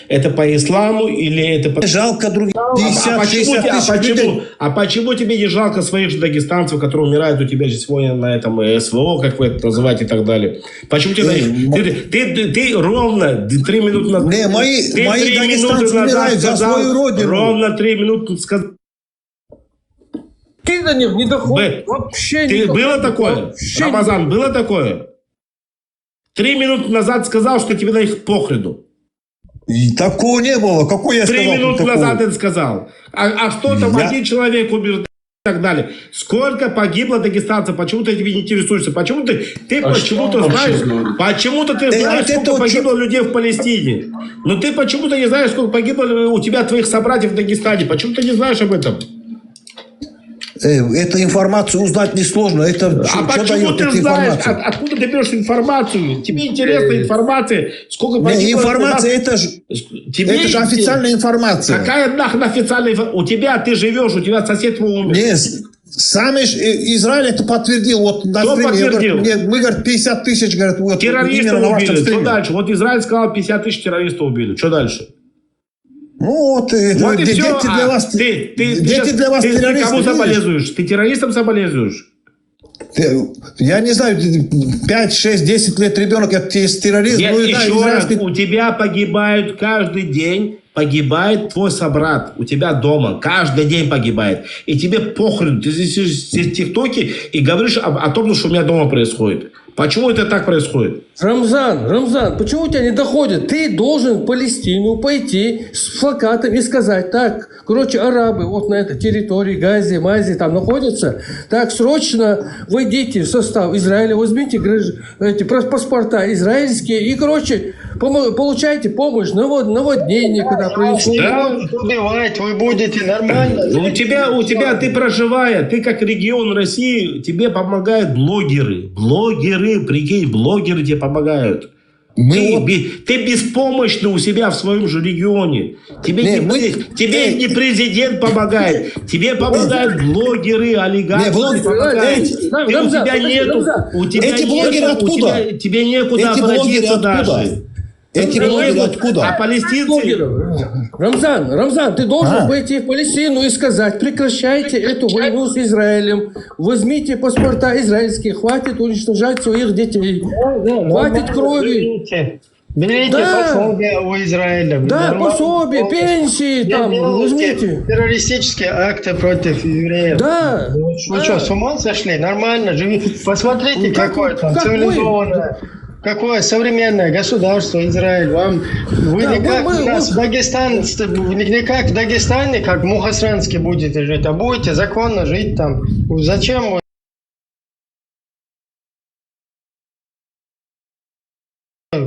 Это по исламу или это по... Жалко других 50-60 тысяч людей. А почему тебе не жалко своих же дагестанцев, которые умирают у тебя же сегодня на этом СВО, как вы это называете, и так далее? Почему тебе... Ты ровно 3 минуты назад... Не, мои дагестанцы умирают за свою родину. Ровно 3 минуты сказал... Ты до них не доходишь. Вообще не доходишь. Было такое? Рамазан, было такое? 3 минуты назад сказал, что тебе на их похрену. И такого не было. Какой я 3 сказал? минуты назад это сказал. А что там один человек умер и так далее? Сколько погибло дагестанцев? Почему ты этим не интересуешься? Почему ты почему-то знаешь? Почему-то ты знаешь, сколько погибло людей в Палестине? Но ты почему-то не знаешь, сколько погибло у тебя твоих собратьев в Дагестане. Почему ты не знаешь об этом? Эту информацию узнать несложно. Это что почему дает ты эта знаешь? информация? Откуда ты берешь информацию? Тебе интересна информация? Сколько погибло? Информация, это же официальная информация. Какая нахрен официальная информация? У тебя, ты живешь, у тебя сосед твой умер. Нет, сам Израиль это подтвердил. Вот на Кто стриме, подтвердил? Мы, говорит, 50 тысяч, говорят, вот, террористов на убили. Что стриме. дальше? Вот Израиль сказал, 50 тысяч террористов убили. Что дальше? Ну вот, Вот и дети все. для вас, дети для вас террористы. Ты кому видишь? соболезнуешь? Ты террористам соболезнуешь? Я не знаю, 5, 6, 10 лет ребенок, это террорист. Нет, Ну, еще раз, израильский... у тебя погибают каждый день, погибает твой собрат у тебя дома. Каждый день погибает. И тебе похрен. Ты здесь в ТикТоке и говоришь о том, что у меня дома происходит. Почему это так происходит? Рамзан, почему у тебя не доходит? Ты должен в Палестину пойти с плакатом и сказать: так, короче, арабы вот на этой территории, Газе, Мазе там находятся, так, срочно войдите в состав Израиля, возьмите эти паспорта израильские и, короче, получайте помощь, наводнение, когда происходит. Да? Убивать вы будете нормально. У тебя, ты проживая, ты как регион России, тебе помогают блогеры. Прикинь, блогеры тебе помогают. Ты беспомощный у себя в своем же регионе. Тебе не президент помогает. Тебе помогают блогеры, олигархи. У тебя нету. Эти блогеры откуда? Тебе некуда обратиться даже. Эти блогеры откуда? А палестинцы... Рамзан, ты должен пойти в Палестину и сказать: прекращайте эту войну с Израилем, возьмите паспорта израильские, хватит уничтожать своих детей, хватит крови. Берите пособие у Израиля. Да, пособие, пенсии, там, возьмите. Террористические акты против евреев. Да. Вы что, с ума сошли? Нормально живите. Посмотрите, какое там цивилизованное... Какое современное государство Израиль. Вы никак в Дагестане, как в Мухосранске будете жить, а будете законно жить там. Зачем вы?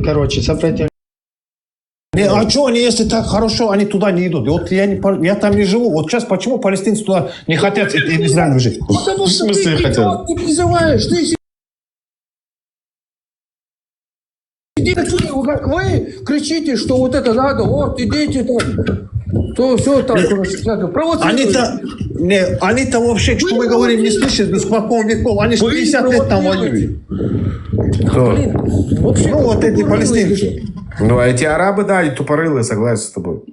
Короче, сопротивляйтесь. А что они, если так хорошо, они туда не идут? Вот я там не живу. Вот сейчас почему палестинцы туда не хотят в Израиле жить? Потому что ты не призываешь, ты такие, как вы, кричите, что вот это надо, вот, идите там, то все там, надо провоцировать. Они-то вообще, что мы говорим, не слышат без испокон веков. Они же 50 лет там воюют. Вообще, ну, вот эти палестинцы. Ну, а эти арабы, да, и тупорылые, согласен с тобой.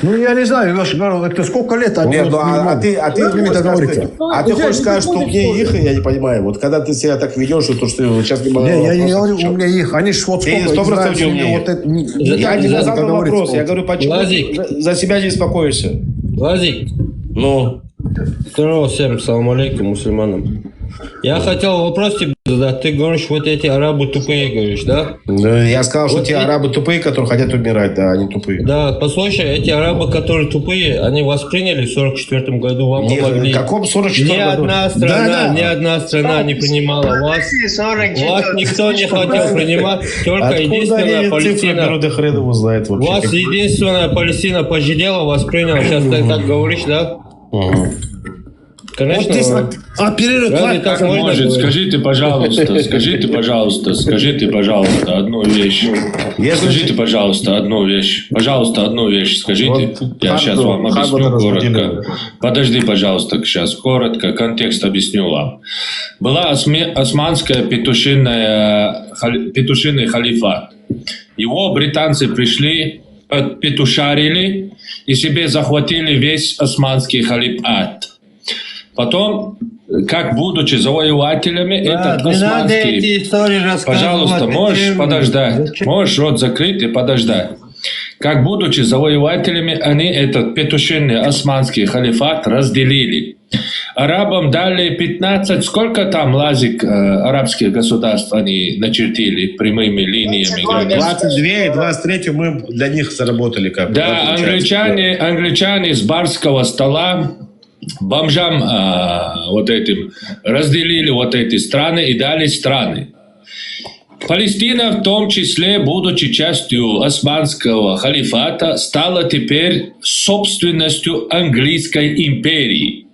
Ну, я не знаю, Леша, это сколько лет? Нет, ну, ты хочешь сказать, что мне их, я не понимаю. Вот когда ты себя так ведешь, то что сейчас не могу. Я не говорю, у меня их. Они ж вот сколько. 100% у меня их. Я не задал вопрос. Я говорю, почему ты за себя не беспокоишься? Лазик. Ну. Здорово всем, салам алейкум, мусульманам. Я хотел вопрос тебе задать. Ты говоришь, вот эти арабы тупые, говоришь, да? Да, я сказал, что те арабы тупые, которые хотят умирать, да, они тупые. Да, послушай, эти арабы, которые тупые, они восприняли в 44-м году, вам помогли. В каком 44-м году? Ни одна страна не принимала вас. Вас никто не хотел принимать, только единственная Палестина. Вас единственная Палестина пожалела, восприняла. Сейчас ты так говоришь, да? Конечно. Вот здесь оперируют. Разве так можно Может, было? скажите, пожалуйста, одну вещь. Скажите, пожалуйста, одну вещь. Пожалуйста, одну вещь скажите. Вот, Я сейчас вам объясню разбудили. коротко. Подожди, пожалуйста, сейчас коротко, контекст объясню вам. Была османская петушиный халифат. Его британцы пришли, петушарили и себе захватили весь османский халифат. Потом, как будучи завоевателями, этот Не надо эти османский... истории рассказывать. Пожалуйста, можешь подождать? Можешь рот закрыть и подождать? Как будучи завоевателями, они этот петушиный османский халифат разделили. Арабам дали 15, сколько там лазик арабских государств они начертили прямыми линиями. 22 и 23 мы для них заработали как. Да, англичане с барского стола бомжам вот этим разделили вот эти страны и дали страны. Палестина, в том числе, будучи частью османского халифата, стала теперь собственностью английской империи.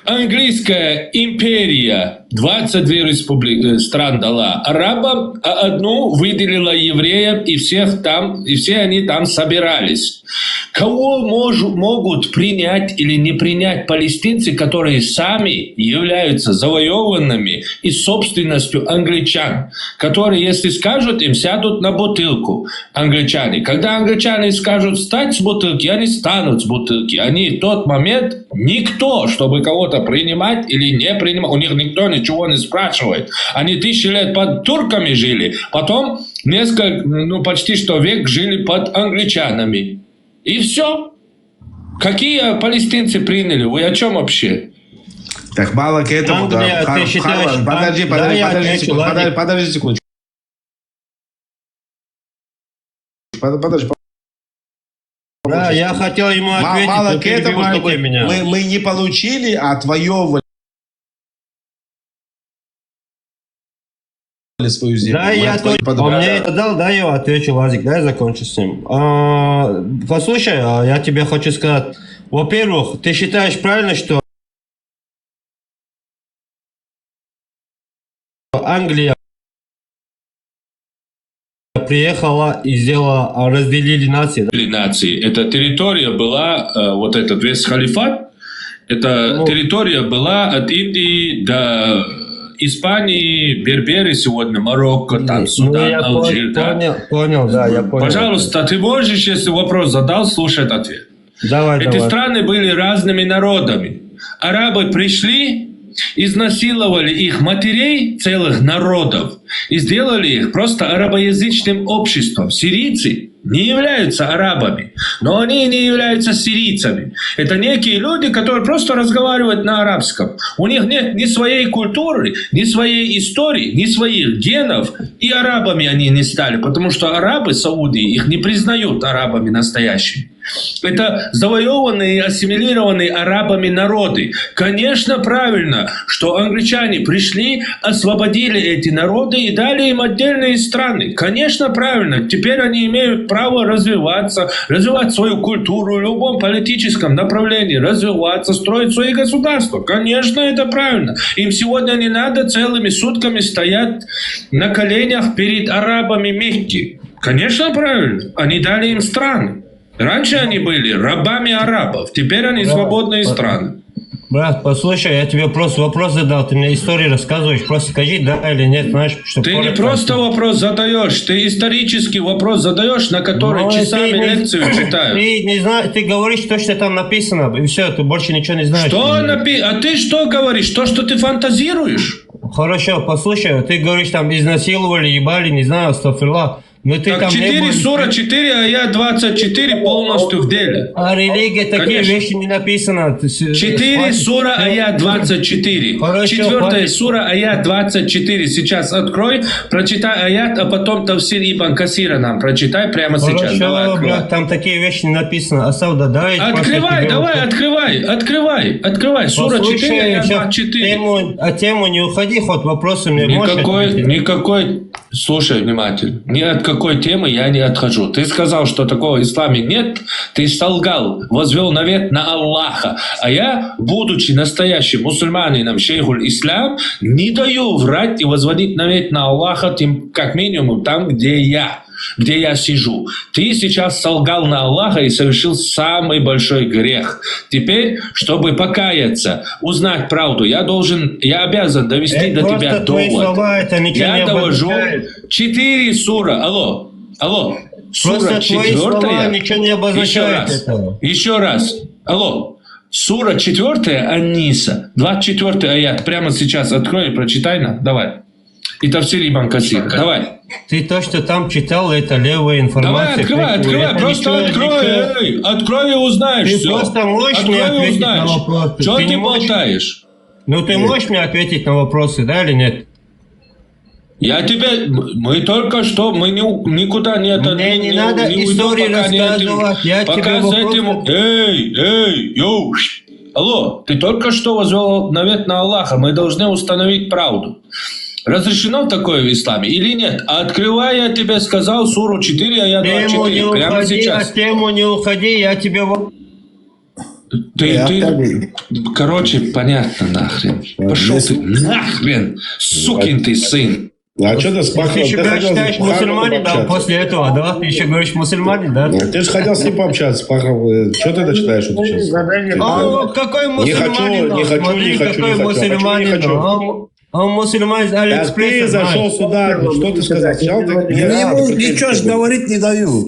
Английская империя 22 стран дала арабам, а одну выделила евреям, и все они там собирались. Кого могут принять или не принять палестинцы, которые сами являются завоеванными и собственностью англичан, которые, если скажут, им сядут на бутылку англичане. Когда англичане скажут встать с бутылки, они станут с бутылки. Они в тот момент никто, чтобы кого-то принимать или не принимать. У них никто ничего не спрашивает. Они 1000 лет под турками жили, потом почти что век жили под англичанами. И все. Какие палестинцы приняли? Вы о чем вообще? Так мало к этому. Англия, Да. ты считаешь, Подожди секундочку. Подожди. Да, я хотел ему ответить, Мало но к этому, перебивайте чтобы меня. мы не получили, а отвоевывали свою землю. Да, я тоже. Он мне это дал, да, я отвечу, Лазик, да, я закончу с ним. Послушай, я тебе хочу сказать. Во-первых, ты считаешь правильно, что Англия приехала и сделала, разделили нации. Да? Нации. Эта территория была, вот этот весь халифат, эта территория была от Индии до Испании, Берберы сегодня, Марокко, там, Судан, я Алжир. понял, да, я понял. Пожалуйста, ты можешь, если вопрос задал, слушать ответ. Эти страны были разными народами. Арабы пришли, изнасиловали их матерей, целых народов, и сделали их просто арабоязычным обществом. Сирийцы не являются арабами, но они не являются сирийцами. Это некие люди, которые просто разговаривают на арабском. У них нет ни своей культуры, ни своей истории, ни своих генов, и арабами они не стали, потому что арабы Саудии их не признают арабами настоящими. Это завоеванные и ассимилированные арабами народы. Конечно, правильно, что англичане пришли, освободили эти народы и дали им отдельные страны. Конечно, правильно. Теперь они имеют право развиваться, развивать свою культуру в любом политическом направлении, развиваться, строить свои государства. Конечно, это правильно. Им сегодня не надо целыми сутками стоять на коленях перед арабами Мекки. Конечно, правильно. Они дали им страны. Раньше они были рабами арабов, теперь они свободные страны. Брат, послушай, я тебе просто вопрос задал, ты мне истории рассказываешь, просто скажи, да или нет, знаешь, что... Ты не просто вопрос задаешь, ты исторический вопрос задаешь, на который часами лекцию читают. Ты не знаешь, ты говоришь то, что там написано, и все, ты больше ничего не знаешь. А ты что говоришь? То, что ты фантазируешь? Хорошо, послушай, ты говоришь, там изнасиловали, ебали, не знаю, астафирла. Но ты так там 4 сура 4, а я 24 полностью в деле. А религия такие Конечно. вещи не написано. 4 сура, а я 24. Хорошо, 4 сура, а я 24. Сейчас открой, прочитай аят, а потом Тавсир Ибн Касира нам прочитай прямо сейчас. Хорошо, Давай, открывай. брат, там такие вещи не написано. Асавда, давай. Открывай, давай, открывай. Сура 4, а я 24. Тему не уходи, хоть вопросы мне можешь ответить? Никакой, слушай внимательно, ни от какой темы я не отхожу. Ты сказал, что такого ислама нет, ты солгал, возвел навет на Аллаха. А я, будучи настоящим мусульманином, шейхуль ислам, не даю врать и возводить навет на Аллаха, тем, как минимум там, где я сижу. Ты сейчас солгал на Аллаха и совершил самый большой грех. Теперь, чтобы покаяться, узнать правду, я обязан довести до тебя довод. Я довожу 4 сура. Алло. Сура 4. Еще раз. Алло. Сура 4 Ан-Ниса. 24 аят. Прямо сейчас открой и прочитай нам. Давай. И Тавсир Ибн Касир. Давай. Ты то, что там читал, это левая информация. Давай, открывай. Просто открой. Открой и узнаешь ты все. Просто можешь мне ответить на вопросы. Что ты болтаешь? Ну, ты можешь мне ответить на вопросы, да или нет? Мы только что, мы никуда не отойдем. Мне не надо истории рассказывать. Я тебе вопрос... Йоу. Алло, ты только что возвел навет на Аллаха. Мы должны установить правду. Разрешено такое в исламе или нет? Открывай, я тебе сказал, суру 4, а я 24. Прямо сейчас. Тему не уходи, я тебе... Короче, понятно, нахрен. Пошел ты нахрен, сукин ты сын. А что ты с Пахровым? Ты себя считаешь мусульманин, да, после этого, да? Ты еще говоришь мусульманин, да? Ты же хотел с ним пообщаться, Пахров. Что ты начинаешь вот сейчас? Какой мусульманин? Не хочу. Он мусульманин из Алиэкспресса. Ты зашел сюда, что ты сказал? Ему ничего же говорить не дают.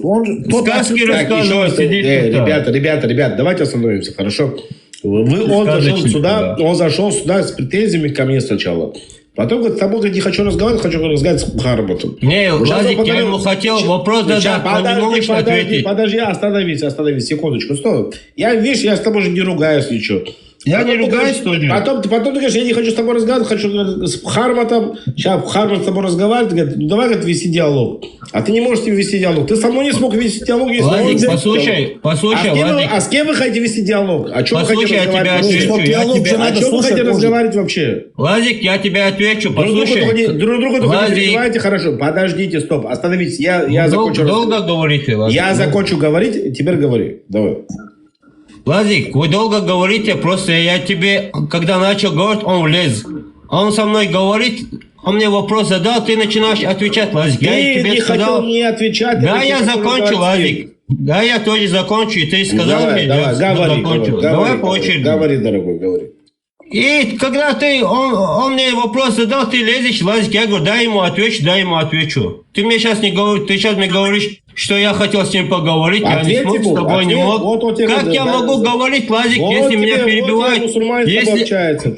Сказки рассказывает, сидит. Ребята, давайте остановимся, хорошо? Он зашел сюда с претензиями ко мне сначала. Потом говорит, с тобой не хочу разговаривать с Харбатом. Не, Владик, я ему хотел вопрос задать, он не может ответить. Подожди, остановись, секундочку, стой. Я с тобой же не ругаюсь, ничего. Я не ругаюсь тоже. Потом ты говоришь, я не хочу с тобой разговаривать, хочу с Харматом. Сейчас Хармат с тобой разговаривает, говорит, ну давай, говорит, вести диалог. А ты не можешь с ним вести диалог. Ты со мной не смог вести диалог, если Владик, послушай, Владик. А с кем вы хотите вести диалог? О чем вы хотите разговаривать? О чем вы хотите разговаривать вообще? Владик, я тебе отвечу, послушай. Друг другу только не перебивайте, хорошо. Подождите, стоп, остановитесь. Я закончу. Долго говорите, Владик. Я закончу говорить, теперь говори. Давай. Владик, вы долго говорите, просто я тебе, когда начал говорить, он влез. Он со мной говорит, он мне вопрос задал, ты начинаешь отвечать, Владик. Я тебе не сказал... хотел не отвечать. Да, я закончу, Владик. Да, я тоже закончу, и ты сказал мне, я закончу. Давай по очереди. Говори, дорогой, говори. И когда он мне вопрос задал, ты лезешь, Владик, я говорю, дай ему отвечу. Ты мне сейчас не говоришь, ты сейчас мне говоришь, что я хотел с ним поговорить, я не смог, с тобой не мог. Как я могу говорить, Владик, если меня перебивают?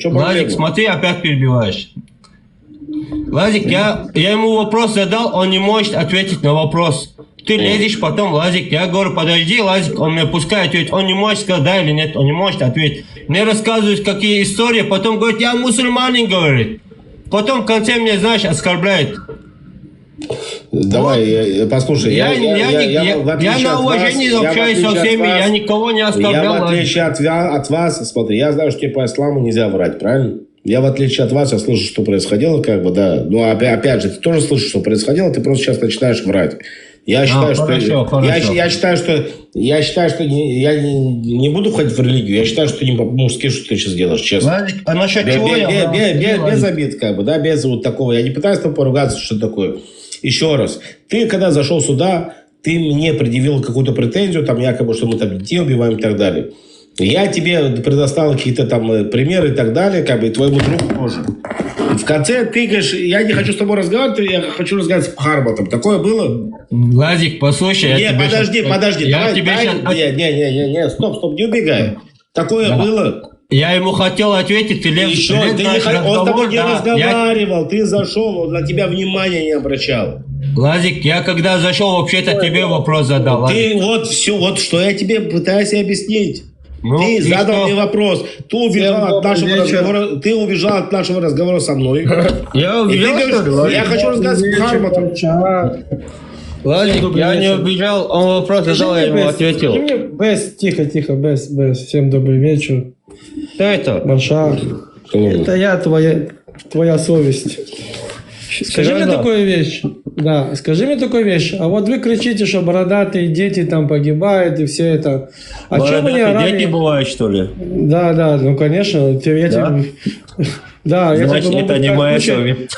Владик, смотри, опять перебиваешь. Владик, я ему вопрос задал, он не может ответить на вопрос. Ты лезешь потом, Владик, я говорю, подожди, Владик, он мне пускай ответит, он не может сказать да или нет, он не может ответить. Мне рассказывают, какие истории, потом говорит, я мусульманин, говорит. Потом в конце мне, знаешь, оскорбляет. Давай, послушай. Я на уважении общаюсь со всеми, я никого не оскорблял. Я в отличие от вас, смотри, я знаю, что по исламу нельзя врать, правильно? Я в отличие от вас, я слышу, что происходило, как бы, да. Но опять же, ты тоже слышишь, что происходило, ты просто сейчас начинаешь врать. Я считаю, я считаю, что я не буду входить в религию. Я считаю, что не по-мужски, что ты сейчас делаешь, честно. Владик, а насчет чего без обид, как бы, да, без вот такого. Я не пытаюсь там поругаться, что такое. Еще раз, ты когда зашел сюда, ты мне предъявил какую-то претензию, там якобы, что мы там детей убиваем и так далее. Я тебе предоставил какие-то там примеры и так далее, как бы, и твоему другу тоже. В конце ты говоришь, я не хочу с тобой разговаривать, я хочу разговаривать с Харбатом. Такое было? Владик, послушай. Подожди. Стоп, не убегай. Такое было? Я ему хотел ответить, ты лез. Он с тобой не разговаривал, ты зашел, он на тебя внимания не обращал. Владик, я когда зашел, вообще-то тебе вопрос задал. Ты вот что я тебе пытаюсь объяснить. Ты задал мне вопрос. Ты убежал от нашего разговора со мной. Я убежал, я хочу разговаривать с Харбатом. Владик, я не убежал, он вопрос задал, я ему ответил. Тихо, без. Всем добрый вечер. Кто это? Маршал. Это я, твоя совесть. Скажи мне такую вещь. Да, скажи мне такую вещь. А вот вы кричите, что бородатые дети там погибают и все это. А что вы не орали? Дети бывают, что ли? Да, ну конечно. Да, я значит, тебе это не моя совесть.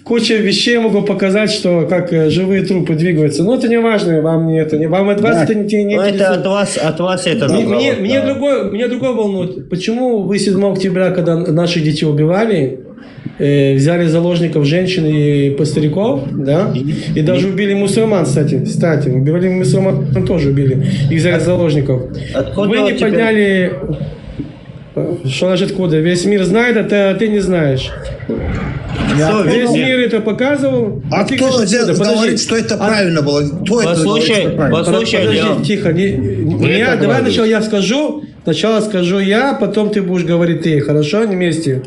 Куча вещей могу показать, что как живые трупы двигаются. Но это не важно, вам не это. Вам от вас это не интересует. Это от вас это. Меня другое волнует. Почему вы 7 октября, когда наших детей убивали, взяли заложников женщин и стариков, да? И даже убили мусульман, кстати. Убивали мусульман, тоже убили. Их взяли заложников. Вы не подняли... Что значит откуда? Весь мир знает, а ты не знаешь. Весь мир это показывал. А кто говорит, что это правильно было? Послушай, подожди, тихо. Давай сначала скажу я, потом ты будешь говорить ты. Хорошо? Не вместе.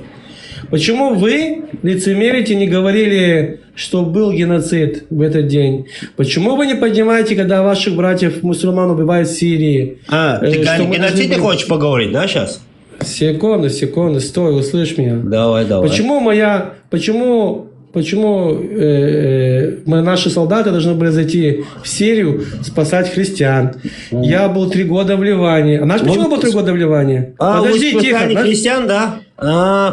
Почему вы лицемерите, не говорили, что был геноцид в этот день? Почему вы не поднимаете, когда ваших братьев мусульман убивают в Сирии? Ты о геноциде хочешь поговорить, да, сейчас? Секунду, стой, услышь меня. Давай. Почему наши солдаты должны были зайти в Сирию спасать христиан? Я был 3 года в Ливане. А знаешь, почему я был 3 года в Ливане? Подожди, тихо. Христиан, да?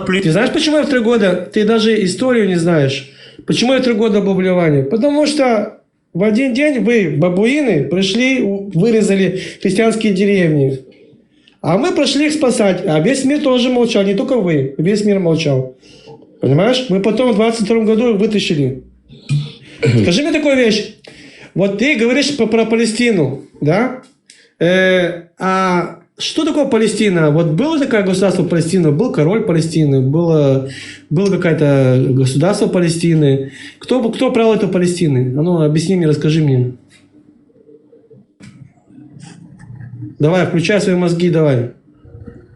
Ты знаешь, почему я в 3 года? Ты даже историю не знаешь. Почему я 3 года был в Ливане? Потому что в один день вы, бабуины, пришли, вырезали христианские деревни. А мы пошли их спасать. А весь мир тоже молчал. Не только вы. Весь мир молчал. Понимаешь? Мы потом в 22 году их вытащили. Скажи мне такую вещь. Вот ты говоришь про Палестину. Да? А что такое Палестина? Вот было такое государство Палестина? Был король Палестины? Было какое-то государство Палестины? Кто правил эту Палестины? А ну, объясни мне, расскажи мне. Давай, включай свои мозги, давай.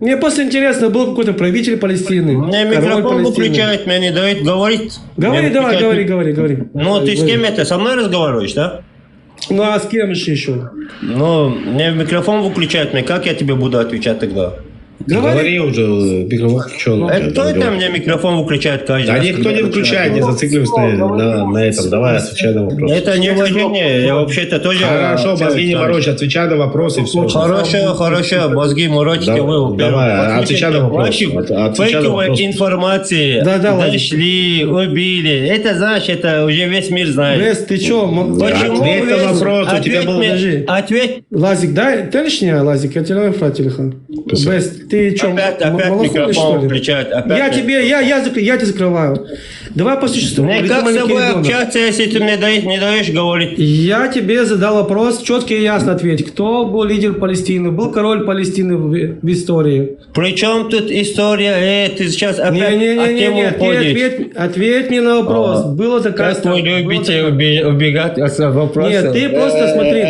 Мне просто интересно, был какой-то правитель Палестины. Мне микрофон выключает, мне не дают говорить. Говори. Ну, ты с кем это? Со мной разговариваешь, да? Ну, а с кем еще? Ну, мне микрофон выключает, как я тебе буду отвечать тогда? Говори уже, микрофон включен. Кто это мне микрофон выключает каждый раз? Да никто не выключает, не зацикливайся на этом. Давай, отвечай на вопросы. Это не уважение, я вообще-то тоже... Хорошо, мозги не морочь, отвечай на вопросы, все. Хорошо, мозги морочите вы. Давай, отвечай на вопросы. Фейковой информации дошли, убили. Это, знаешь, это уже весь мир знает. Вес, ты что? Ответь на вопрос, у тебя был... Ответь. Лазик, дай лишнее, Лазик, я тебе про телефон. Вес, ты что, опять микрофон включать. Я тебя закрываю. Давай по существу. Мне как с тобой общаться, если ты мне не даешь говорить? Я тебе задал вопрос, четко и ясно ответь. Кто был лидер Палестины? Был король Палестины в истории? При чем тут история? Ты сейчас опять от темы уходишь. Ответь мне на вопрос. Было такая... Как вы любите убегать от вопросов? Нет, ты просто смотри.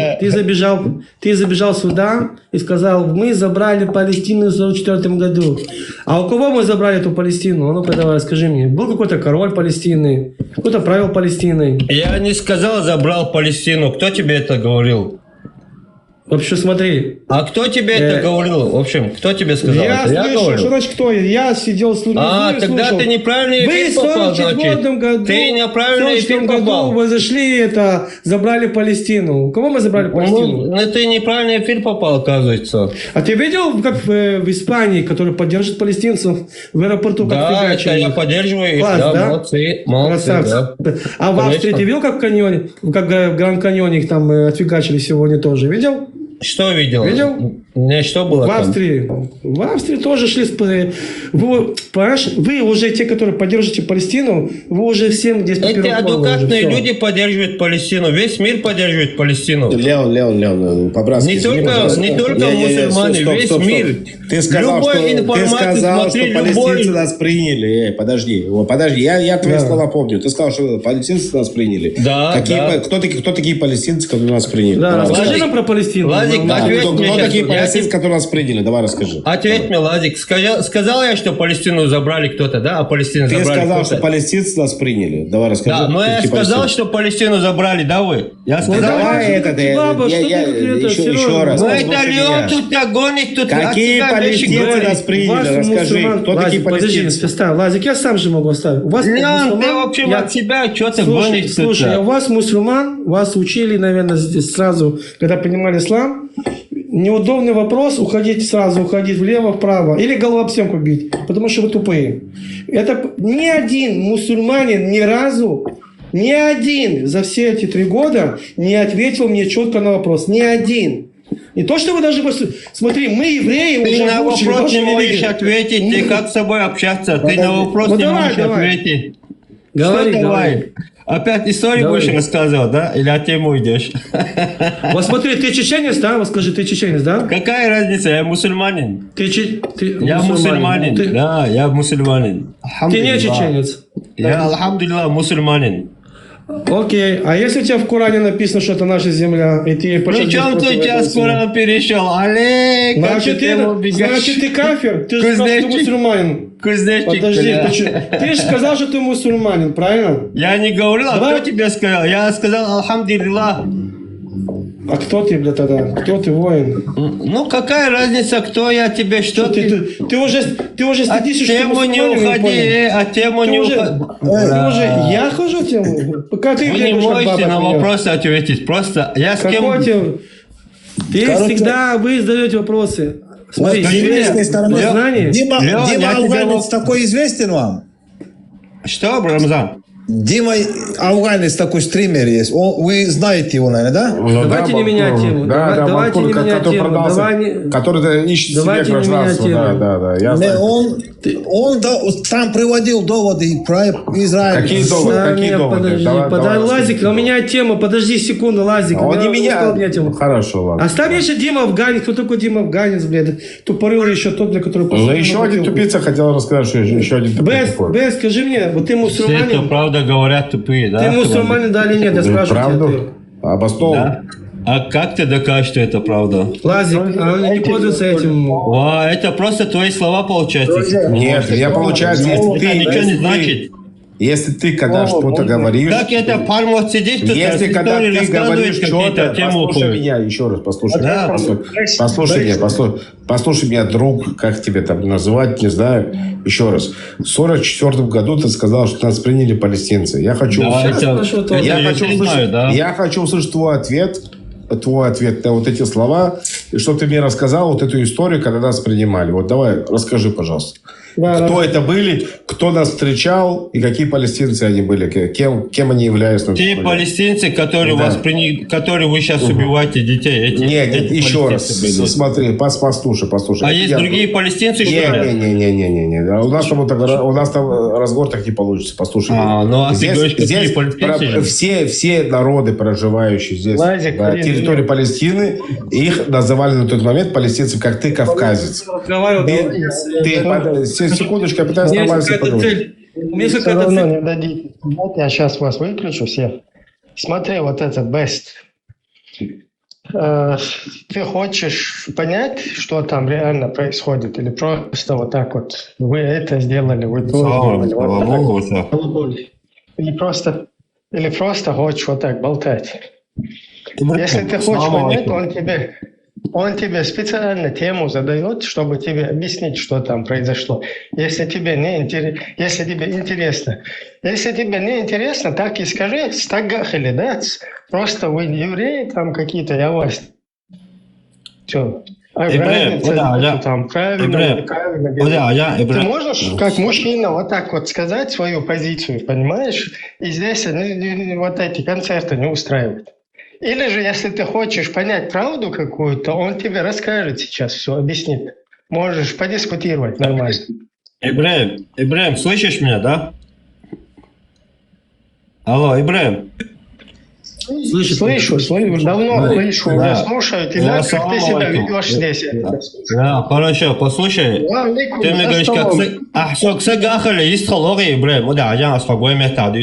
Ты забежал сюда и сказал, мы забрали Палестину в 1944 году. А у кого мы забрали эту Палестину? Ну-ка давай, скажи мне. Был какой-то король Палестины? Кто-то правил Палестиной? Я не сказал, забрал Палестину. Кто тебе это говорил? Вообще, смотри. А кто тебе это говорил? В общем, кто тебе сказал? Я слышал, что значит кто? Я сидел внизу и тогда слушал. ты неправильный эфир попал, значит. Вы в 1944 году, Ты неправильный эфир попал. вы зашли забрали Палестину. У кого мы забрали Палестину? Ну, ты неправильный эфир попал, оказывается. А ты видел, как в Испании, который поддержит палестинцев в аэропорту, как фигачили? Да, я поддерживаю их. Класс, да? Молодцы, да. А в Австрии ты видел, как в Гранд Каньоне их там отфигачили сегодня тоже? Видел? Что видел? Видел? Не, что было в Австрии. В Австрии тоже шли... Вы уже те, которые поддерживаете Палестину, вы уже всем здесь... Эти адекватные люди поддерживают Палестину. Весь мир поддерживает Палестину. Леон, по-братски. Не только мусульмане, весь мир. Ты сказал, что палестинцы нас приняли. Подожди, я твои слова помню. Ты сказал, что палестинцы нас приняли. Да. Кто такие палестинцы, которые нас приняли? Да, расскажи нам про Палестину. Лазик, ответь мне сейчас. палестинцы, которые нас приняли? Давай расскажи. Ответь мне, Лазик. Сказал я, что Палестину забрали кто-то, да? А Палестину Ты забрали сказал, кто-то. что палестинцы нас приняли. Давай расскажи. Да, но я Ты сказал, палестинцы. что Палестину забрали, да вы? Я сказал. Давай это, еще раз. Ну это послушай Леон меня. тут гонит, тут Какие от себя вещи палестинцы говорит. нас приняли? Расскажи, кто такие Подожди, палестинцы? оставь. Лазик, я сам же могу оставить. У вас Леон, ты вообще от себя что-то гонишь. Слушай, у вас мусульман, вас учили, наверное, здесь сразу, когда принимали ислам, неудобный вопрос, уходить влево, вправо, или голову об стенку бить, потому что вы тупые. Это ни один мусульманин ни разу, ни один за все эти 3 года не ответил мне четко на вопрос. Ни один. Не то, что вы даже... Смотри, мы, евреи, Ты уже на выучили вопрос ваши не можешь религии. ответить, ты как с собой общаться, ты на вопрос Ну, не давай, можешь давай. ответить. Говори, Что давай. давай? Опять историю Давай. будешь рассказывать, да? Или от тему идешь? Вот смотри, ты чеченец, да? Вот скажи, ты чеченец, да? Какая разница? Я мусульманин. Я мусульманин. мусульманин. Ты, Да, я мусульманин. ты не чеченец. Я, алхамдулилlah, мусульманин. Окей. А если у тебя в Коране написано, что это наша земля, и ты пошел... Причем здесь ты против сейчас этой земли? Коран перешел? Олег, Значит, ты кафир? Ты же сказал, что ты Кузнечик. мусульманин. Кузнечик, Подожди, бля. ты же сказал, что ты мусульманин, правильно? Я не говорил, а Давай. кто тебе сказал? Я сказал, алхамдулилlah. А кто ты, бля, тогда? Кто ты, воин? Ну, какая разница, кто я тебе, что Ты уже От стыдишься, что ты тему не мусульманин, я уходи, понял. от тему Ты не уже, уходи. ты уже, я хожу тему? Пока ты Вы не бегаешь, как можете баба на от меня. вопросы ответить. Просто я с кем... Какой тему? Вы задаете вопросы. Смотри, С еврейской стороны. знание. Дима, Леон, Дима я тебе Афганец воп- такой известен вам? Что, Рамзан? Дима Афганец такой стример есть. Вы знаете его, наверное, да? Ну, Давайте не менять тему. Давайте не менять тему. Давай не- Который ищет себе Давайте не гражданство. менять Да, тему. я Не, знаю. он там приводил доводы про Израиль. Какие доводы? Да, Какие нет, доводы? подожди, Давай Лазик, расскажи. у меня тема, подожди секунду, Лазик. Он не стал меня. тему. Хорошо, ладно. Оставь еще Дима Афганец. Кто такой Дима Афганец, блядь? Тупорылый еще тот, для которого... Ну, еще один тупица хотел рассказать, что еще один тупица. Бес, скажи мне, вот ты Все, кто мусульманин? правда говорят, тупые, да? Ты мусульманин, да или нет? Я спрашиваю тебя. Правду? Обоснован. Да? А как ты докажешь, что это правда? Лазик, а он не пользуется этим. Ва, это просто твои слова, получается. Нет, я получается, Это ничего не значит. если ты когда что-то говоришь, Как это пармо сидишь, тут если когда истории ты говоришь рассказываешь, что-то, какие-то темы послушай уходят. меня еще раз, послушай. Да. Послушай меня, друг, как тебе там называть, не знаю. Еще раз. В 1944 году ты сказал, что нас приняли палестинцы. Я хочу Да, услышать, это я я хочу не услышать- знаю, да. я хочу услышать твой ответ на вот эти слова, и что ты мне рассказал, вот эту историю, когда нас принимали. Вот давай, расскажи, пожалуйста. Да, Кто это были, кто нас встречал, и какие палестинцы они были, кем они являются. на Те самом деле. палестинцы, которые Да. вас которые вы сейчас убиваете детей. Нет, эти еще раз, палестинцы были. смотри, послушай. А есть другие палестинцы, что ли? Не. У нас там разговор так не получится. Послушай. Ну, а ты говоришь, какие палестинцы? Все народы, проживающие здесь, Лазик, на блин, территории Палестины, их называли на тот момент палестинцев, как ты, кавказец. Секундочку, я пытаюсь нормально себе поговорить. У меня есть Все какая-то равно цель. не дадите. Вот я сейчас вас выключу всех. Смотри, вот этот best. Ты хочешь понять, что там реально происходит? Или просто вот так вот вы это сделали, вы то сделали? Слава Вот Богу, так. да. Или просто хочешь вот так болтать? Если ты хочешь Салам понять, алейкум. он тебе специально тему задает, чтобы тебе объяснить, что там произошло. Если тебе интересно. Если тебе не интересно, так и скажи, стагахали, да? Просто вы евреи там какие-то, я вас. Все. Ибраим, да. Там правильно, Ибраим, неправильно да, делать. я, Ты можешь, как мужчина, вот так вот сказать свою позицию, понимаешь? И здесь вот эти концерты не устраивают. Или же, если ты хочешь понять правду какую-то, он тебе расскажет сейчас все, объяснит. Можешь подискутировать нормально. Ибраим, слышишь меня, да? Алло, Ибраим. Слышу, давно слышу, Да. уже слушаю тебя, как Ассаламу ты себя алейкум. ведешь здесь. Да, хорошо, послушай. Ты мне говоришь, как сагахали, есть халори, Ибраим. Да, я спокойно метаду,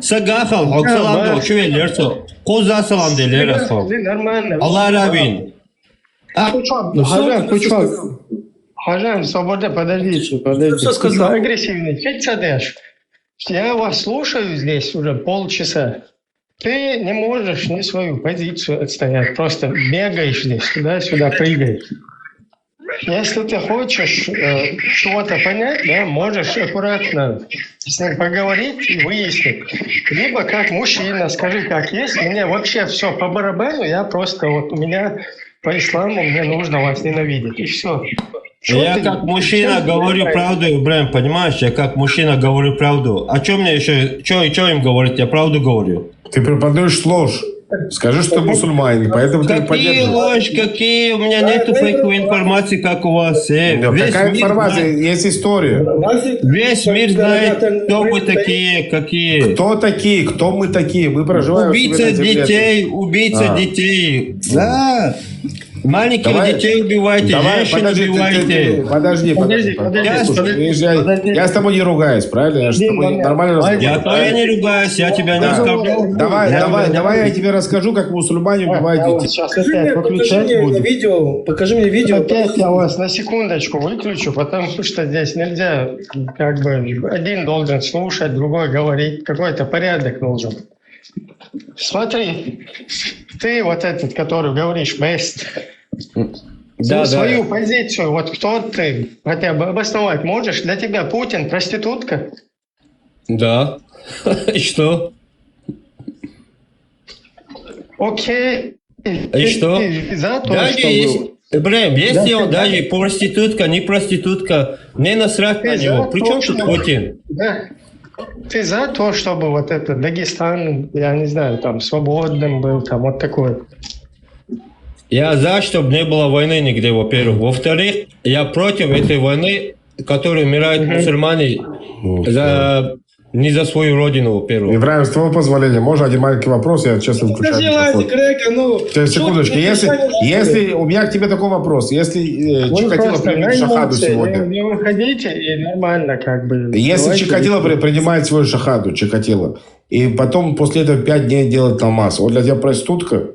сагахал, хоксалам, чувелерцо. Коза салам делера. Нормально. Allah Rabin. Хажан, свобода, подождите. Что сказал? Агрессивный. Чуть садишь. Я вас слушаю здесь уже полчаса. Ты не можешь ни свою позицию отстоять. Просто бегаешь здесь, туда-сюда прыгаешь. Если ты хочешь чего-то понять, да, можешь аккуратно с ним поговорить и выяснить. Либо как мужчина, скажи как есть. Мне вообще все по барабану. Я просто вот у меня по исламу мне нужно вас ненавидеть. И все. Я как мужчина говорю правду, Ибрахим, понимаешь? Я как мужчина говорю правду. А что мне еще, что им говорить? Я правду говорю. Ты преподаешь ложь. Скажи, что ты мусульманин, поэтому ты Какие поддерживаешь. ложь, какие? У меня нету фейковой информации, как у вас. Какая информация? Есть история. Весь мир знает, кто вы такие, какие. Кто такие? Кто мы такие? Мы проживаем... Убийца детей, убийца детей. Да. Маленьких детей убивайте, женщин убивайте. Подожди. Я с тобой не ругаюсь, правильно? Я с тобой нормально разговариваю. Я тоже не ругаюсь, я тебя не оскорбляю. Давай я тебе расскажу, как мусульмане убивают детей. Сейчас опять выключать буду. Покажи мне видео. Опять я вас на секундочку выключу, потому что здесь нельзя, как бы, один должен слушать, другой говорить. Какой-то порядок должен. Смотри, ты вот этот, который говоришь, best, свою позицию, вот кто ты, хотя бы обосновать можешь? Для тебя Путин проститутка? Да. И что? Окей. И что? Ты за то, Даже чтобы... если... Блин, если он даже проститутка, не проститутка, не насрать на него. При чем тут Путин? Да. Ты за то, чтобы вот этот Дагестан, я не знаю, там свободным был, там вот такой? Я за, чтобы не было войны нигде, во-первых. Во-вторых, я против этой войны, в которой умирают мусульмане не за свою родину, во-первых. Ибрахим, с твоего позволения, можно один маленький вопрос? Я честно включаю микрофон. Секундочку, если у меня к тебе такой вопрос. Если Чикатило примет шахаду сегодня... Не выходите, и нормально как бы... Если Чикатило принимает свою шахаду, Чикатило, и потом после этого 5 дней делает намаз, вот для тебя проститутка?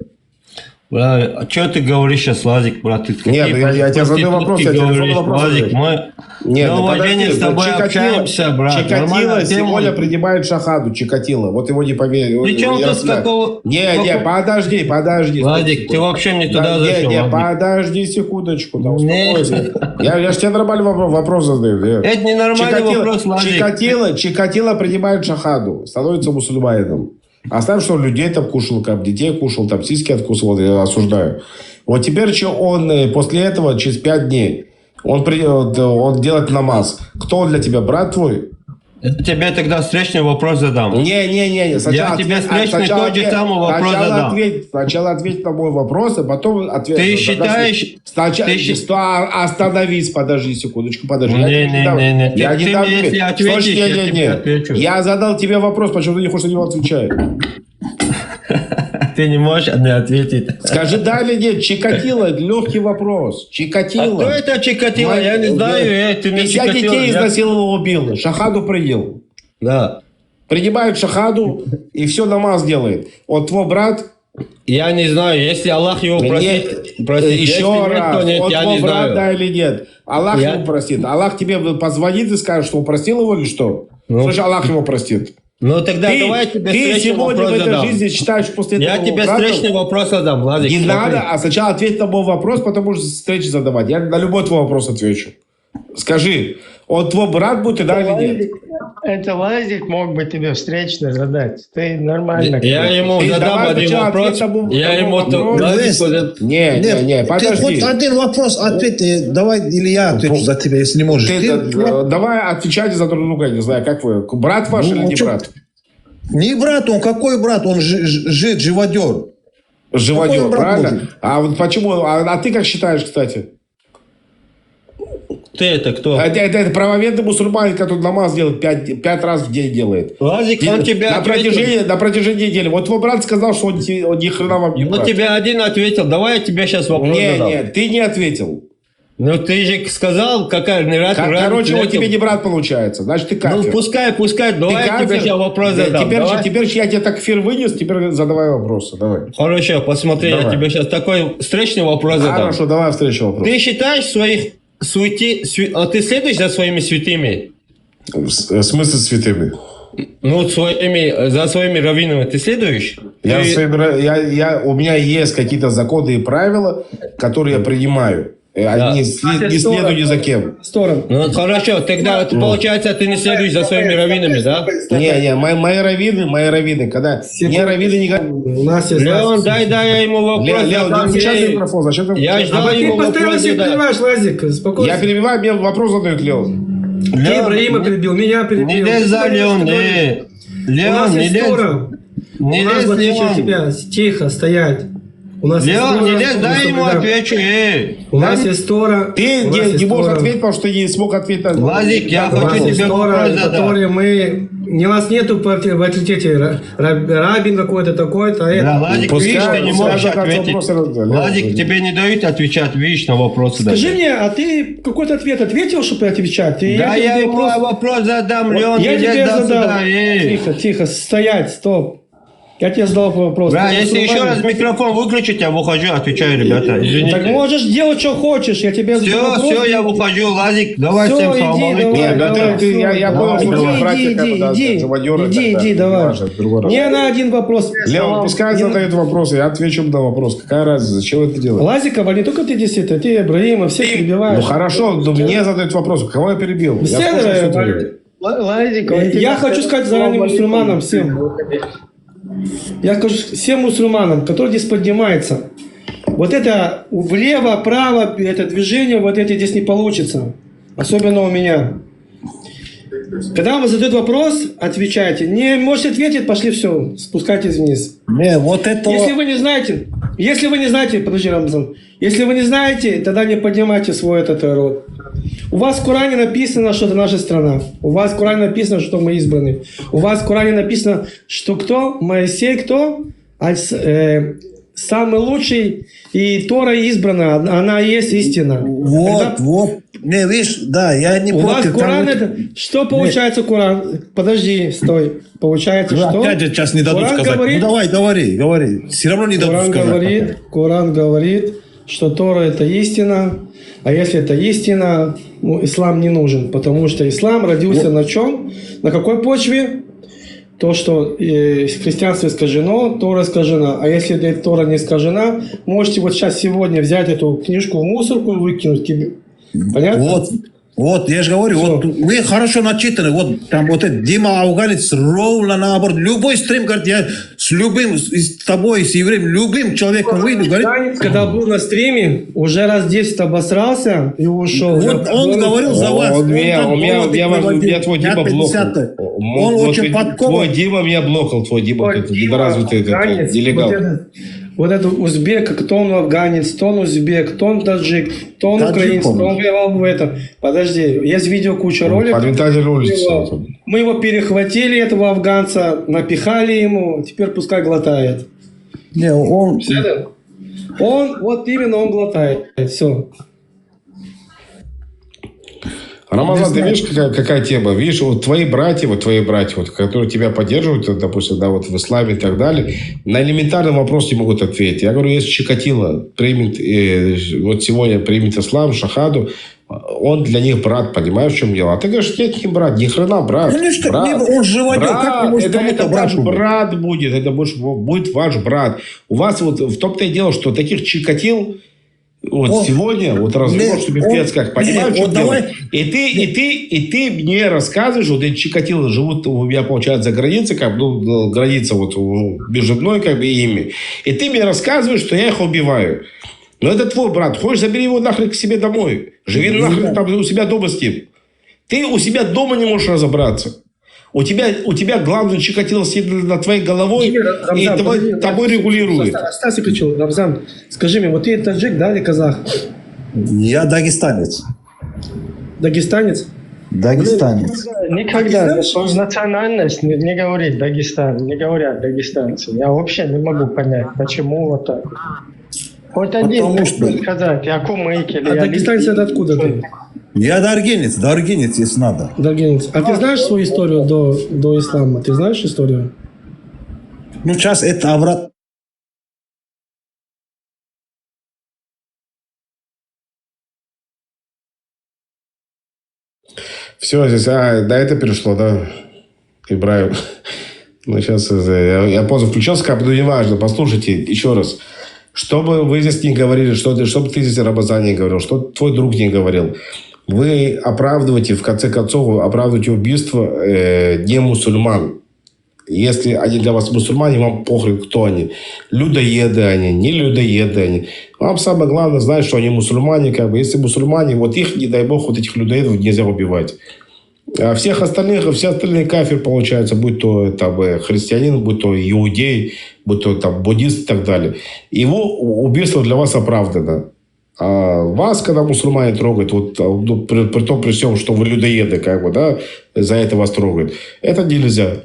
А что ты говоришь сейчас, Лазик, брат? Нет, я тебе задаю вопрос, я тебе вопрос. Лазик, мы на уважение с тобой общаемся, брат. Чикатило сегодня принимает шахаду, Чикатило. Вот его не поверил. Причем тут с какого... Не, подожди. Лазик, ты вообще не туда зашел. Не, подожди секундочку. Я же тебе нормальный вопрос задаю. Это не нормальный вопрос, Лазик. Чикатило принимает шахаду, становится мусульманином. Оставим, что он людей там кушал, как детей кушал, там сиськи откусывал, я осуждаю. Вот теперь что он после этого, через 5 дней, он делает намаз. Кто он для тебя, брат твой? Это тебе тогда встречный вопрос задам. Не. Я тебе встречный тот же самый вопрос задам. Сначала ответь на мой вопрос, а потом ответь. Ты считаешь... Остановись, подожди секундочку, подожди. Не. Я не дам если ответишь, я тебе отвечу. Я задал тебе вопрос, почему ты не хочешь на него отвечать? Ты не можешь мне ответить. Скажи да или нет. Чикатило, легкий вопрос. Чикатило. А кто это Чикатило? Я не знаю. 50 детей изнасиловал, убил. Шахаду принял. Да. Принимает шахаду и все намаз делает. Вот твой брат... Я не знаю, если Аллах его простит. Еще раз. Нет, вот я твой не брат, знаю. да или нет. Аллах его простит. Аллах тебе позвонит и скажет, что он простил его или что? Слушай, Аллах его простит. Ну тогда давай тебе встречный вопрос задам. Ты сегодня в этой жизни считаешь после этого... Я тебе встречный вопрос задам, Владик. Не надо, а сначала ответь на мой вопрос, потому что встречи задавать. Я на любой твой вопрос отвечу. Скажи, он твой брат будет, да или нет? Это Лазик мог бы тебе встречно задать. Ты нормально. Я ему задам один вопрос. Я ему... Не, подожди. Ты один вопрос ответь. Давай, или я отвечу за тебя, если не можешь. Давай отвечайте за друг друга, не знаю, как вы. Брат ваш или не брат? Не брат, он какой брат? Он живодер. Живодер, правильно? А вот почему? А ты как считаешь, кстати? Ты это кто? Это правоверный мусульманин, который намаз делает 5 раз в день делает. Лазик, он тебя на протяжении недели. Вот твой брат сказал, что он ни хрена вам не брат. Он тебе один ответил. Давай я тебе сейчас вопрос задам. Не, ты не ответил. Ну ты же сказал, какая Короче, он тебе не брат получается. Значит, ты кафир. Ну пускай, давай я тебе сейчас вопрос задам. Теперь я тебе так эфир вынес, теперь задавай вопросы. Давай. Хорошо, посмотри, я тебе сейчас такой встречный вопрос задам. Хорошо, давай встречный вопрос. Ты считаешь своих ты следуешь за своими святыми? В смысле святыми? Ну, за своими раввинами ты следуешь? У меня есть какие-то законы и правила, которые я принимаю. Не следую ни за кем. Ну, хорошо, тогда получается, ты не следуешь за своими раввинами, да? Не, мои раввины, когда не раввины не... Леон, дай я ему вопрос. Леон, не включай микрофон, зачем ты... Я ждал ему вопрос. Ты постоянно всех перебиваешь, Лазик, спокойно. Я перебиваю, мне вопрос задает Леон. Ты Ибраима перебил, меня перебил. Не лезь за Леон, Леон, не лезь. У нас, в отличие от тебя, тихо, стоять. Леон, не лезь, дай ему отвечу, У нас есть Тора. Ты не можешь ответить, потому что не смог ответить. Лазик, я хочу тебе вопрос задать. Которые мы... У нас нету в авторитете рабин какой-то такой-то. Лазик, видишь, ты не можешь ответить. Лазик, тебе не дают отвечать, видишь, на вопросы. Скажи мне, а ты какой-то ответ ответил, чтобы отвечать? Да, я ему вопрос задам, Леон, я тебе задам. Тихо, стоять, стоп. Я тебе задал вопрос. Да, если еще раз микрофон выключить, я выхожу, отвечаю, ребята. Извините. Так можешь делать, что хочешь. Я тебе все, я выхожу, Лазик. Давай всем салам алейкум. Я понял, что братья Иди, давай. Не на один вопрос. Леон, пускай задают вопросы, я отвечу на вопрос. Какая разница, зачем это делать? Лазикова, не только ты действительно, ты Ибраима, все перебиваешь. Ну хорошо, но мне задают вопрос. Кого я перебил? Я хочу сказать заранее мусульманам всем. Я скажу всем мусульманам, которые здесь поднимаются, вот это влево-право, это движение, вот это здесь не получится. Особенно у меня. Когда вам задают вопрос, отвечайте. Не можете ответить, пошли все, спускайтесь вниз. Не, вот это... Если вы не знаете, подожди, Рамзан, если вы не знаете, тогда не поднимайте свой этот род. У вас в Коране написано, что это наша страна. У вас в Коране написано, что мы избраны. У вас в Коране написано, что кто? Моисей кто? Самый лучший, и Тора избрана, она есть истина. Вот. Не, видишь, да, я не против. У вас Коран там... это... Что получается Коран? Подожди, стой. Получается, что... Опять же сейчас не дадут сказать. Говорит, ну давай, говори. Все равно не дадут сказать. Коран говорит, что Тора это истина. А если это истина, ислам не нужен. Потому что ислам родился на чем? На какой почве? То, что христианство искажено, Тора искажена. А если эта Тора не искажена, можете вот сейчас сегодня взять эту книжку в мусорку и выкинуть. Понятно? Вот, я же говорю, вот мы хорошо начитаны. Вот там вот этот Дима Афганец ровно наоборот. Любой стрим, говорит, я с любым, с тобой, с евреем, любым человеком выйду. Говорит, когда был на стриме, уже раз 10 обосрался и ушел. Вот он говорил за вас. У меня твой Дима блокал. Он очень подкован. Твой Дима меня блокал, твой Дима, как недоразвитый делегат. Вот это узбек, кто он афганец, кто он узбек, кто он таджик, кто он украинец, кто он воевал в этом. Подожди, есть видео, куча роликов. Мы его перехватили, этого афганца, напихали ему, теперь пускай глотает. Не, он глотает. Все. Рамазан, ты видишь, какая тема? Видишь, вот твои братья, которые тебя поддерживают, допустим, да, вот в исламе и так далее, на элементарный вопрос не могут ответить. Я говорю, если Чикатило примет, вот сегодня примет ислам, шахаду, он для них брат, понимаешь, в чем дело? А ты говоришь, нет, не брат, ни хрена брат. Конечно, брат, он живодер, как может это ваш брат будет, это будет ваш брат. У вас вот в том-то и дело, что таких Чикатил вот сегодня, вот разговор, что пипец как, понимаешь, что делать? И ты мне рассказываешь, вот эти Чикатило живут у меня, получается, за границей, как бы, граница вот между мной, как бы, и ими. И ты мне рассказываешь, что я их убиваю. Но это твой брат. Хочешь, забери его нахрен к себе домой. Живи нахрен там у себя дома с ним. Ты у себя дома не можешь разобраться. У тебя главный Чикатило сидит над твоей головой и тобой регулирует. Стас кричал, Рамзан, скажи мне, вот ты таджик, да, или казах? Я дагестанец. Дагестанец? Дагестанец. Никогда национальность не говорит Дагестан, не говорят дагестанцы. Я вообще не могу понять, почему вот так. Вот один Потому может что... сказать, я кумык или А я дагестанец это откуда ты? Я даргинец, если надо. Даргинец. А ты знаешь свою историю до ислама? Ты знаешь историю? Ну, сейчас это обратно. Все, здесь, да, это перешло, да, Ибраим. Ну, сейчас я поздно включился, как бы, ну, неважно, послушайте еще раз. Что бы вы здесь не говорили, что бы ты здесь Рамазан не говорил, что твой друг не говорил, вы оправдываете, в конце концов, оправдываете убийство не мусульман. Если они для вас мусульмане, вам похрен, кто они. Людоеды они, не людоеды они. Вам самое главное знать, что они мусульмане. Как бы. Если мусульмане, вот их, не дай бог, вот этих людоедов нельзя убивать. А все остальные кафир, получается, будь то там, христианин, будь то иудей, будь то там, буддист и так далее. Его убийство для вас оправдано. А вас, когда мусульмане трогают, вот, ну, при том, при всем, что вы людоеды, как бы, да, за это вас трогают, это нельзя.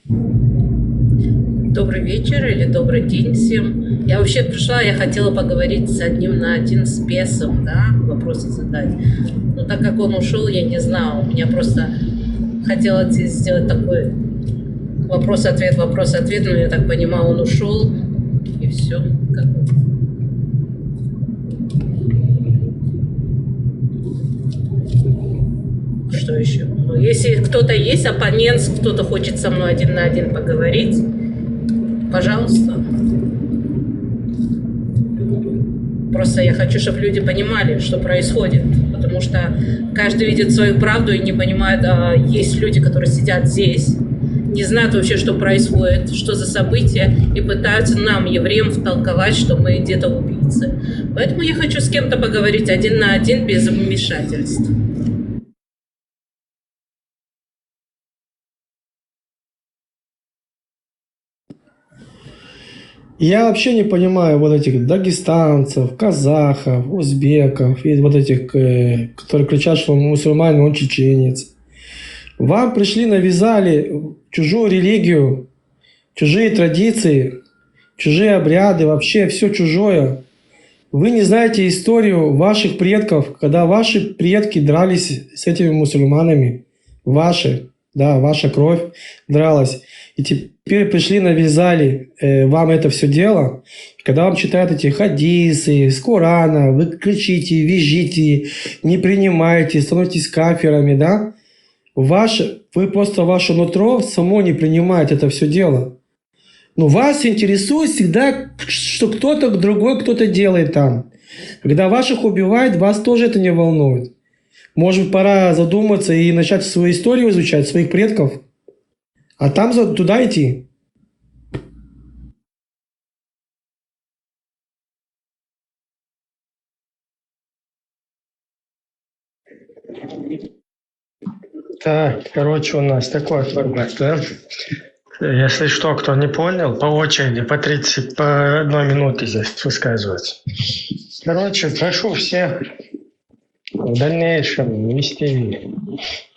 Добрый вечер или добрый день всем. Я вообще пришла, я хотела поговорить с одним на один с Песом, да, вопросы задать. Но так как он ушел, я не знаю, у меня просто хотела сделать такой вопрос-ответ, но я так понимаю, он ушел, и все. Что еще? Ну, если кто-то есть, оппонент, кто-то хочет со мной один на один поговорить, пожалуйста. Просто я хочу, чтобы люди понимали, что происходит. Потому что каждый видит свою правду и не понимает, есть люди, которые сидят здесь, не знают вообще, что происходит, что за события, и пытаются нам, евреям, втолковать, что мы где-то убийцы. Поэтому я хочу с кем-то поговорить один на один без вмешательств. Я вообще не понимаю вот этих дагестанцев, казахов, узбеков и вот этих, которые кричат, что он мусульманин, он чеченец. Вам пришли, навязали чужую религию, чужие традиции, чужие обряды, вообще все чужое. Вы не знаете историю ваших предков, когда ваши предки дрались с этими мусульманами. Ваши, да, ваша кровь дралась. И теперь пришли, навязали вам это все дело. Когда вам читают эти хадисы с Корана, вы кричите, визжите, не принимаете, становитесь кафирами, да? Вы просто ваше нутро само не принимаете это все дело. Но вас интересует всегда, что кто-то другой кто-то делает там. Когда ваших убивают, вас тоже это не волнует. Может, пора задуматься и начать свою историю изучать, своих предков. А там туда идти. Так, короче, у нас такой формат, да? Если что, кто не понял, по очереди, по 1 минуте здесь высказываться. Короче, прошу всех в дальнейшем вести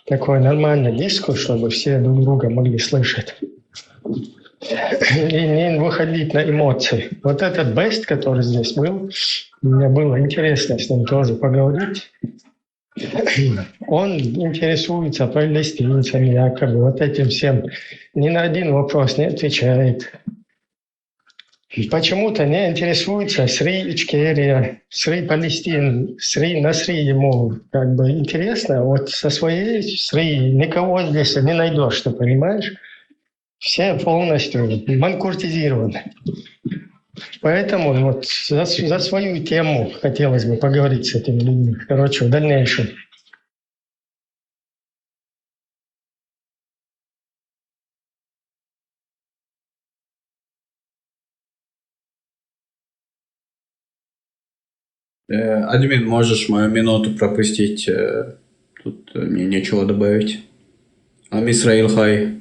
такой нормальный дискурс, чтобы все друг друга могли слышать. и не выходить на эмоции. Вот этот Бест, который здесь был, мне было интересно с ним тоже поговорить. Он интересуется палестинцами, якобы, вот этим всем. Ни на один вопрос не отвечает. Почему-то не интересуется Сри Ичкерия, Сри Палестин, Сри Насри ему как бы интересно. Вот со своей Сри никого здесь не найдешь, ты понимаешь? Все полностью манкуртизированы. Поэтому вот за свою тему хотелось бы поговорить с этими людьми. Короче, в дальнейшем. Админ, можешь мою минуту пропустить? Тут мне нечего добавить. Ам Исраил хай.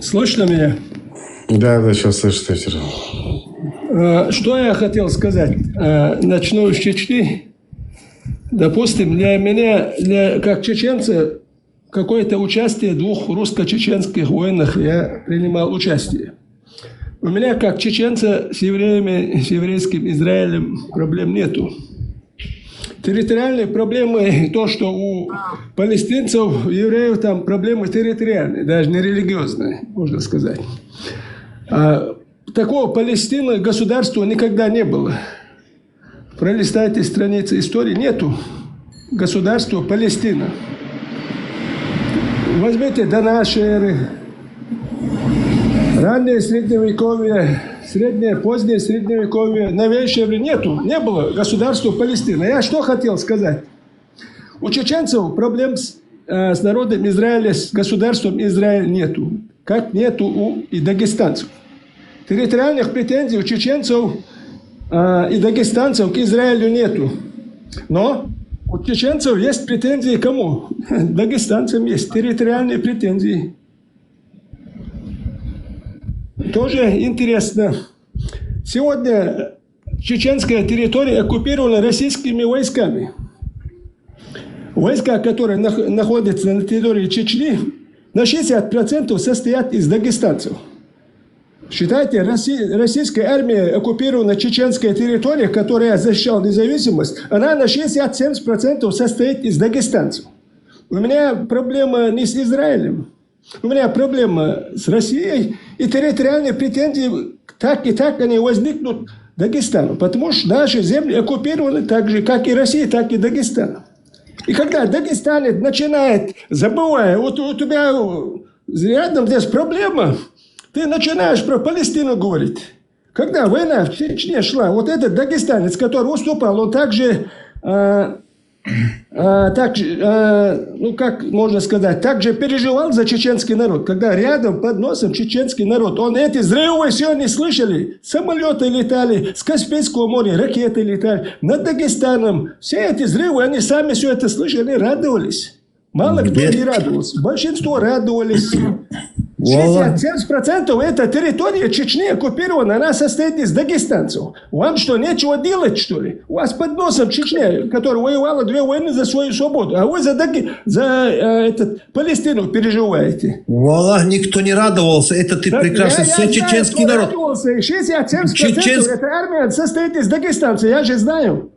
Слышно меня? Да, сейчас слышу, Что я хотел сказать? Начну с Чечни. Допустим, для меня, как чеченца, какое-то участие в 2 русско-чеченских войнах я принимал участие. У меня, как чеченца, с евреями, с еврейским Израилем проблем нету. Территориальные проблемы, то, что у палестинцев, у евреев там проблемы территориальные, даже не религиозные, можно сказать. Такого Палестины государства никогда не было. Пролистайте страницы истории, нету государства Палестина. Возьмите до нашей эры, раннее средневековье, среднее, позднее средневековье, новейшее время нету, не было государства Палестина. Я что хотел сказать? У чеченцев проблем с народом Израиля, с государством Израиль нету, как нету у и дагестанцев. Территориальных претензий у чеченцев и дагестанцев к Израилю нету. Но у чеченцев есть претензии к кому? Дагестанцам есть территориальные претензии. Тоже интересно. Сегодня чеченская территория оккупирована российскими войсками. Войска, которые находятся на территории Чечни, на 60% состоят из дагестанцев. Считайте, российская армия оккупирована чеченская территория, которая защищала независимость, она на 60-70% состоит из дагестанцев. У меня проблема не с Израилем, у меня проблема с Россией, и территориальные претензии так и так они возникнут Дагестану, потому что наши земли оккупированы так же, как и Россия, так и Дагестан. И когда дагестанец начинает, забывая, вот у тебя рядом здесь проблема, ты начинаешь про Палестину говорить. Когда война в Чечне шла, вот этот дагестанец, который выступал, он также, ну как можно сказать, также переживал за чеченский народ. Когда рядом под носом чеченский народ, он эти взрывы все не слышали. Самолеты летали, с Каспийского моря ракеты летали, над Дагестаном. Все эти взрывы, они сами все это слышали, радовались. Мало кто не радовался. Большинство радовались. 60-70% это территория Чечни оккупирована, она состоит из дагестанцев. Вам что, нечего делать, что ли? У вас под носом Чечня, которая воевала 2 войны за свою свободу, а вы за Палестину переживаете. Валлах, никто не радовался, это ты прекрасно, все чеченский народ. 60-70% эта армия состоит из дагестанцев, я же знаю.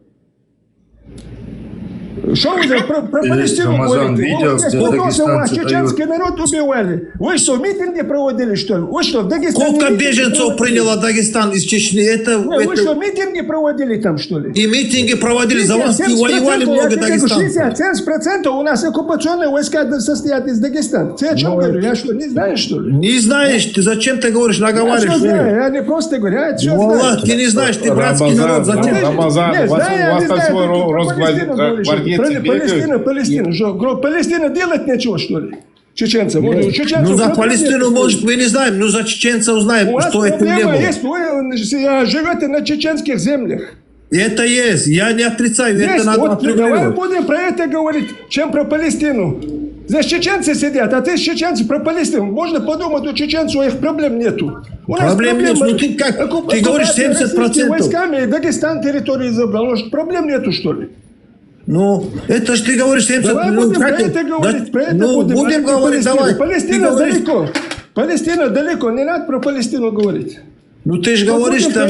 Что вы про Палестину Рамазан, говорите? видео, Сколько где у вас дагестанцы чеченский народ убивали? Вы что, митинги проводили, что ли? Вы что, в Дагестане... Сколько беженцев приняла Дагестан из Чечни? Вы что, митинги проводили там, что ли? И митинги проводили, за вас и воевали много дагестанцев. 60% у нас оккупационные войска состоят из Дагестана. Ты о чем говорю? Я что, не знаешь, что ли? Не знаешь, ты зачем ты говоришь, наговариваешь? Я что знаю, я не просто говорю, я что Ну, знаю. Аллах, ты не знаешь, ты братский народ, зачем? Рамазан, у вас там свой Палестина, Палестина. Что, Палестина делать нечего, что ли? Чеченцам. Ну, за Палестину, может, мы не знаем, но за чеченцев знаем, что это не было. Есть, вы живете на чеченских землях. Это есть, я не отрицаю, Есть, это надо вот давай отрегулировать. будем про это говорить, чем про Палестину. Здесь чеченцы сидят, а ты с чеченцев про Палестину. Можно подумать, у чеченцев у них проблем нету. У нас Проблем нет, ну ты как, ты говоришь 70%. Войсками Дагестан территорию забрал. Может, проблем нету, что ли? Ну, это же ты говоришь 70%. Давай будем про это говорить, про это будем. Будем говорить, давай. Палестина далеко. Палестина далеко, не надо про Палестину говорить. Ну ты же говоришь, там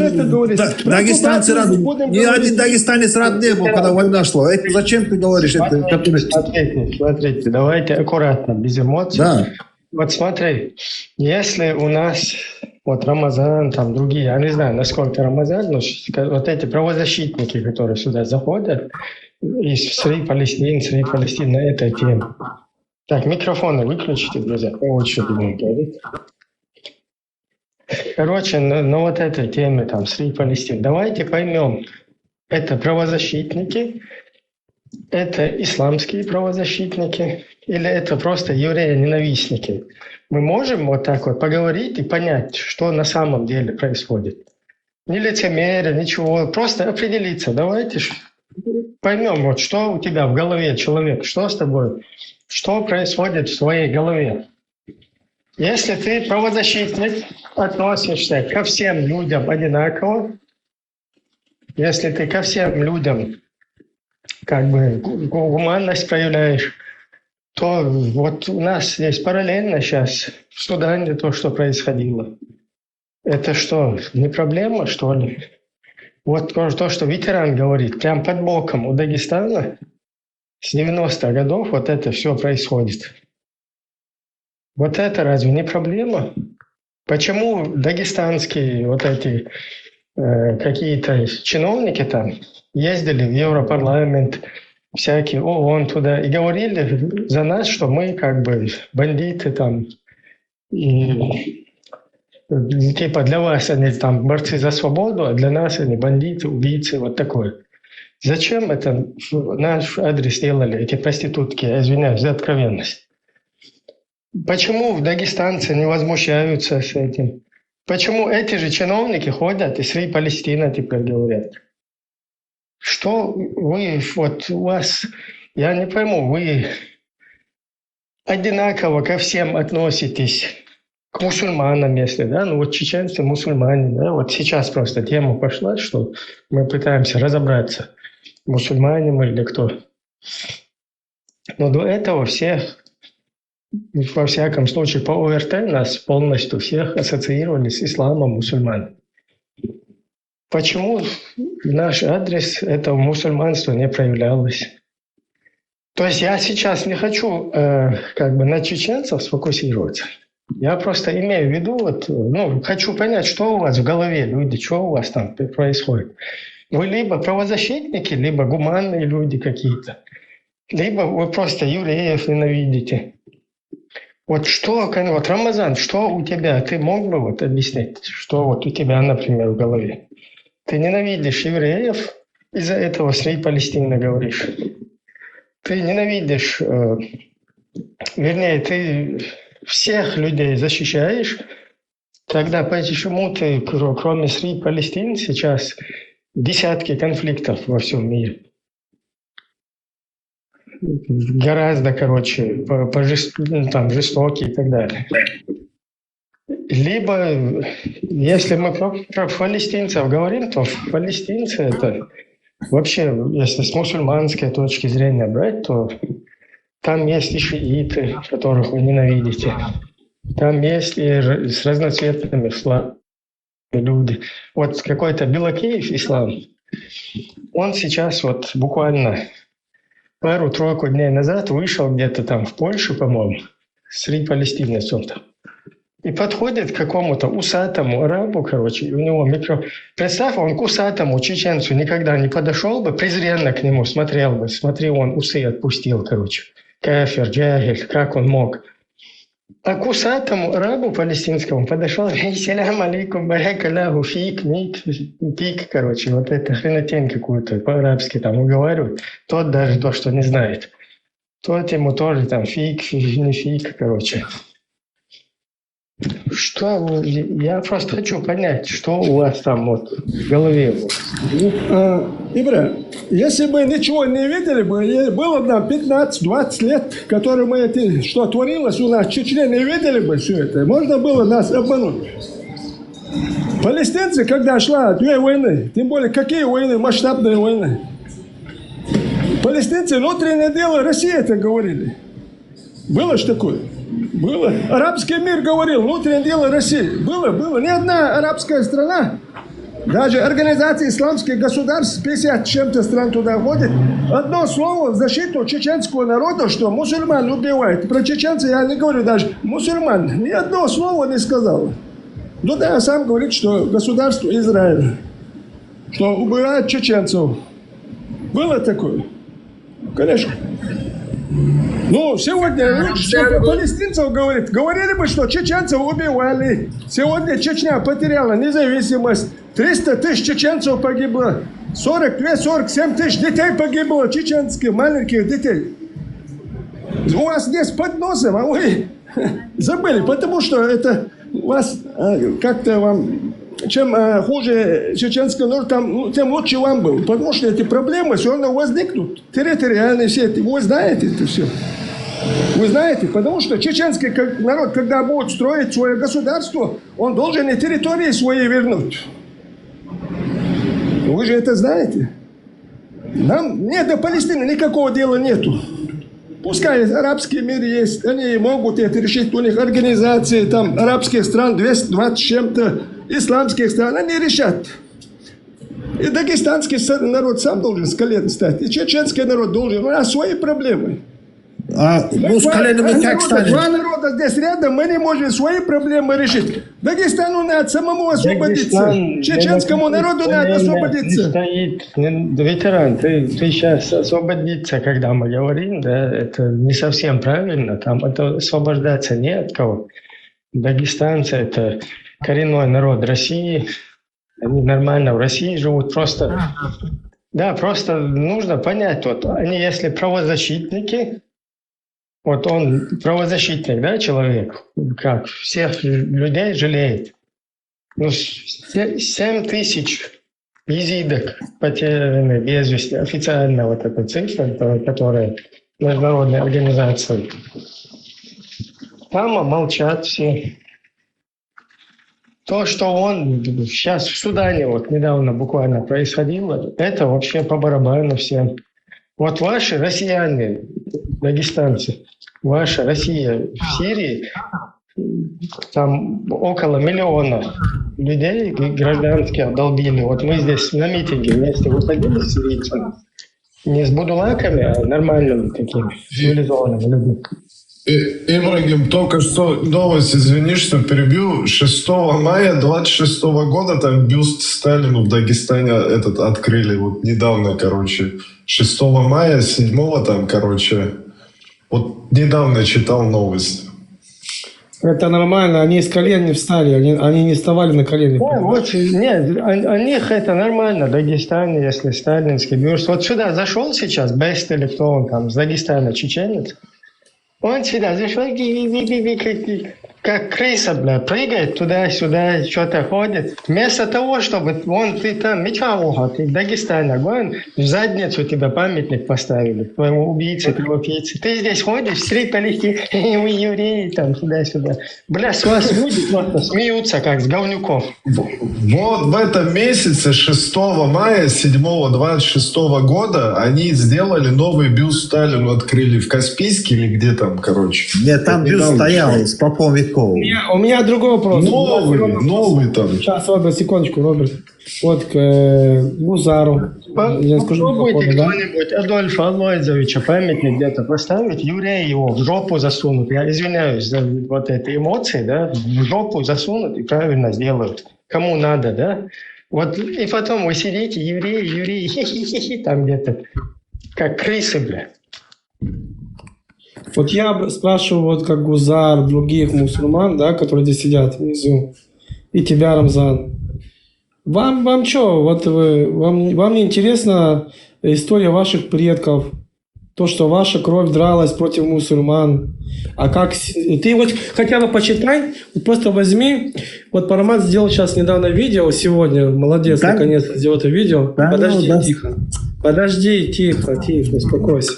дагестанцы рады. Ни один дагестанец рад не был, когда война шла. Это зачем ты говоришь? Смотрите, давайте аккуратно, без эмоций. Да. Вот смотри, если у нас вот Рамазан, там другие, я не знаю, насколько Рамазан, но вот эти правозащитники, которые сюда заходят, из Сри Палестины на этой теме. Так, микрофоны выключите, друзья. Вот что будем говорить. Короче, на вот этой теме, там, Сри Палестины, давайте поймем, это правозащитники, это исламские правозащитники, или это просто евреи-ненавистники? Мы можем вот так вот поговорить и понять, что на самом деле происходит. Ни лицемерие, ничего, просто определиться. Давайте поймем, вот что у тебя в голове, человек, что с тобой, что происходит в твоей голове. Если ты правозащитник, относишься ко всем людям одинаково, если ты ко всем людям как бы гуманность проявляешь, то вот у нас здесь параллельно сейчас в Судане то, что происходило. Это что, не проблема, что ли? Вот то, что ветеран говорит, прям под боком у Дагестана с 90-х годов вот это все происходит. Вот это разве не проблема? Почему дагестанские вот эти какие-то чиновники там ездили в Европарламент, всякие ООН туда и говорили за нас, что мы как бы бандиты там, и типа для вас они там борцы за свободу, а для нас они бандиты, убийцы, вот такое. Зачем это в наш адрес делали эти проститутки, я извиняюсь за откровенность? Почему дагестанцы не возмущаются с этим? Почему эти же чиновники ходят и Сри Палестина теперь говорят? Что вы, вот у вас, я не пойму, вы одинаково ко всем относитесь, к мусульманам, если, да, ну вот чеченцы мусульмане, да, вот сейчас просто тема пошла, что мы пытаемся разобраться, мусульмане мы или кто. Но до этого все, во всяком случае, по ОРТ нас полностью всех ассоциировали с исламом мусульман. Почему в наш адрес этого мусульманства не проявлялось? То есть я сейчас не хочу как бы на чеченцев сфокусироваться. Я просто имею в виду, вот, ну, хочу понять, что у вас в голове, люди, что у вас там происходит. Вы либо правозащитники, либо гуманные люди какие-то, либо вы просто евреев ненавидите. Вот что, вот Рамазан, что у тебя, ты мог бы вот объяснить, что вот у тебя, например, в голове? Ты ненавидишь евреев, из-за этого Сри Палестина говоришь. Ты ненавидишь, вернее, ты всех людей защищаешь, тогда почему ты, кроме Сри Палестины, сейчас десятки конфликтов во всем мире? Гораздо, короче, там, жестокие и так далее. Либо, если мы про палестинцев говорим, то палестинцы это вообще, если с мусульманской точки зрения брать, то там есть и шииты, которых вы ненавидите. Там есть и с разноцветными исламами люди. Вот какой-то Белокеев ислам, он сейчас вот буквально пару-тройку дней назад вышел где-то там в Польшу, по-моему, среди палестинцев там. И подходит к какому-то усатому арабу, короче, и у него микро... Представь, он к усатому чеченцу никогда не подошел бы, презренно к нему смотрел бы. Смотри, он усы отпустил, короче. Кафир, джахиль, как он мог. А к усатому арабу палестинскому подошел, салям алейкум, барак Аллаху, фик, мик, пик, короче, вот это хренотень какую-то по-арабски там уговаривают. Тот даже то, что не знает. Тот ему тоже там фик, не фик, короче. Что? Я просто хочу понять, что у вас там вот в голове. Ибра, если бы ничего не видели бы, было бы нам 15-20 лет, которые мы это, что творилось у нас в Чечне, не видели бы все это. Можно было нас обмануть. Палестинцы, когда шла 2 войны, тем более какие войны, масштабные войны. Палестинцы внутреннее дело России это говорили. Было ж такое? Было. Арабский мир говорил, внутреннее дело России. Было. Ни одна арабская страна, даже организация исламских государств, 50 чем-то стран туда входит, одно слово в защиту чеченского народа, что мусульман убивает. Про чеченцев я не говорю даже. Мусульман ни одного слова не сказал. Ну да, сам говорит, что государство Израиль, что убивает чеченцев. Было такое? Конечно. Ну, сегодня лучше про палестинцев говорит. Говорили бы, что чеченцев убивали. Сегодня Чечня потеряла независимость. 300 тысяч чеченцев погибло. 47 тысяч детей погибло. Чеченских маленьких детей. У вас здесь под носом, а вы забыли. Потому что это у вас как-то вам... Чем хуже чеченский народ, тем лучше вам был. Потому что эти проблемы все равно возникнут. Территориальные все эти. Вы знаете это все. Вы знаете, потому что чеченский народ, когда будет строить свое государство, он должен и территории свои вернуть. Вы же это знаете. Нам нет до Палестины никакого дела нету. Пускай арабский мир есть, они могут это решить, у них организации, там, арабских стран, 220 чем-то, исламских стран, они решат. И дагестанский народ сам должен с колен встать, и чеченский народ должен, у нас свои проблемы. А мы с коленами как станем? Два народа здесь рядом, мы не можем свои проблемы решить. Дагестану надо самому освободиться. Чеченскому народу надо освободиться. Стоит, ветеран, ты сейчас освободиться, когда мы говорим, да, это не совсем правильно. Там это освобождаться не от кого. Дагестанцы — это коренной народ России. Они нормально в России живут. Просто, да, просто нужно понять, вот они, если правозащитники, вот он правозащитник, да, человек, как всех людей жалеет. Ну, 7 тысяч езидок потеряны без вести, официально вот эта цифра, которая международная организация. Там молчат все. То, что он сейчас в Судане, вот недавно буквально происходило, это вообще по барабану всем. Вот ваши россияне, дагестанцы, ваша Россия в Сирии, там около 1 миллиона людей гражданских долбили. Вот мы здесь на митинге вместе выходили с сирийцами. Не с будулаками, а нормальными такими, цивилизованными людьми. Ибрагим, только что новость, извини, что перебью. 6 мая 26 года там бюст Сталину в Дагестане этот открыли. Вот недавно, короче. 6 мая, 7 там, короче. Вот недавно читал новость. Это нормально, они с колен не встали, они не вставали на колени. Да, вот, нет, у них это нормально, в Дагестане, если сталинский бюст. Вот сюда зашел сейчас, Бест или кто он там, с Дагестана, чеченец. Он сюда зашел, как крыса, бля, прыгает туда-сюда, что-то ходит. Вместо того, чтобы ты там меча ты в Дагестане, в задницу тебя памятник поставили, твоему убийце, кровопийце. Ты здесь ходишь, среди Палестины, вы евреи, там, туда-сюда. Бля, с вас люди просто смеются, как с говнюков. Вот в этом месяце, 6 мая, 7-26 года, они сделали новый бюст Сталину, открыли в Каспийске или где там, короче. Нет, там бюст стоял с Попом Виктором. такого. У меня другой вопрос. Новый там. Сейчас, Роберт, секундочку, Роберт. Вот к Гузару. Я скажу, Попробуйте да? кто-нибудь Адольфа Алойзовича памятник где-то поставить, евреи его в жопу засунут. Я извиняюсь за вот эти эмоции, да, в жопу засунут и правильно сделают. Кому надо, да? Вот и потом вы сидите, евреи, хи-хи-хи, там где-то, как крысы, бля. Вот я спрашиваю, вот как Гузар, других мусульман, да, которые здесь сидят внизу, и тебя, Рамзан. Вам что, вот вам не интересна история ваших предков, то, что ваша кровь дралась против мусульман, а как ты вот хотя бы почитай, вот просто возьми, вот Парамат сделал сейчас недавно видео, сегодня, молодец, да? Наконец-то сделал это видео, да, подожди, ну, да. Тихо, подожди, тихо, успокойся,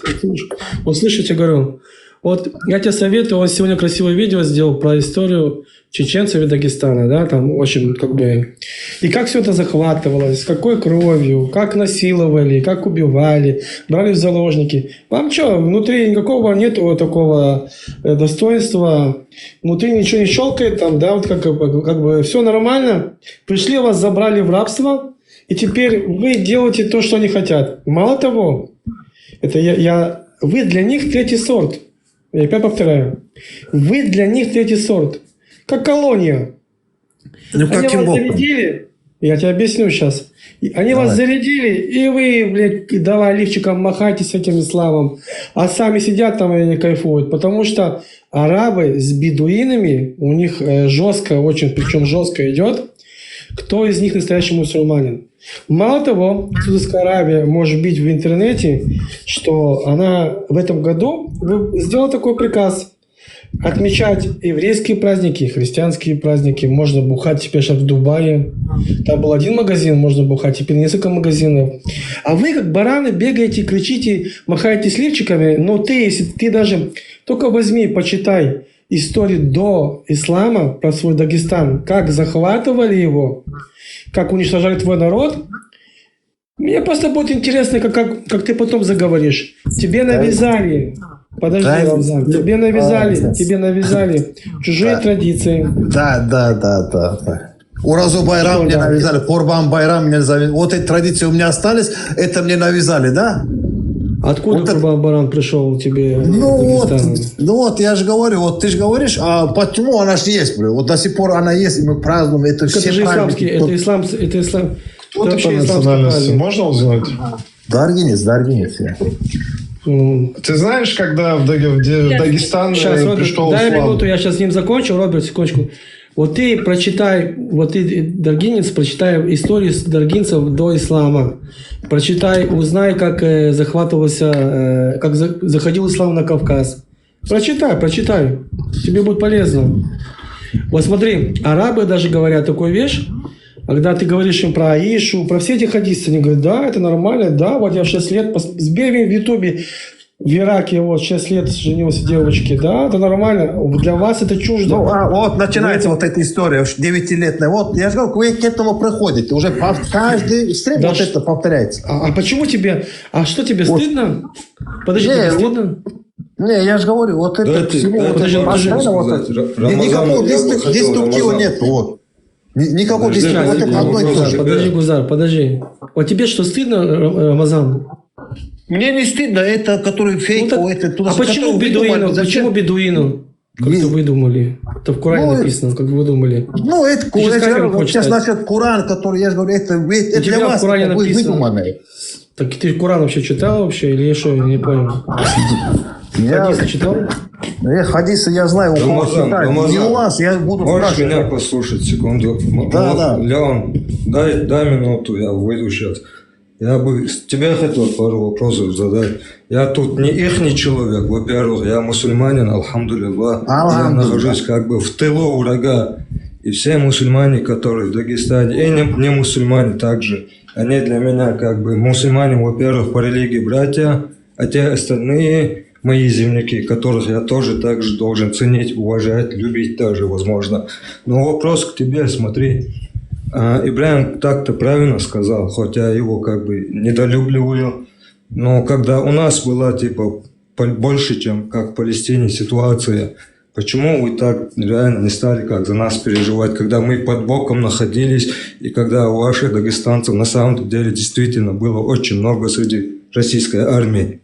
вот слышите, говорю, вот я тебе советую, он сегодня красивое видео сделал про историю чеченцев и Дагестана, да, там очень как бы... И как все это захватывалось, с какой кровью, как насиловали, как убивали, брали в заложники. Вам что, внутри никакого нету такого достоинства, внутри ничего не щелкает, там, да, вот как бы все нормально. Пришли, вас забрали в рабство, и теперь вы делаете то, что они хотят. Мало того, это вы для них третий сорт. Я опять повторяю. Вы для них третий сорт. Как колония. Ну, они вас зарядили, я тебе объясню сейчас. Они вас зарядили, и вы, блядь, давай лифчиком махайте с этим исламом. А сами сидят там и не кайфуют. Потому что арабы с бедуинами, у них жестко, очень, причем жестко идет, кто из них настоящий мусульманин. Мало того, Саудовская Аравия может бить в интернете, что она в этом году сделала такой приказ. Отмечать еврейские праздники, христианские праздники. Можно бухать теперь сейчас в Дубае. Там был один магазин, можно бухать, теперь несколько магазинов. А вы как бараны бегаете, кричите, махаете сливчиками. Но если ты даже только возьми, почитай историю до ислама про свой Дагестан, как захватывали его, как уничтожали твой народ. Мне просто будет интересно, как ты потом заговоришь. Тебе навязали. Подожди, Рамзан, тебе навязали чужие традиции. Да. Уразу Байрам мне навязали, Курбан Байрам мне навязали. Вот эти традиции у меня остались, это мне навязали, да? Откуда вот Курбан Байрам пришел тебе? Ну вот, я же говорю, вот ты же говоришь, а почему она же есть, бля? Вот до сих пор она есть, и мы празднуем, это все праздники. Это ислам. Кто ты по национальности? Можно узнать? Даргинец. Ты знаешь, когда в Дагестан пришел дай ислам? минуту, я сейчас с ним закончу, Роберт, секундочку. Вот ты прочитай, даргинец, прочитай историю даргинцев до ислама. Прочитай, узнай, как захватывался, как заходил ислам на Кавказ. Прочитай. Тебе будет полезно. Вот смотри, арабы даже говорят такую вещь, когда ты говоришь им про Аишу, про все эти хадисы, они говорят, да, это нормально, да, вот я в 6 лет, сбей в Ютубе, в Ираке, вот, 6 лет женился девочки, да, это нормально, для вас это чуждо. Вот начинается вот эта история, 9-летняя, вот, я же говорю, вы к этому приходите, уже каждый стрим вот это повторяется. А почему тебе, что тебе стыдно? Подожди, тебе стыдно? Не, я же говорю, вот это всего, никакого деструктива нет, вот. Никакого действия. Вот это одно и то же. Подожди, Гузар, подожди. Вот тебе что, стыдно, Рамазан? Мне не стыдно, это который фейк. Почему бедуину? Почему бедуину? Как это выдумали? Это в Коране написано, как вы думали. Ну, это сейчас насчет Коран, который, я же говорю, это для вас выдуманное. Так ты Коран вообще читал вообще? Или я что, не понял? Хадисы читал? Хадисы я знаю, у кого читаю. Не у вас, я буду спрашивать. Можешь меня послушать секунду? Да. Леон, дай минуту, я выйду сейчас. Я бы тебе хотел пару вопросов задать. Я тут не ихний человек, во-первых, я мусульманин, алхамдулиллах. Я нахожусь как бы в тылу врага. И все мусульмане, которые в Дагестане, и не мусульмане также, они для меня как бы мусульмане, во-первых, по религии братья, а те остальные мои земляки, которых я тоже также должен ценить, уважать, любить даже, возможно. Но вопрос к тебе, смотри. Ибрахим так-то правильно сказал, хоть я его как бы недолюбливаю. Но когда у нас была типа больше, чем как в Палестине ситуация, Почему вы так реально не стали как за нас переживать, когда мы под боком находились, и когда у ваших дагестанцев на самом деле действительно было очень много среди российской армии?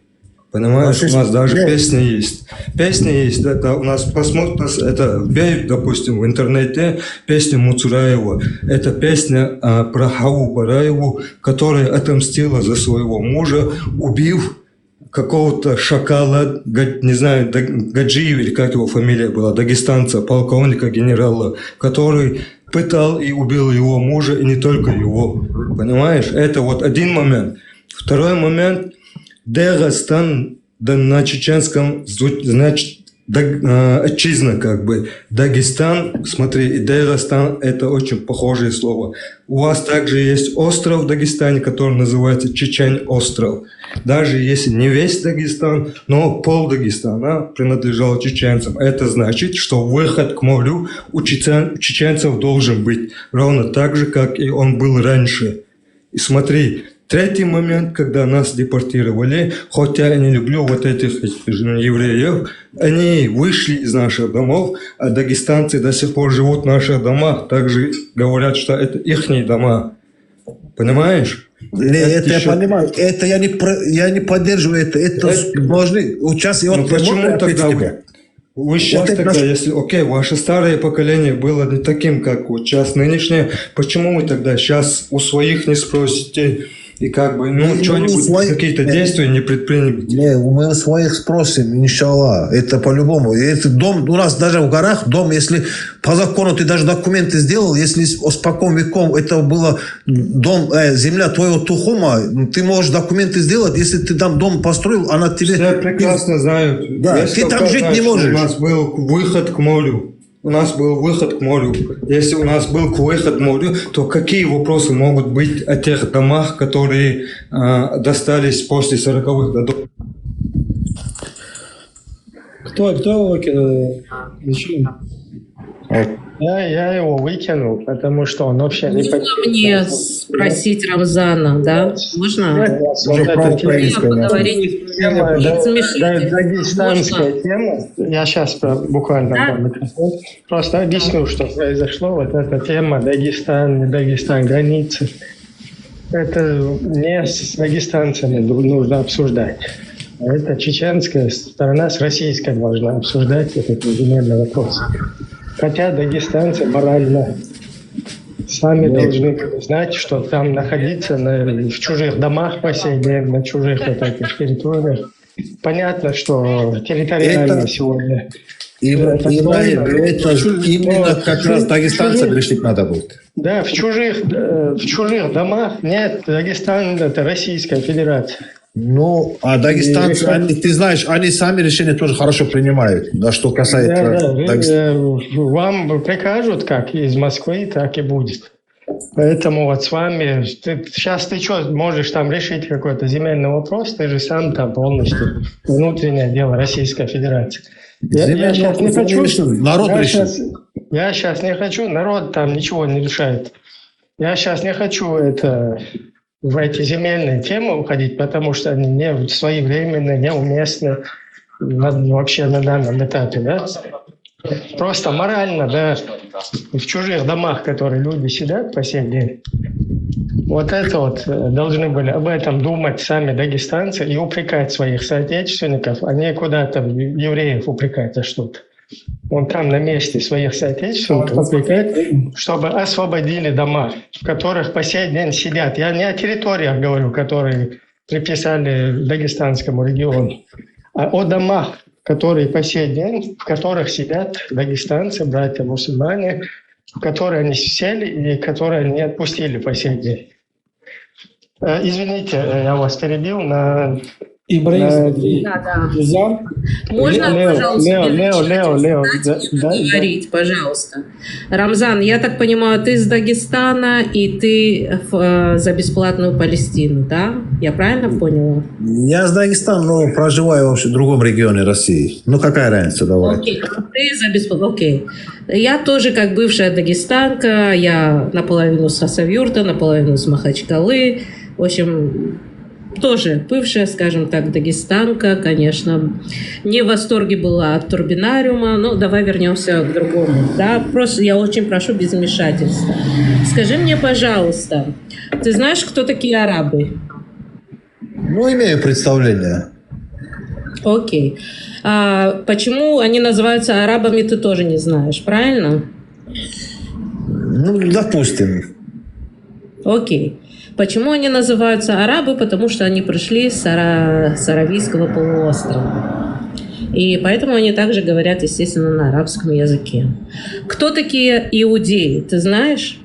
Понимаешь, у нас даже песни есть. Песни есть, это у нас посмотришь, это вбей, допустим, в интернете песню Муцураева. Это песня про Хаву Бараеву, которая отомстила за своего мужа, убив какого-то шакала, не знаю, Гаджиев, или как его фамилия была, дагестанца, полковника, генерала, который пытал и убил его мужа, и не только его. Понимаешь? Это вот один момент. Второй момент. Дагестан, да на чеченском, значит, отчизна как бы. Дагестан, смотри, и Дагестан – это очень похожие слова. У вас также есть остров в Дагестане, который называется Чечень-остров. Даже если не весь Дагестан, но пол Дагестана принадлежал чеченцам. Это значит, что выход к морю у чеченцев должен быть ровно так же, как и он был раньше. И смотри, третий момент, когда нас депортировали, хотя я не люблю вот этих евреев, они вышли из наших домов, а дагестанцы до сих пор живут в наших домах, также говорят, что это ихние дома. Понимаешь? Это я понимаю. Это я не поддерживаю. Это должны участвовать. Ну почему тогда вы сейчас вот тогда, если, окей, ваше старое поколение было не таким, как вот сейчас нынешнее, почему вы тогда сейчас у своих не спросите и как бы, ну, что-нибудь, какие-то действия не предпримете? Не, мы у своих спросим, иншаллах. Это по-любому. Это дом, у нас даже в горах дом, если по закону ты даже документы сделал, если спокон веком это было дом, земля твоего тухума, ты можешь документы сделать, если ты там дом построил, она тебе... Все прекрасно знают. Да, ты там жить не можешь. У нас был выход к морю. У нас был выход к морю. Если у нас был выход к морю, то какие вопросы могут быть о тех домах, которые достались после 40-х годов? Кто его выкинул? Зачем? Я его выкинул, потому что он вообще не Можно мне спросить Рамзана, да? Можно? Поговорить. Дагестанская тема. Я сейчас буквально просто объясню, что произошло. Вот эта тема Дагестан, не Дагестан, границы. Это не с дагестанцами нужно обсуждать. Это чеченская сторона с российской должна обсуждать этот земельный вопрос. Хотя дагестанцы морально сами должны знать, что там находиться в чужих домах по сей день, на чужих вот этих территориях. Понятно, что территориально сегодня... Это именно как раз дагестанцам решить надо будет. Да, в чужих домах нет, Дагестан – это Российская Федерация. Ну, а дагестанцы, ты знаешь, они сами решения тоже хорошо принимают. Да, что касается Дагестана. Вам прикажут, как из Москвы, так и будет. Поэтому вот с вами... Сейчас ты что, можешь там решить какой-то земельный вопрос? Ты же сам там полностью внутреннее дело Российской Федерации. Я сейчас не хочу... Народ решит. Я сейчас не хочу, народ там ничего не решает. Я сейчас не хочу в эти земельные темы уходить, потому что они не своевременны, неуместны вообще на данном этапе, да? Просто морально, да, в чужих домах, которые люди сидят по сей день, вот это вот должны были об этом думать сами дагестанцы и упрекать своих соотечественников, а не куда-то евреев упрекать за что-то. Он там на месте своих соотечественников упрекать, чтобы освободили дома, в которых по сей день сидят. Я не о территориях говорю, которые приписали дагестанскому региону, а о домах, которые по сей день, в которых сидят дагестанцы, братья-мусульмане, в которые они сели и которые не отпустили по сей день. Извините, я вас перебил на... Ибраим, Можно, Лео, говорить, пожалуйста. Рамзан, я так понимаю, ты из Дагестана и ты за бесплатную Палестину, да? Я правильно поняла? Я из Дагестана, но проживаю вообще в другом регионе России. Ну какая разница, давай. Окей, ты за бесплатную, окей. Я тоже как бывшая дагестанка, я наполовину с Хасавюрта, наполовину с Махачкалы. В общем... тоже бывшая, скажем так, дагестанка, конечно, не в восторге была от турбинариума, но давай вернемся к другому. Да? Просто я очень прошу без вмешательства. Скажи мне, пожалуйста, ты знаешь, кто такие арабы? Ну, имею представление. Окей. А почему они называются арабами, ты тоже не знаешь, правильно? Ну, допустим. Окей. Почему они называются арабы? Потому что они пришли с Аравийского полуострова. И поэтому они также говорят, естественно, на арабском языке. Кто такие иудеи, ты знаешь?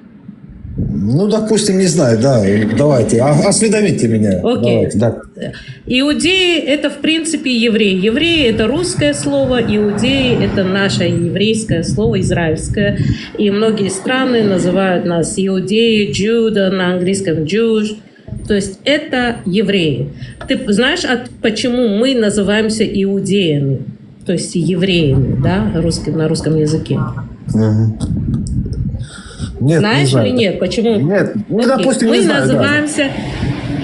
Ну, допустим, не знаю, да. Давайте, осведомите меня. Окей. Давайте, да. Иудеи – это, в принципе, евреи. Евреи – это русское слово, иудеи – это наше еврейское слово, израильское. И многие страны называют нас иудеи, Джуда, на английском Jewish. То есть это евреи. Ты знаешь, почему мы называемся иудеями? То есть евреями, да, на русском языке? Угу. Нет, знаешь не или нет? Почему? Нет, ну, допустим, мы не знаю,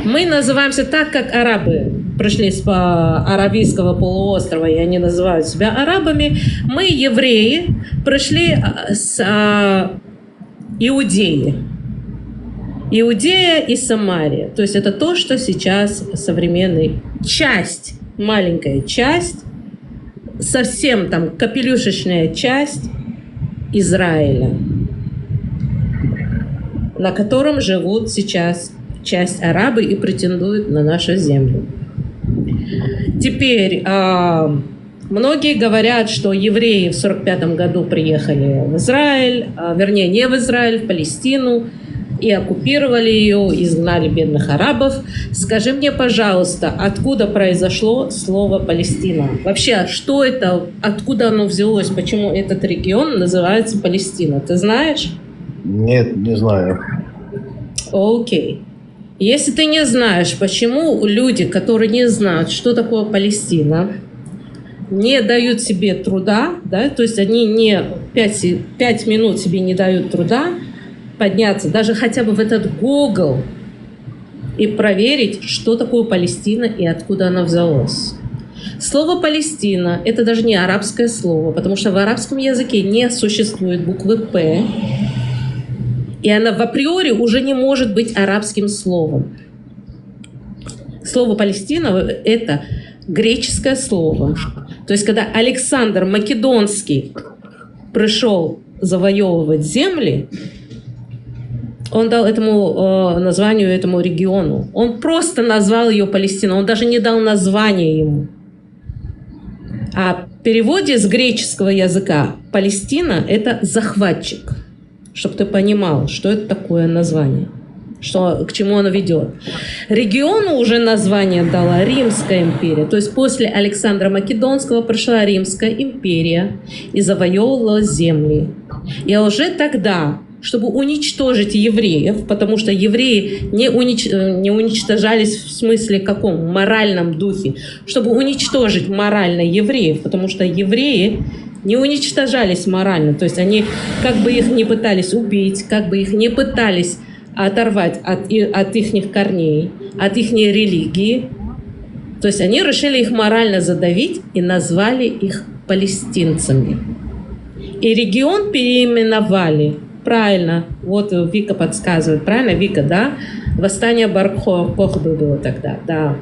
мы называемся так, как арабы пришли с Аравийского полуострова, и они называют себя арабами. Мы, евреи, пришли с Иудеи. Иудея и Самария. То есть это то, что сейчас современная часть, маленькая часть, совсем там капелюшечная часть Израиля, на котором живут сейчас часть арабы и претендуют на нашу землю. Теперь, многие говорят, что евреи в 1945 году приехали в Израиль, вернее, не в Израиль, в Палестину, и оккупировали ее, изгнали бедных арабов. Скажи мне, пожалуйста, откуда произошло слово Палестина? Вообще, что это, откуда оно взялось, почему этот регион называется Палестина? Ты знаешь? Нет, не знаю. Окей. Если ты не знаешь, почему люди, которые не знают, что такое Палестина, не дают себе труда, да, то есть они не 5 минут себе не дают труда подняться, даже хотя бы в этот Google и проверить, что такое Палестина и откуда она взялась. Слово «Палестина» – это даже не арабское слово, потому что в арабском языке не существует буквы «П», и она в априори уже не может быть арабским словом. Слово «Палестина» – это греческое слово. То есть, когда Александр Македонский пришел завоевывать земли, он дал этому названию, этому региону. Он просто назвал ее Палестина, он даже не дал название ему. А в переводе с греческого языка Палестина – это захватчик. Чтобы ты понимал, что это такое название, что, к чему оно ведет. Региону уже название дала Римская империя. То есть после Александра Македонского пришла Римская империя и завоевывала земли. И уже тогда, чтобы уничтожить евреев, потому что евреи не уничтожались в смысле каком? Моральном духе. Чтобы уничтожить морально евреев, потому что евреи не уничтожались морально. То есть они как бы их не пытались убить, как бы их не пытались оторвать от их корней, от их религии. То есть они решили их морально задавить и назвали их палестинцами. И регион переименовали. Правильно, вот Вика подсказывает, правильно, Вика, да? Восстание Бар-Кохбы было тогда, да.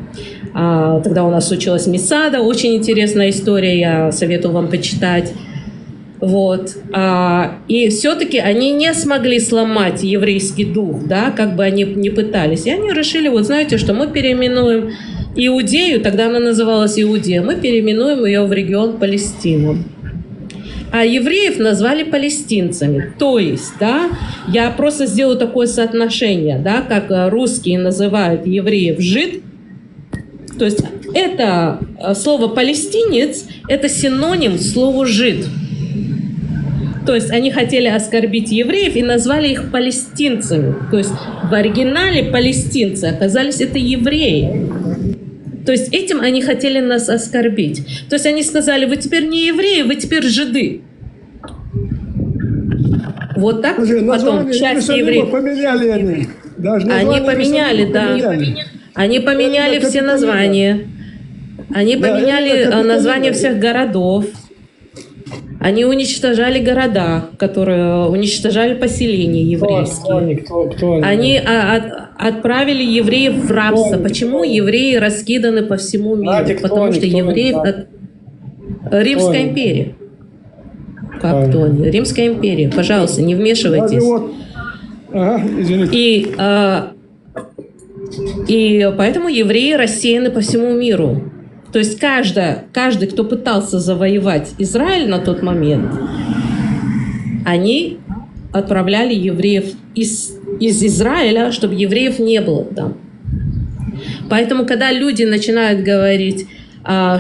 Тогда у нас случилась Месада, очень интересная история, я советую вам почитать. Вот. И все-таки они не смогли сломать еврейский дух, да, как бы они ни пытались. И они решили, вот знаете, что мы переименуем Иудею, тогда она называлась Иудея, мы переименуем ее в регион Палестина. А евреев назвали палестинцами. То есть, да, я просто сделаю такое соотношение, да, как русские называют евреев жид. То есть это слово палестинец – это синоним слову жид. То есть они хотели оскорбить евреев и назвали их палестинцами. То есть в оригинале палестинцы оказались это евреи. То есть этим они хотели нас оскорбить. То есть они сказали, вы теперь не евреи, вы теперь жиды. Вот так потом часть евреев... Поменяли они. Они поменяли, да. Они поменяли все названия. Они поменяли названия всех городов. Они уничтожали города, которые уничтожали поселения еврейские. Кто они? Они отправили евреев в рабство. Почему евреи раскиданы по всему миру? Потому что евреев... Римская империя. Как кто они? Римская империя. Пожалуйста, не вмешивайтесь. Ага, извините. И поэтому евреи рассеяны по всему миру. То есть каждый, кто пытался завоевать Израиль на тот момент, они отправляли евреев из Израиля, чтобы евреев не было там. Поэтому, когда люди начинают говорить,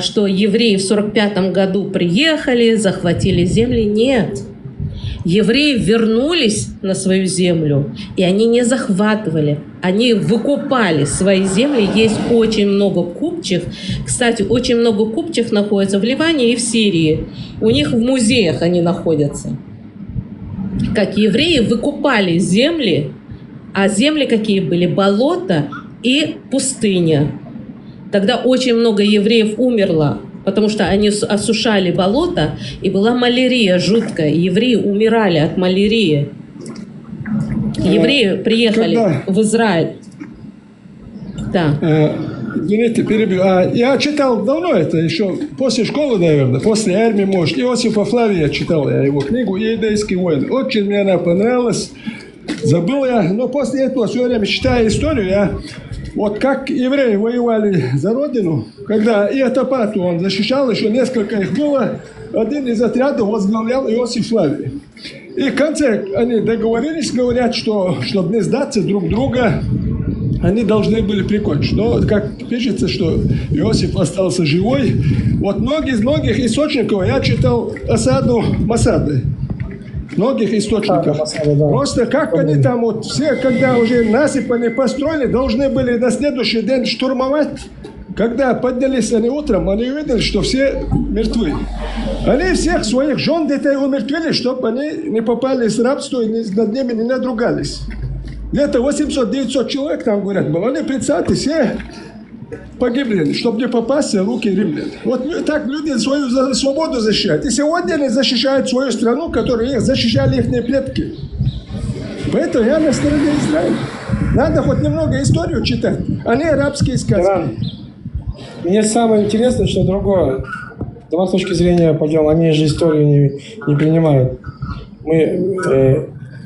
что евреи в 1945 году приехали, захватили земли, нет. Евреи вернулись на свою землю, и они не захватывали, они выкупали свои земли. Есть очень много купчих. Кстати, очень много купчих находится в Ливане и в Сирии. У них в музеях они находятся. Как евреи выкупали земли, а земли какие были? Болото и пустыня. Тогда очень много евреев умерло, потому что они осушали болото, и была малярия жуткая. Евреи умирали от малярии. Евреи приехали в Израиль. Да. Извините, перебью. Я читал давно это, еще после школы, наверное, после армии, может. Иосифа Флавия читал я его книгу «Иудейский воин». Очень мне она понравилась. Забыл я, но после этого все время читая историю, я... Вот как евреи воевали за родину, когда Иотопату он защищал, еще несколько их было, один из отрядов возглавлял Иосиф Флавий. И в конце они договорились, говорят, что чтобы не сдаться друг друга, они должны были прикончить. Но как пишется, что Иосиф остался живой. Вот из многих источников я читал осаду Масады. Многих источников. Просто как они там вот все, когда уже насыпь они построили, должны были на следующий день штурмовать. Когда поднялись они утром, они увидели, что все мертвы. Они всех своих жен, детей умертвили, чтобы они не попали в рабство и над ними не надругались. Где-то 800-900 человек там, говорят, было. Они, представьте, все погибли, чтобы не попасть в руки римлян. Вот так люди свою свободу защищают. И сегодня они защищают свою страну, которую их защищали их предки. Поэтому я на стороне Израиля. Надо хоть немного историю читать, а не арабские сказки. Мне самое интересное, что другое. С вашей точки зрения, пойдем, они же историю не принимают.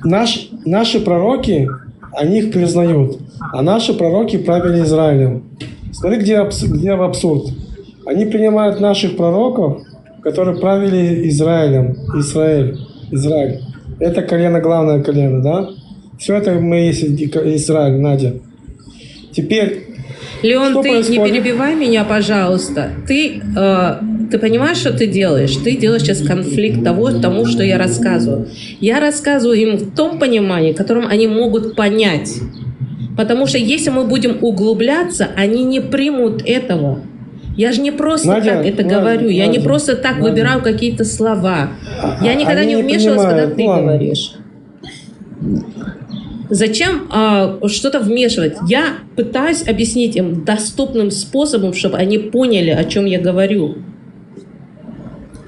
Наши пророки, они их признают, а наши пророки правили Израилем. Смотри, где абсурд. Они принимают наших пророков, которые правили Израилем. Израиль. Это колено, главное колено, да? Все это мы есть Израиль, Надя. Теперь... Леон, ты не перебивай меня, пожалуйста. Ты понимаешь, что ты делаешь? Ты делаешь сейчас конфликт тому, что я рассказываю. Я рассказываю им в том понимании, в котором они могут понять. Потому что если мы будем углубляться, они не примут этого. Я же не просто так это говорю. Я не просто так выбираю какие-то слова. Я никогда не вмешивалась, когда ты говоришь. Зачем что-то вмешивать? Я пытаюсь объяснить им доступным способом, чтобы они поняли, о чем я говорю.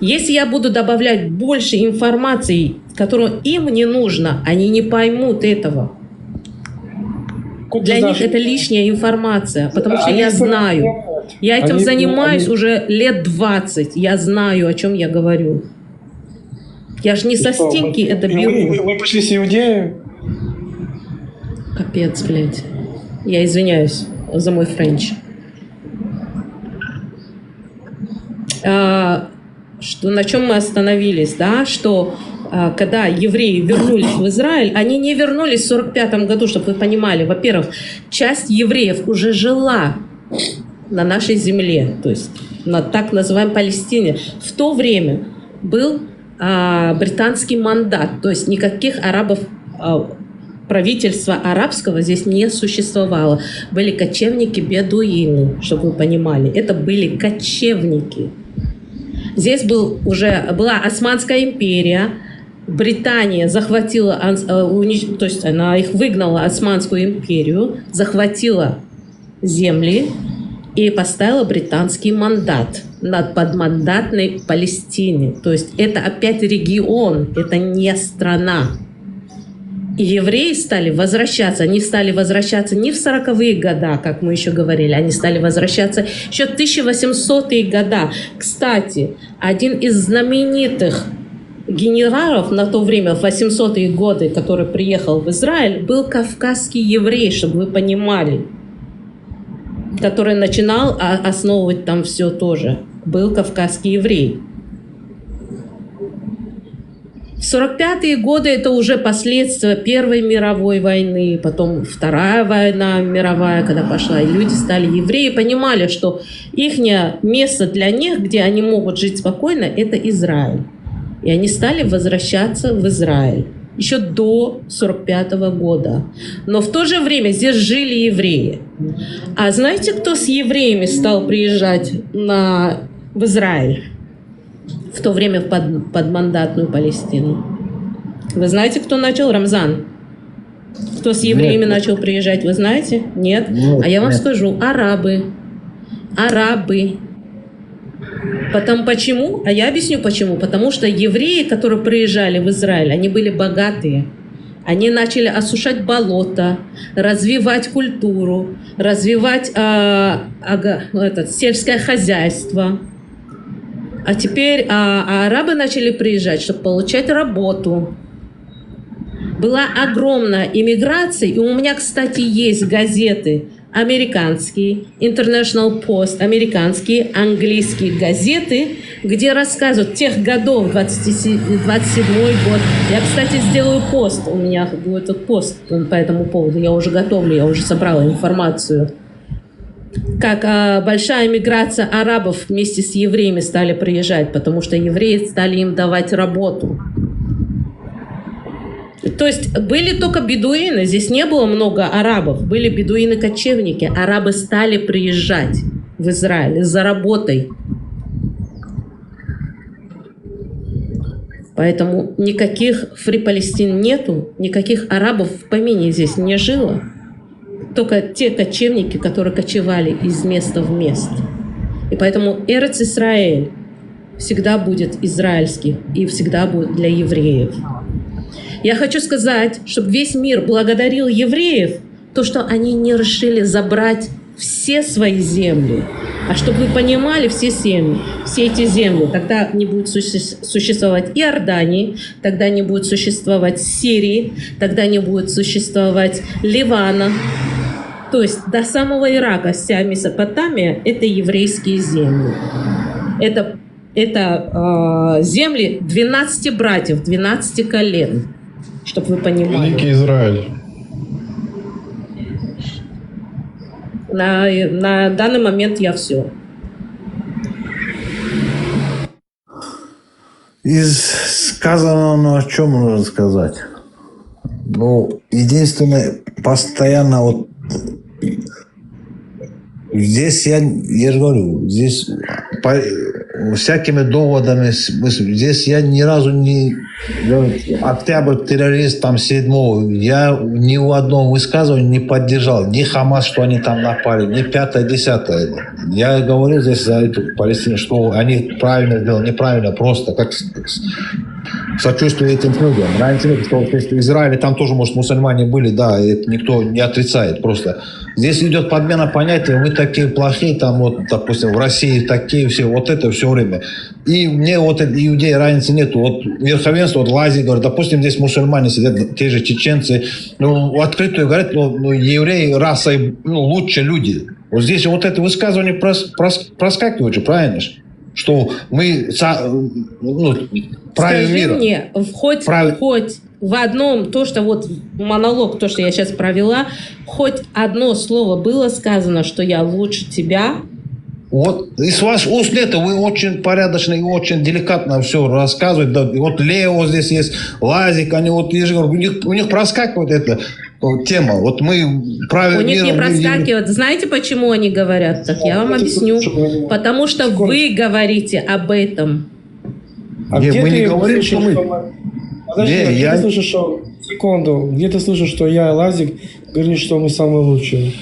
Если я буду добавлять больше информации, которую им не нужно, они не поймут этого. Для них это лишняя информация, потому что я знаю. Я этим занимаюсь уже лет 20. Я знаю, о чем я говорю. Я же не со стенки это беру. Вы пошли с иудеями? Капец, блядь. Я извиняюсь за мой френч. На чем мы остановились, да? Что когда евреи вернулись в Израиль, они не вернулись в 1945 году, чтобы вы понимали. Во-первых, часть евреев уже жила на нашей земле, то есть на так называемой Палестине. В то время был британский мандат, то есть никаких арабов, правительства арабского здесь не существовало. Были кочевники-бедуины, чтобы вы понимали. Это были кочевники. Здесь была Османская империя. Британия захватила, то есть она их выгнала, Османскую империю, захватила земли и поставила британский мандат над подмандатной Палестиной. То есть это опять регион, это не страна. И евреи стали возвращаться. Они стали возвращаться не в 40-е годы, как мы еще говорили, они стали возвращаться еще в 1800-е годы. Кстати, один из знаменитых генералов на то время, в 800-е годы, который приехал в Израиль, был кавказский еврей, чтобы вы понимали, который начинал основывать там все тоже. Был кавказский еврей. В 45-е годы это уже последствия Первой мировой войны, потом Вторая война мировая, когда пошла, и люди стали евреи, понимали, что их место для них, где они могут жить спокойно, это Израиль. И они стали возвращаться в Израиль еще до 45-го года. Но в то же время здесь жили евреи. А знаете, кто с евреями стал приезжать в Израиль? В то время в подмандатную Палестину. Вы знаете, кто начал? Рамзан. Кто с евреями начал приезжать, вы знаете? Нет? А я вам скажу, арабы. Арабы. Почему? А я объясню почему. Потому что евреи, которые приезжали в Израиль, они были богатые. Они начали осушать болота, развивать культуру, развивать сельское хозяйство. А теперь арабы начали приезжать, чтобы получать работу. Была огромная иммиграция, и у меня, кстати, есть газеты американские, International Post, американские, английские газеты, где рассказывают тех годов, 27-й год. Я, кстати, сделаю пост, у меня будет пост по этому поводу, я уже готовлю, я уже собрала информацию. Как большая миграция арабов вместе с евреями стали приезжать, потому что евреи стали им давать работу. То есть были только бедуины, здесь не было много арабов, были бедуины-кочевники. Арабы стали приезжать в Израиль за работой. Поэтому никаких Free Palestine нету, никаких арабов в помине здесь не жило. Только те кочевники, которые кочевали из места в место. И поэтому Эрец Исраэль всегда будет израильский и всегда будет для евреев. Я хочу сказать, чтобы весь мир благодарил евреев, то, что они не решили забрать все свои земли. А чтобы вы понимали, все эти земли, тогда не будет существовать Иордании, тогда не будет существовать Сирии, тогда не будет существовать Ливана. То есть до самого Ирака вся Месопотамия – это еврейские земли. Это земли 12 братьев, 12 колен, чтобы вы понимали. Великий Израиль. На данный момент я все. Из сказанного, о чем можно сказать? Ну, единственное, постоянно вот здесь я же говорю, здесь всякими доводами, здесь я ни разу не... Октябрь, террорист, там, 7-го, я ни в одном высказывании не поддержал ни Хамас, что они там напали, ни 5-е, 10-е. Я говорил здесь за эту Палестину, что они правильно сделали, неправильно, просто как сочувствие этим людям. Раньше, что в Израиле там тоже, может, мусульмане были, да, это никто не отрицает просто. Здесь идет подмена понятия, мы такие плохие, там вот, допустим, в России такие все, вот это все время. И мне вот иудеи разницы нету. Вот верховенство, вот Лазий говорит, допустим, здесь мусульмане сидят, те же чеченцы, ну, открыто говорят, ну, евреи расой, ну, лучше люди. Вот здесь вот это высказывание проскакивает же, правильно же? Что мы правим миром. Скажи мне, хоть в одном, то, что вот монолог, то, что я сейчас провела, хоть одно слово было сказано, что я лучше тебя? Вот из ваших уст это вы очень порядочно и очень деликатно все рассказываете. Да, вот Лео здесь есть, Лазик, они вот у них проскакивает эта тема. Вот мы правильно. У них не проскакивает. Знаете, почему они говорят так? Я вам объясню. Потому что вы говорите об этом. А мы где не ты говорим, слышишь, что мы... Подожди, где ты слышишь, что... Секунду. Где ты слышишь, что я и Лазик говорим, что мы самые лучшие?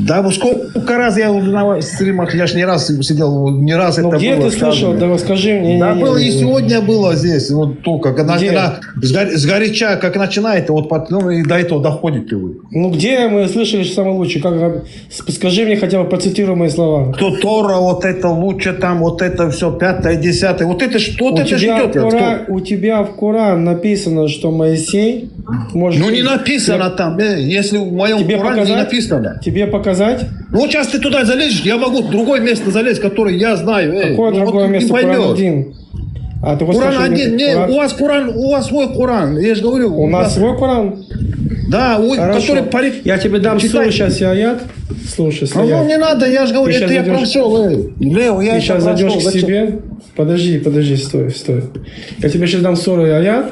Да, вот сколько раз я на стримах, я ж не раз сидел, не раз это где было. ты слышал? Да расскажи мне. Да, было и сегодня было здесь, вот только, когда сгоряча, как начинает, вот потом и до этого доходите вы. Ну где мы слышали, что самое лучшее? Как, скажи мне хотя бы, процитируй мои слова. Кто Тора, вот это лучше, там, вот это все, 5-е, 10-е, вот это что, вот это же идет. У тебя в Коран написано, что Моисей может... Ну не написано там, если в моем тебе Коране показать? не написано. Тебе показать? Ну вот сейчас ты туда залезешь, я могу в другое место залезть, которое я знаю. Какое другое место? Коран 1. А ты Коран 1, не, у вас Коран, у вас свой Коран, я же говорю. У нас свой Коран? Да, который... Я тебе дам суру сейчас и аят. Слушай, ну не надо, я же говорю, это я прошел. Лео, я ты сейчас зайдешь к себе. Подожди, стой. Я тебе сейчас дам суру и аят,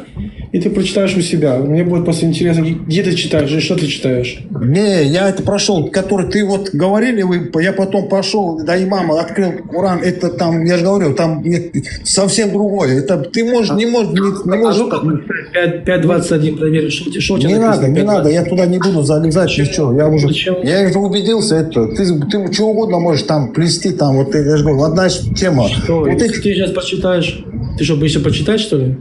и ты прочитаешь у себя. Мне будет просто интересно, где ты читаешь и что ты читаешь. Не, я это прошел, который ты вот говорили, я потом пошел до имама, открыл Коран, это там, я же говорю, там совсем другое. Это ты можешь, не можешь. 5.21 проверь, что у тебя написано. Не надо, я туда не буду залезать, ничего. Я уже убедился, это. Ты чего угодно можешь там плести, там, вот я же говорю, одна тема. Что? Вот ты сейчас прочитаешь. Ты что, будешь почитать, что ли?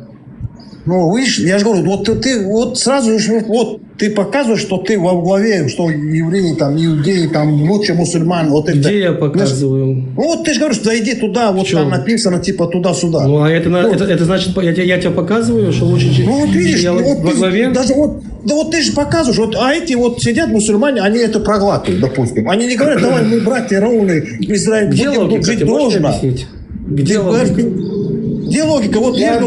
Ну, видишь, я же говорю, вот ты вот сразу вот ты показываешь, что ты во главе, что евреи, там, иудеи, там, лучше мусульман. Вот где это. Я показываю? Ну, вот ты же говоришь, зайди туда, вот там написано, типа, туда-сюда. Ну, а это значит, я тебе показываю, что лучше, ну, вот видишь, я вот во главе? Даже вот, да вот ты же показываешь, вот, а эти вот сидят мусульмане, они это проглатывают, допустим. Они не говорят, давай мы, братья, равны, Израиль, где логика, жить должно. Где логика? Где логика? Вот я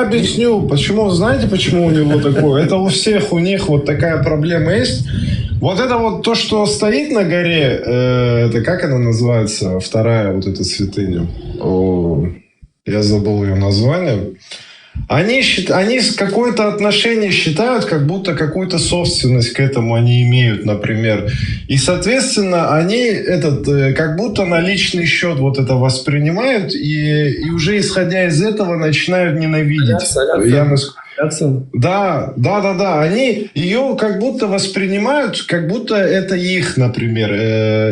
объясню, почему, знаете, почему у него такое? Это у всех, у них вот такая проблема есть. Вот это вот то, что стоит на горе, это как она называется? Вторая вот эта святыня. Я забыл ее название. Они какое-то отношение считают, как будто какую-то собственность к этому они имеют, например. И, соответственно, они как будто на личный счет вот это воспринимают и уже исходя из этого начинают ненавидеть. Да. Они ее как будто воспринимают, как будто это их, например.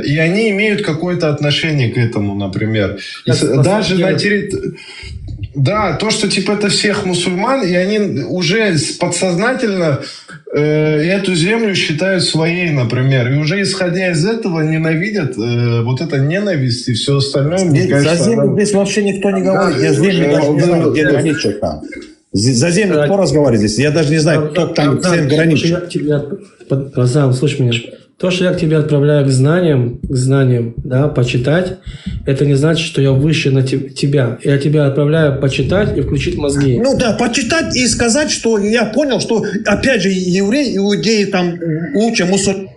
И они имеют какое-то отношение к этому, например. Даже на территории... Да, то, что типа это всех мусульман, и они уже подсознательно эту землю считают своей, например. И уже исходя из этого ненавидят вот это ненависть и все остальное. Мне кажется, за землю здесь вообще никто не говорит. Я землю даже не знаю, где граничит там. За землю кто разговаривает здесь? Я даже не знаю, кто там всем граничит. Разам, слушай меня. То, что я к тебе отправляю к знаниям, да, почитать, это не значит, что я выше на тебя. Я тебя отправляю почитать и включить мозги. Ну да, почитать и сказать, что я понял, что опять же евреи, иудеи там лучше мусульман.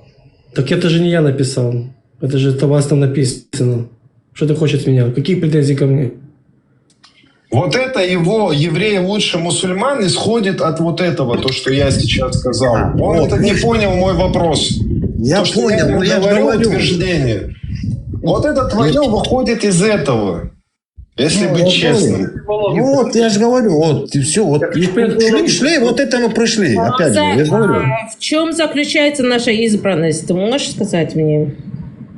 Так это же не я написал. Это же у вас там написано. Что ты хочешь от меня? Какие претензии ко мне? Вот это его, евреи лучше мусульман, исходит от вот этого, то, что я сейчас сказал. Он вот, не понял мой вопрос. Я понял, я говорю утверждение. Вот это твое выходит из этого. Если быть честным. Ну вот, я же говорю, вот, и все, вот. Шли, вот это мы пришли. Опять же, я говорю. В чем заключается наша избранность? Ты можешь сказать мне?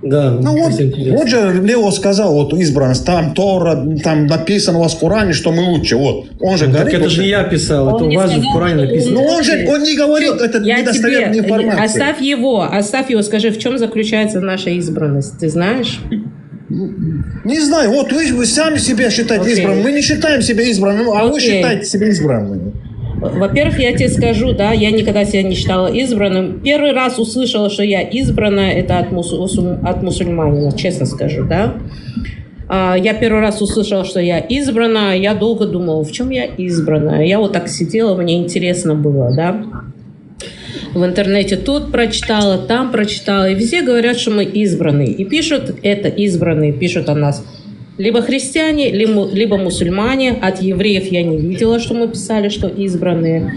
Да, ну вот же Лео сказал, вот избранность, там Тора, там написано у вас в Коране, что мы лучше, вот. Он же говорит. Так это же не я писал, это у вас в Коране написано. Ну он не говорит, это недостоверная информация. Оставь его, скажи, в чем заключается наша избранность, ты знаешь? Не знаю, вот вы сами себя считаете избранным, мы не считаем себя избранным, а вы считаете себя избранным. Во-первых, я тебе скажу, да, я никогда себя не считала избранным. Первый раз услышала, что я избранная, это от мусульманина, честно скажу, да. Я первый раз услышала, что я избранная, я долго думала, в чем я избранная. Я вот так сидела, мне интересно было, да. В интернете тут прочитала, там прочитала, и везде говорят, что мы избранные. И пишут это избранные, пишут о нас. Либо христиане, либо мусульмане. От евреев я не видела, что мы писали, что избранные.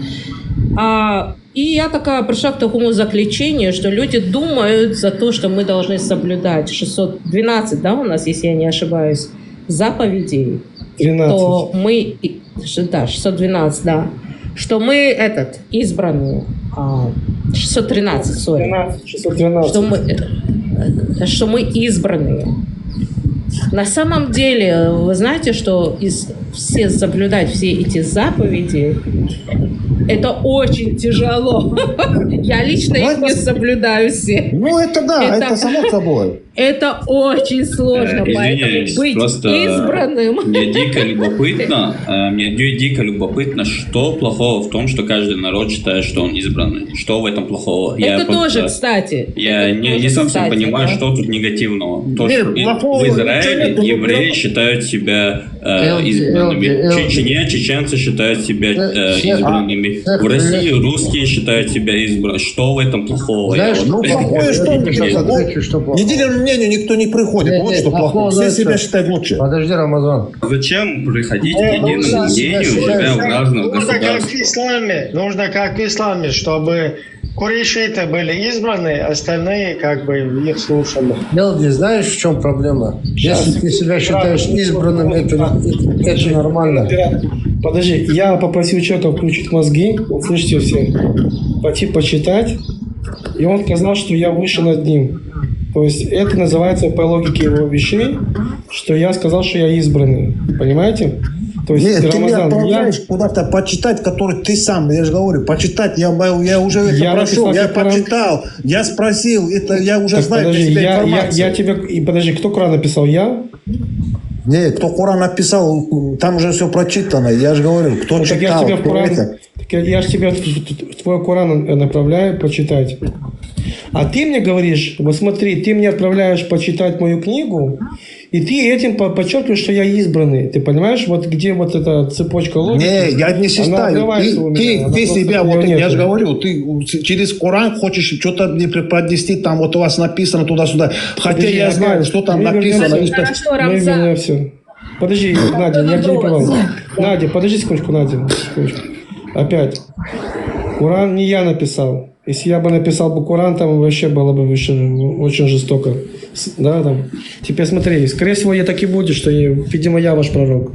И я такая пришла к такому заключению, что люди думают за то, что мы должны соблюдать 612, да, у нас, если я не ошибаюсь, заповедей. 13. То мы... Да, 612, да. что мы избранные. 613, сори. 613. Что мы избранные. На самом деле, вы знаете, что все соблюдать все эти заповеди, это очень тяжело. Я лично их не соблюдаю все. Ну, это да, это само собой. Это очень сложно, поэтому быть избранным. Мне дико любопытно, что плохого в том, что каждый народ считает, что он избранный. Что в этом плохого? Это тоже, кстати. Я не совсем понимаю, что тут негативного. То, что в Израиле евреи считают себя избранными. Чеченцы считают себя избранными. В России русские считают себя избранными. Что в этом плохого? Знаешь, плохое что? Единому мнению никто не приходит. Вот что плохое. Все себя считают лучше. Подожди, Рамазан. Зачем приходить к единому мнению, живя в разных государствах? Нужно как в исламе, чтобы курейшиты были избраны, остальные как бы их слушали. Мелди, знаешь, в чем проблема? Если ты себя считаешь избранным, это нормально. Подожди, я попросил человека включить мозги, слышите все, пойти почитать, и он сказал, что я выше над ним. То есть это называется по логике его вещей, что я сказал, что я избранный. Понимаете? То есть, нет, ты меня отправляешь куда-то почитать, который ты сам, я же говорю, почитать, я уже это прошел, я почитал, я спросил, это я уже знаю подожди, для себя информацию. Подожди, кто Коран написал? Я? Нет, кто Коран написал, там уже все прочитано, я же говорю, кто читал, я же тебя в твой Коран направляю почитать. А ты мне говоришь, вот смотри, ты мне отправляешь почитать мою книгу, и ты этим подчеркиваешь, что я избранный. Ты понимаешь, вот где вот эта цепочка логики? Не, я не считаю. Ты себя, вот я же говорю, ты через Коран хочешь что-то мне преподнести, там вот у вас написано туда-сюда. Хотя я знаю, что там написано. Все. Подожди, Надя, я тебя не понял. Надя, подожди секундочку, Надя. Опять. Коран не я написал. Если я бы написал бы Коран, там вообще было бы очень жестоко. Да, там. Теперь смотри, скорее всего, я так и будет, что, видимо, я ваш пророк.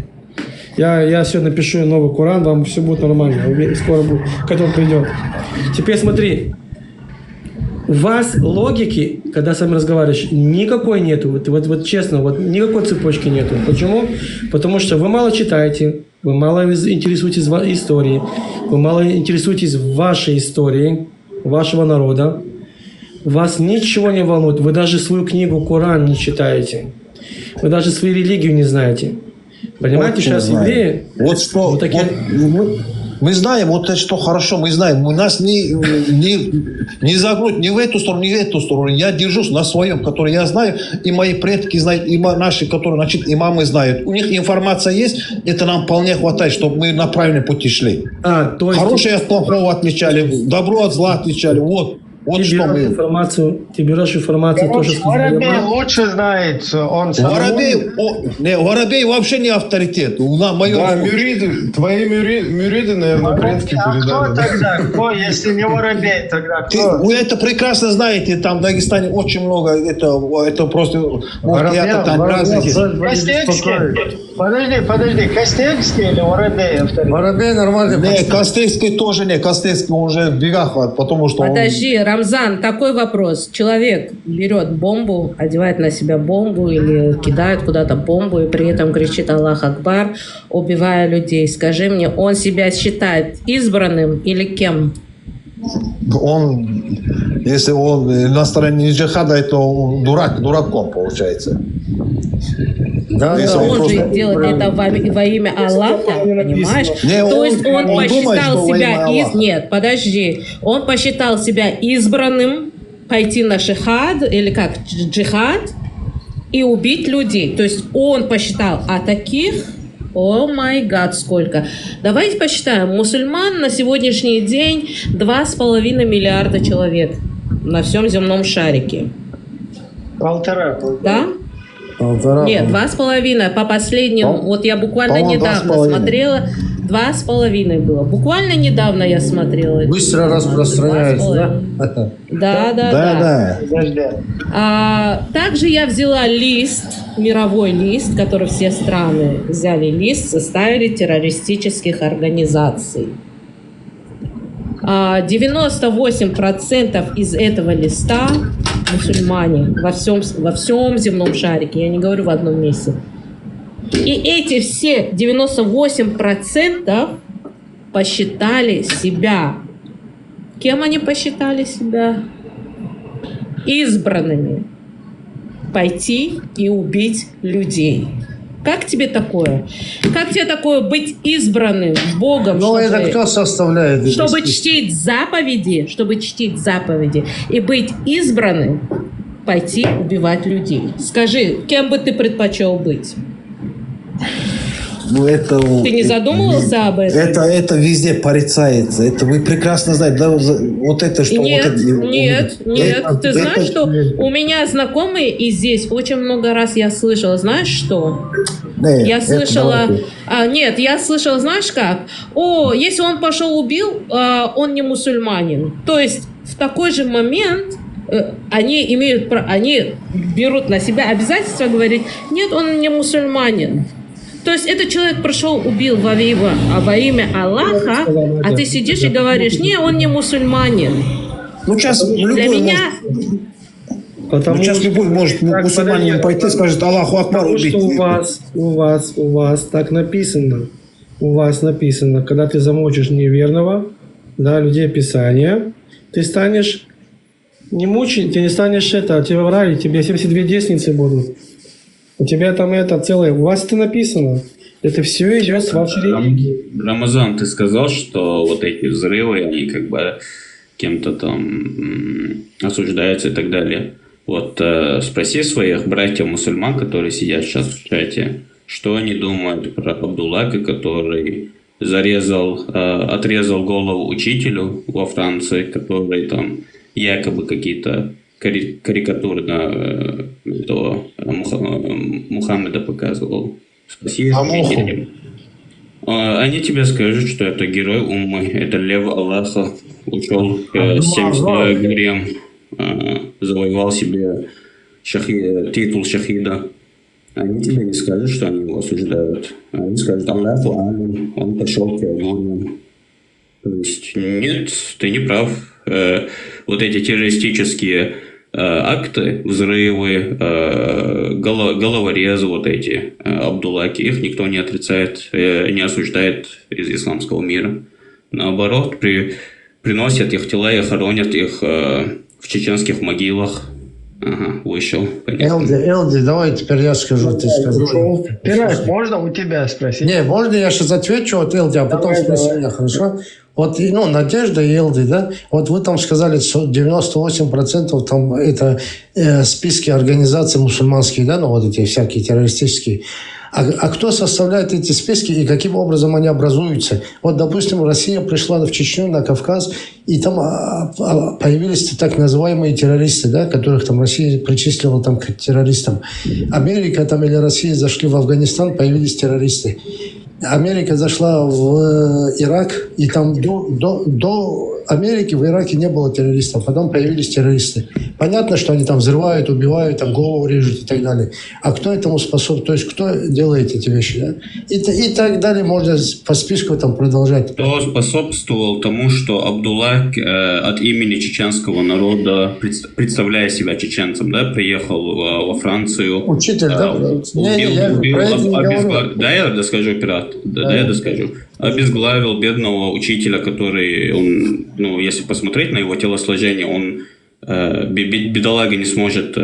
Я сегодня напишу новый Коран, вам все будет нормально. Скоро будет, когда он придет. Теперь смотри. У вас логики, когда с вами разговариваешь, никакой нету. Вот честно, вот никакой цепочки нету. Почему? Потому что вы мало читаете, вы мало интересуетесь историей, вы мало интересуетесь вашей историей, вашего народа. Вас ничего не волнует. Вы даже свою книгу Коран не читаете. Вы даже свою религию не знаете. Понимаете, очень сейчас евреи... Вот что... Вот такие... Мы знаем, вот это что хорошо, мы знаем. У нас не загнуть ни в эту сторону, ни в эту сторону. Я держусь на своем, который я знаю, и мои предки знают, и наши, которые, значит, имамы знают. У них информация есть, это нам вполне хватает, чтобы мы на правильный путь шли. То есть хорошее от плохого отмечали, добро от зла отмечали. Вот ты берешь информацию тоже с Воробей лучше знает. Воробей вообще не авторитет. Да, твои мюриды, наверное, предки передали. Кто тогда? Кто, если не Воробей, тогда кто? Вы это прекрасно знаете, там в Дагестане очень много, это просто... Костельский? Подожди, Костельский или Воробей авторитет? Воробей нормальный. Не, Костельский тоже не, Костельский уже в бегах, потому что... Подожди, Рамзан, такой вопрос. Человек берет бомбу, одевает на себя бомбу или кидает куда-то бомбу и при этом кричит «Аллах Акбар», убивая людей. Скажи мне, он себя считает избранным или кем? Если он на стороне джихада, то он дураком получается. Да, он же делает это во имя Аллаха, понимаешь? То есть он посчитал себя... Нет, подожди. Он посчитал себя избранным пойти на шихад, или как, джихад, и убить людей. То есть он посчитал, а таких... О май гад, сколько. Давайте посчитаем. Мусульман на сегодняшний день 2,5 миллиарда человек на всем земном шарике. 1,5. Да? 1,5. Нет, 2,5. По последним, вот я буквально недавно смотрела, 2,5 было. Буквально недавно я смотрела. Быстро распространяется, да? Да. Также я взяла лист, мировой лист, который все страны взяли лист, составили террористических организаций. 98% из этого листа мусульмане во всем земном шарике. Я не говорю в одном месте. И эти все 98% посчитали себя. Кем они посчитали себя? Избранными. Пойти и убить людей. Как тебе такое? Как тебе такое быть избранным Богом? Ну, это кто составляет? Чтобы чтить заповеди, и быть избранным, пойти убивать людей. Скажи, кем бы ты предпочел быть? Ну, это, ты не задумывался об этом? Это везде порицается. Это вы прекрасно знаете. Да, вот это что? Нет, вот это, нет. Ты знаешь, что у меня знакомые и здесь очень много раз я слышала. Знаешь что? Нет, я слышала... я слышала, знаешь как? Если он пошел убил, он не мусульманин. То есть в такой же момент... Они берут на себя обязательство говорить, нет, он не мусульманин. То есть этот человек пришел, убил во имя Аллаха, а ты сидишь и говоришь, не, он не мусульманин. Ну, сейчас любой может мусульманин пойти и скажет Аллаху Акбар, убить. Потому что у вас так написано. У вас написано, когда ты замочишь неверного, людей Писания, ты станешь не мучить, ты не станешь тебе в рай, тебе 72 десницы будут. У тебя там целое, у вас это написано. Это все идет с вашей религии. Рамазан, ты сказал, что вот эти взрывы, они как бы кем-то там осуждаются и так далее. Вот спроси своих братьев-мусульман, которые сидят сейчас в чате, что они думают про Абдуллаха, который отрезал голову учителю во Франции, который там якобы какие-то карикатуры на этого Мухаммеда показывал. Спроси они тебе скажут, что это герой уммы, это лев Аллаха, ушел к 70 горем, завоевал себе титул шахида. Они тебе не скажут, что они его осуждают. Они скажут, Аллаху алим, он пошел к огню. То есть, нет, ты не прав. Вот эти террористические акты, взрывы, головорезы вот эти, Абдуллахи, их никто не отрицает, не осуждает из исламского мира. Наоборот, приносят их тела и хоронят их в чеченских могилах. Ага, вышел. Элди, давай теперь я скажу, ты скажи. Можно у тебя спросить? Не, можно я сейчас отвечу от Элди, а потом спроси меня, хорошо? Вот, Надежда и Элди, да? Вот вы там сказали, 98% там это списки организаций мусульманских, да, вот эти всякие террористические. А кто составляет эти списки и каким образом они образуются? Вот, допустим, Россия пришла в Чечню, на Кавказ, и там появились так называемые террористы, да, которых там Россия причислила там к террористам. Америка там или Россия зашли в Афганистан, появились террористы. Америка зашла в Ирак, и там до Америки в Ираке не было террористов, потом появились террористы. Понятно, что они там взрывают, убивают, там голову режут и так далее. А кто этому способен? То есть кто делает эти вещи? Да? И так далее, можно по списку там продолжать. Кто способствовал тому, что Абдуллах от имени чеченского народа, представляя себя чеченцем, да, приехал во Францию. Учитель, да? Да, я доскажу, пират. Да, я доскажу. Обезглавил бедного учителя, который, он, если посмотреть на его телосложение, он, бедолага, не сможет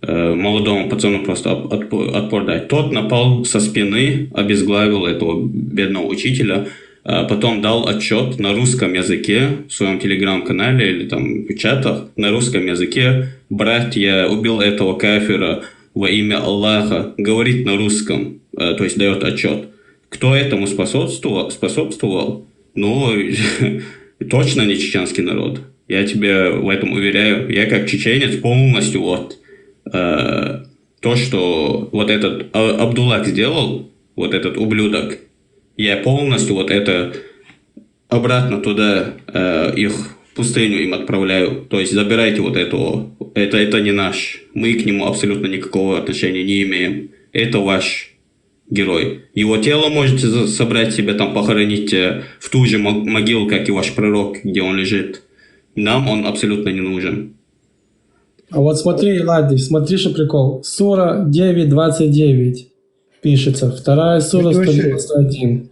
молодому пацану просто отпор дать. Тот напал со спины, обезглавил этого бедного учителя, потом дал отчет на русском языке в своем телеграм-канале или там в чатах на русском языке: «Брат, я убил этого кафира во имя Аллаха», говорит на русском, то есть дает отчет. Кто этому способствовал? Точно не чеченский народ. Я тебя в этом уверяю. Я как чеченец полностью то, что вот этот Абдуллах сделал, вот этот ублюдок, я полностью это обратно туда, их в пустыню им отправляю. То есть забирайте этого. Это не наш. Мы к нему абсолютно никакого отношения не имеем. Это ваш. герой. Его тело можете собрать себе, там похоронить в ту же могилу, как и ваш пророк, где он лежит. Нам он абсолютно не нужен. А вот смотри, Лади, смотри, что прикол. Сура 9.29 пишется. Вторая сура 191.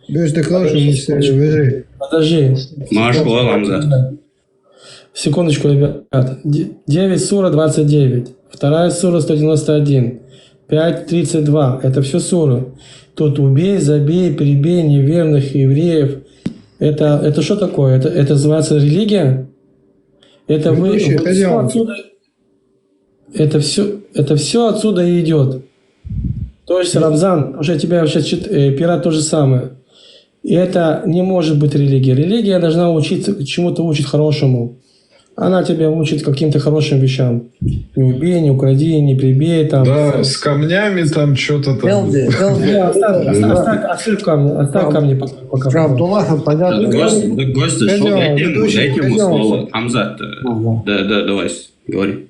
Подожди. Машу, Хамза. Секундочку, ребят. 9 сура 29. Вторая сура 191. 5.32. Это все суры. Тут убей, забей, прибей неверных евреев. Это что такое? Это называется религия? Это вы все отсюда... Это все отсюда и идет. То есть, Рамзан, уже тебя вообще пират то же самое. И это не может быть религия. Религия должна учиться, чему-то учить хорошему. Она тебя учит каким-то хорошим вещам. Не убей, не укради, не прибей. Там, да, с камнями там что-то там. Оставь камни пока. Понятно. Гости, дайте ему слово. Хамзат, да, давай, говори.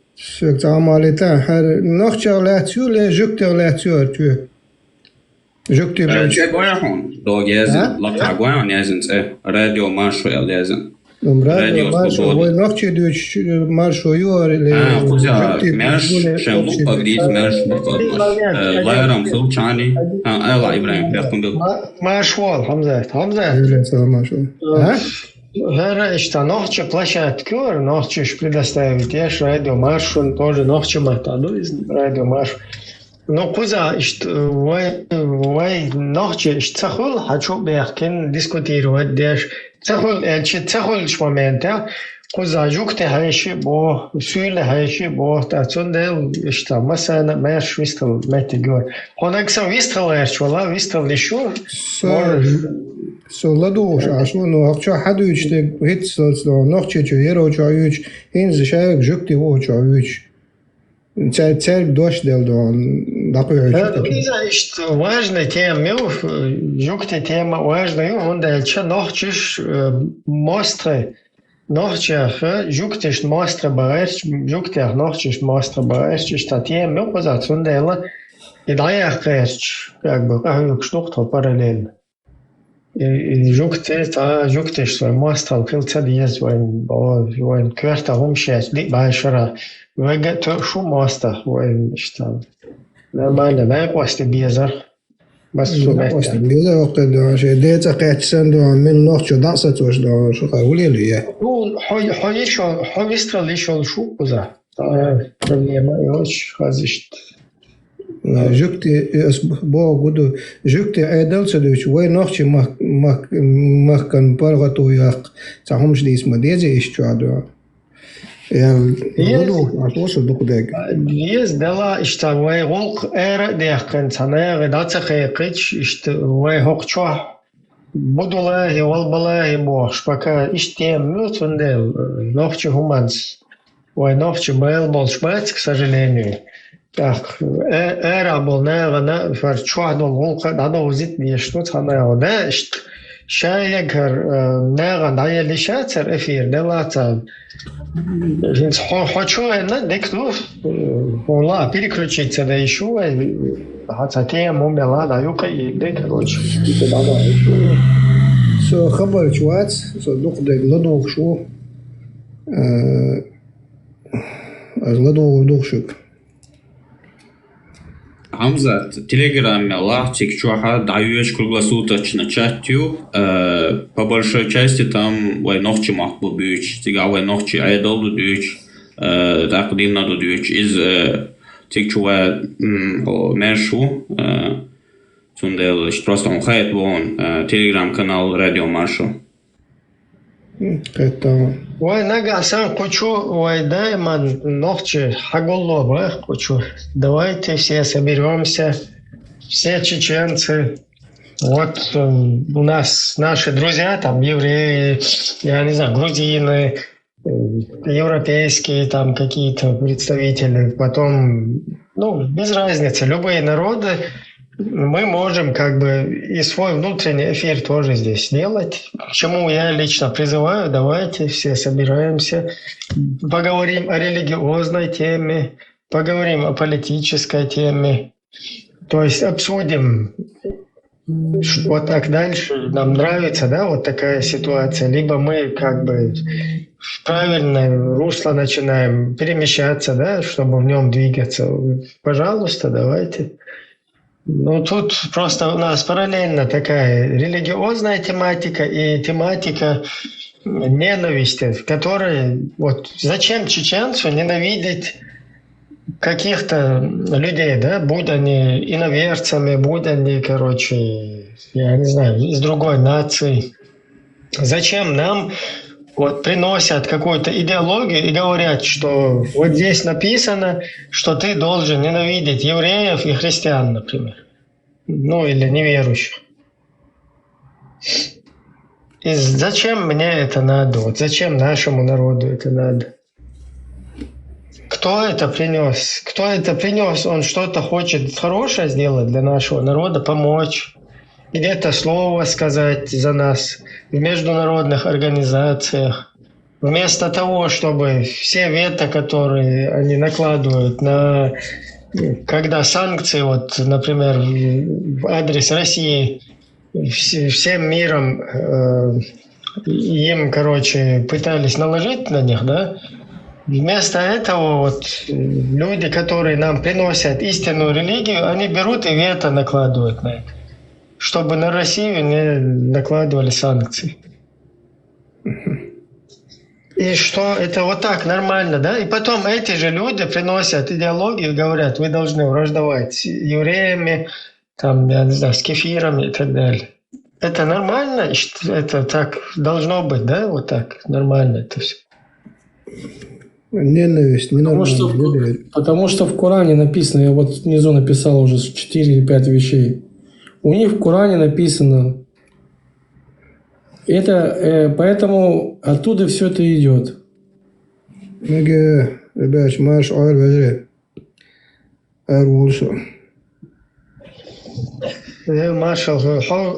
Då gezin, laka goyan yazin, radio marsho yazin. Radio marsho, voi noche duch marsho yor le. Kuzya, mersh, shenluk pagdiz, mersh bukadmash. Layram sulchani, Ela Ibrahim, yakın bil. Маршвал, Хамзат. Что ночью площадку, ночью предоставить, я радио маршрут тоже ночью матаду из радио маршрут. Но куза, вай ночью, цахул, хочу бехкен дискутировать, деш цахул момента, куза жукте хайши бо, сюйле хайши бо, тацундел, что масана мерш вистал метигор. Он аксам вистал эрчвала, вистал лишу. Солодуш, а что, ну, а что, хадуч, ты гитсос, ночью, еро, чаюч, инз, шаек, жукте, во, чаюч. Цель дождь дел, да, это важная тема, жукте тема важная, он дальше ночью мостры, ночью жукте мостры барешь, жукте ночью мостры барешь, что тема, позади он дела, и да я кажется, как бы, что-то параллельно. Жукте, что мостал, килца диез, воин кверта умшес, ли байшара, вега шу моста, воин что нормально, да, после безар. После безар, وقت ده شيء ده تقعدسن ده من نقش دعسة وش ده شو قولي لي إياه. هو يسترلي شو كذا. Проблема يوش خازشت. Жукте богу жукте айдалсадыч вай нахчи махкан паргату як сахумш дис мадезе ищуаду. Есть дела, что вай волк эра дехкан цанер дацахекич, что вай хокчо будулаги волбалаги бош, пока иштем мютундел нахчи хуманс, вай нахчи бэл болшмац, к сожалению. Так, эра был, наверное, фарчуадо волка, надо узить мне что-то, наверное, шаягар, наверное, да, я лишаться эфир, да, ладно. Хочу, декну, ла, переключиться, да, еще, хотя тему, мела, да, юка, и, да, короче, да, еще. Со хабар чуац, со духдаг, ладух шу, ладух духшик. Хамза, телеграмме лахтик чуаха даешь круглосуточно чатью. По большой части там войнохчи махбу бьюч, тига войнохчи айдолу бьюч, так диннаду бьюч из тик чуа мершу. Сундел просто он хайт вон телеграм-канал Радио Маршал. Это. Ой, нага сам хочу, ой, дай ман ночи хаголоба хочу. Давайте все соберемся, все чеченцы. Вот у нас наши друзья, там евреи, я не знаю, грузины, европейские там какие-то представители. Потом, ну, без разницы, любые народы. Мы можем как бы и свой внутренний эфир тоже здесь делать. К чему я лично призываю, давайте все собираемся, поговорим о религиозной теме, поговорим о политической теме. То есть обсудим вот так дальше. Нам нравится, да, вот такая ситуация. Либо мы как бы в правильное русло начинаем перемещаться, да, чтобы в нем двигаться. Пожалуйста, давайте. Ну, тут просто у нас параллельно такая религиозная тематика и тематика ненависти, в которой вот зачем чеченцу ненавидеть каких-то людей, да, будь они иноверцами, будь они, короче, я не знаю, из другой нации. Зачем нам вот приносят какую-то идеологию и говорят, что вот здесь написано, что ты должен ненавидеть евреев и христиан, например. Ну, или неверующих. И зачем мне это надо? Вот зачем нашему народу это надо? Кто это принес? Кто это принес? Он что-то хочет хорошее сделать для нашего народа, помочь. Где-то слово сказать за нас в международных организациях. Вместо того, чтобы все вето, которые они накладывают на... Когда санкции, вот, например, в адрес России всем миром им, короче, пытались наложить на них, да, вместо этого вот люди, которые нам приносят истинную религию, они берут и вето накладывают на это, чтобы на Россию не накладывали санкции. И что это вот так нормально, да? И потом эти же люди приносят идеологию и говорят, вы должны враждовать с евреями, там, я не знаю, с кефирами и так далее. Это нормально? Это так должно быть, да? Вот так нормально это все. Ненависть, потому что в Коране написано, я вот внизу написал уже 4 или 5 вещей. У них в Коране написано, это, поэтому оттуда все это идет. Маршал,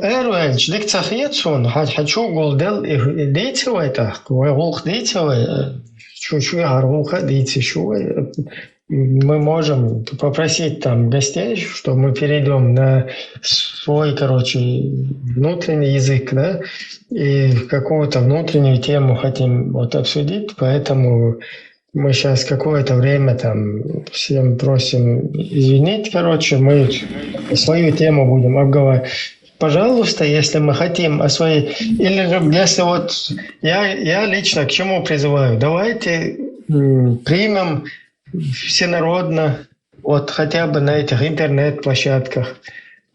Эрвенч, дикцахетсон, хочу голдел и дейтсовый так, голх дейтсовый, чуть-чуть гарголха дейтсовый. Мы можем попросить там гостей, что мы перейдем на свой, короче, внутренний язык, да, и какую-то внутреннюю тему хотим вот обсудить, поэтому мы сейчас какое-то время там всем просим извинить, короче, мы свою тему будем обговаривать. Пожалуйста, если мы хотим о своей... Или же, если вот... Я лично к чему призываю? Давайте примем всенародно, вот хотя бы на этих интернет-площадках,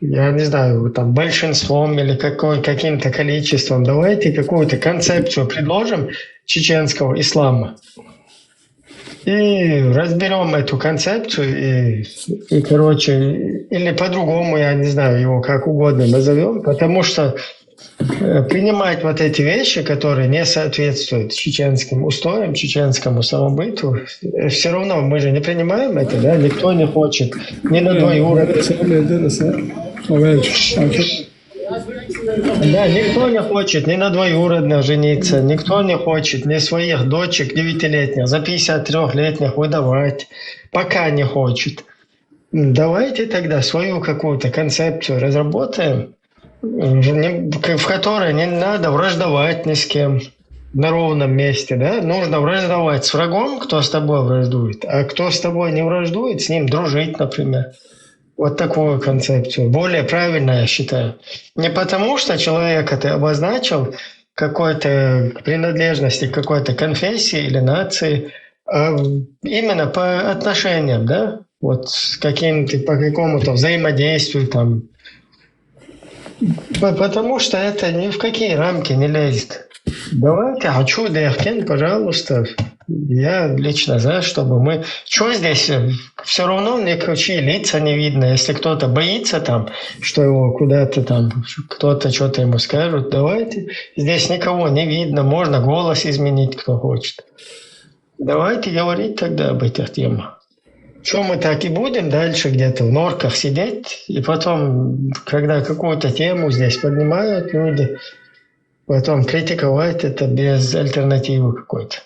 я не знаю, там большинством или каким-то количеством, давайте какую-то концепцию предложим чеченского ислама. И разберем эту концепцию и, короче, или по-другому, я не знаю, его как угодно назовем, потому что принимать вот эти вещи, которые не соответствуют чеченским устоям, чеченскому самобыту, все равно мы же не принимаем это, да? Никто не хочет ни на двоюродных. Да, никто не хочет ни на двоюродных жениться, никто не хочет ни своих дочек 9-летних за 53-летних выдавать, пока не хочет. Давайте тогда свою какую-то концепцию разработаем, в которой не надо враждовать ни с кем на ровном месте, да? Нужно враждовать с врагом, кто с тобой враждует, а кто с тобой не враждует, с ним дружить, например. Вот такую концепцию. Более правильно, я считаю. Не потому, что человека ты обозначил какой-то принадлежности к какой-то конфессии или нации, а именно по отношениям, да? Вот по какому-то взаимодействию там. Потому что это ни в какие рамки не лезет. Давайте, хочу Дехкин, пожалуйста. Я лично за, чтобы мы... Что здесь? Все равно никакие лица не видно. Если кто-то боится там, что его куда-то там, кто-то что-то ему скажет, давайте. Здесь никого не видно. Можно голос изменить, кто хочет. Давайте говорить тогда об этих темах. Что мы так и будем дальше где-то в норках сидеть, и потом, когда какую-то тему здесь поднимают люди, потом критиковать это без альтернативы какой-то.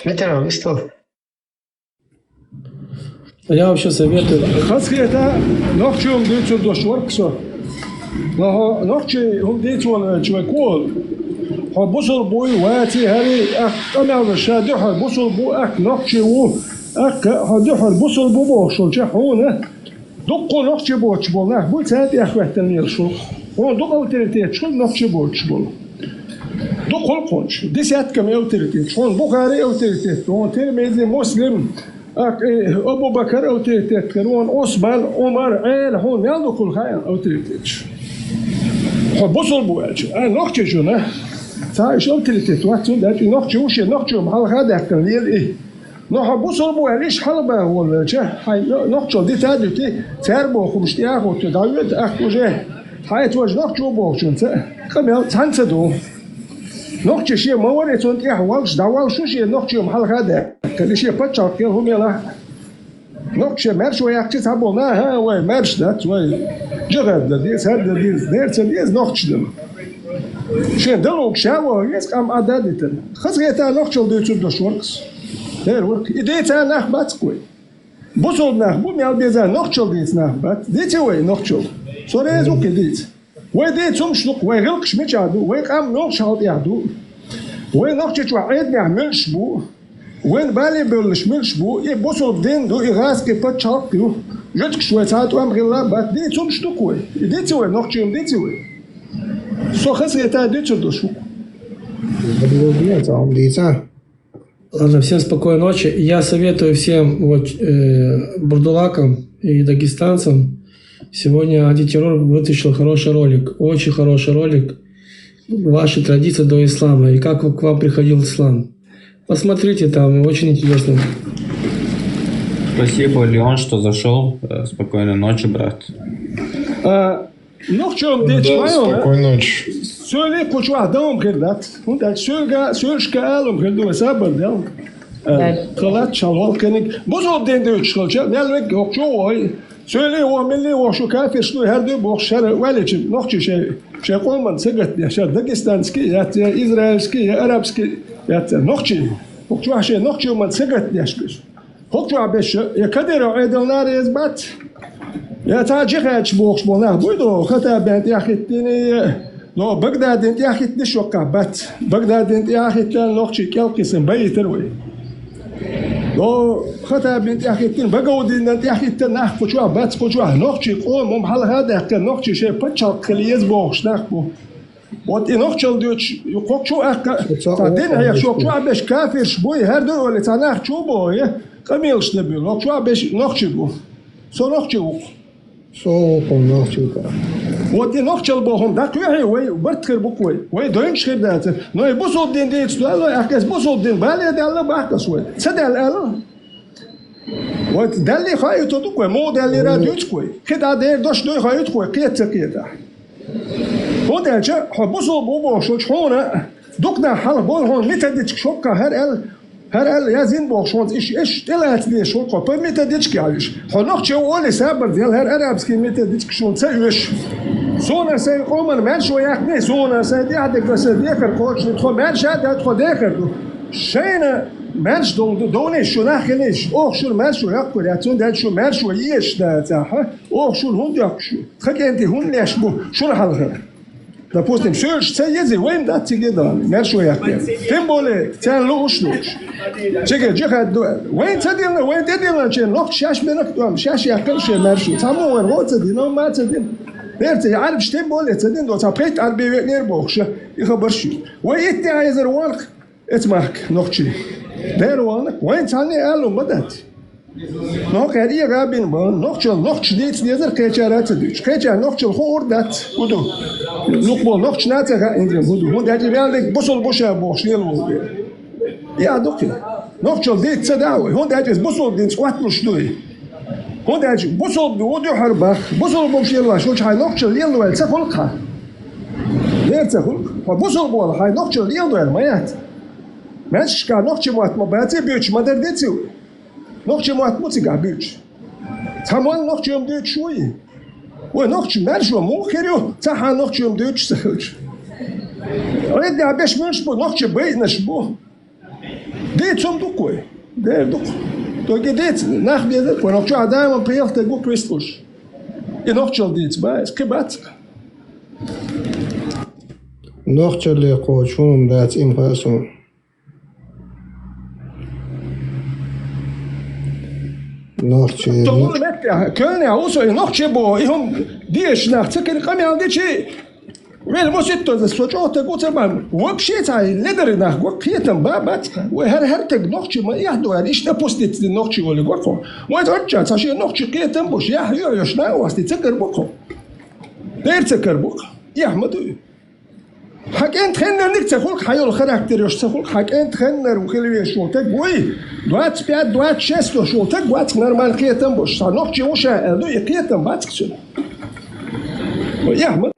Ветеран, вы что? Я вообще советую. Хасхета нохчум децул дошвар ксо. Но нохчи хум децул чвакол. ها بوصل بوي واتي هاري أنا وشادح بوصل بو نقشي و هادح بوصل بو بوصل شحونه دقوا نقشي بوش بولنا بو تاتي أخواتني الشو هو دقوا ترتيت شو نقشي بوش بول دقوا القنش ديسات كم أوترتيت شو بخاري أوترتيت هو ترمذي مسلم أبو بكر أوترتيت كانون عثمان عمر عيل هون يلا كل خير أوترتيت ها بوصل بوش نقشي شو نه تعيش أوترتيت وقتون ده نقشي وش نقشي محل هذا كان ليه إيه نحن بوصل بو ليش حلبة ولا شيء هاي نقشة دي تادي تربو خمس تياخو تداويت أخو جه هاي توج نقشة بوشون كم يوم تنسدو نقشة شيء ما وري تون تياخو والش داوال شو شيء نقشة محل هذا كل شيء بتشار كل هم يلا نقشة مرش وياكتي تابونا ها وين مرش ده وين جغد ده ديس هذا ديس ديرت ديس نقشة ده شين دلوك شاو يس كم عددتن خزيتا نقشة ديتو دشوركس Der work. Idee zijn nach batskoy. Bosol nach bu mi albeza nochchol dit nach bat. Dit we nochchol. So reis ook dit. We dit zum shluk we gelk schmich adu. We kam noch schalt yadu. We nochchich wa eid nach milch bu. We bali bel schmilch bu. I bosol din do I gas ke pat chak du. Jut shwet hat am gilla bat. Dit zum shluk we. Dit we nochchim dit we. So khas yata dit do shuk. Ладно, всем спокойной ночи. Я советую всем вот, бурдулакам и дагестанцам. Сегодня антитеррор вытащил хороший ролик. Очень хороший ролик. Ваши традиции до ислама. И как к вам приходил ислам. Посмотрите там, очень интересно. Спасибо, Леон, что зашел. Спокойной ночи, брат. Ну в чем дело? Да, спокойной ночи. Söyle koçu adam geldat. Onda söylüşke alım geldi sabır del. Kalat çalval kenik. Bozul dende üç kalça. Nelvek yok çoğu. Söyle o milli o şu kafir şu her de bu şer velicim. Nokçu şey koyman segat yaşa Dagestanski ya İsrailski ya Arapski ya nokçu. Nokçu şey nokçu man segat yaşkış. Nokçu beş ya kader edenler ezbat. Ya tacik box bona buydu. Hatta ben yakitini No, Bagdad انت يا اخي تشوكا بات بغداد انت يا اخي نوخشي كالقسم بيتروي No, خطا بنت يا اخي تن بقود انت يا اخي تناخ كوشوا بات كوشوا نوخشي قوم محل هذا كان نوخشي شيء بتشال كليز بوخش ناخبو وات نوخشل دوتش يقوك شو اخ تدين هي شو باش كافر شبوي هر دو ولا تناخ شو بوي قميلش نبي نوخشوا باش نوخشي بو سو نوخشي سو نوخشي ودي نوخشل بوهم ده كوي وي برتخر بوكوي وي دوينش خير ده نو يبوسو دين دي تسوالو اخكس بوسو دين بالي ده الله باكس وي سدال الله وات دالي خايتو دوكوي مو دالي راديوت كوي كده ده دوش دوي خايت كوي كيت كده هو ده جا بوسو بوبو شو شونه دوكنا حال بول هون متدت شوكا هر ال يازين بوخشونز ايش طلعت لي شو قبل متدتش كالش هنوخشو اولي سابر ديال هر ارابسكي متدتش شون تسويش سونا سي قومن من شو يحني سونا سي دي عندك بس ديكر كوتش ندخل من شاد ادخل ديكر شينا منش دوني شو ناخنيش اوخ شو منش شو يقول ياتون ده شو منش شو يش ده صح اوخ شو هون يقشو خك انت هون ليش بو شو الحلقه Допустим, все цеези وين да тигедан, мершо яхтен. Тем более, тян лушнуш. Чеге, джеха, وين تدين, وين تدين, че нох шаш менак дом, шаш яхтен ше мершо. Тамо вен го тедин, но ма тедин. Берте, عارف штем более тедин, до тапет арбе нер бохша. И хабаршу. وين تعايزر والك اتماك نوخشي. دير والك, وين تاني قالوا مدد. نوخ هدي رابين بان نوخش ديت نيزر كيچارات ديش كيچار نوخش خوردات بودو نوخبو نوخش ناتها اندري بودو هون داجي بيالك بوصل بوشا بوشنيل وو يا دوكي نوخش ديت تداوي هون داجي بوصل دين سواتلو شدوي هون داجي بوصل دو حربا بوصل بوشيل واش هاي نوخش ليلو تسخلقها ليه تسخلق بوصل بول هاي نوخش ليلو مايات ماشي كا نوخش موات مباتي بيوش مادر ديتسو نوخشي موات موتيغا بيوش تمام نوخشي يوم ديوش شوي ونوخشي مرشو مو خيريو تاها نوخشي يوم ديوش سخلش ردي عباش منش بو نوخشي بينش بو دي توم دوكوي دير دوك То гидец, нах беда, понокчу адайма приехал, ты гук прислуш. И нокчал дец, ба, скибацка. Нокчал ли кочун дать им пасун. Нокчал. То он мекка, кёльне, аусо, и нокче бо, и он деш нах, цекер камял дечи. Вел моситто за сочота гуцерман. Вообще цай лидер нах гук пьетам бабацка. Вер тег нокче ма яхду, иш не пустит нокче воли гуко. Вот отча, цаши нокче пьетам буш, я шна, васти цекер буко. Дер цекер буко. يحمدوا حكين تخنر نكتة خلق حيول خراكتر يش خلق حكين تخنر وخلي شو تقوي دوات بيات دوات شستو شو تقوات نرمال قيتم بوش نقطة وشا دو يقيتم باتكسر يحمدوا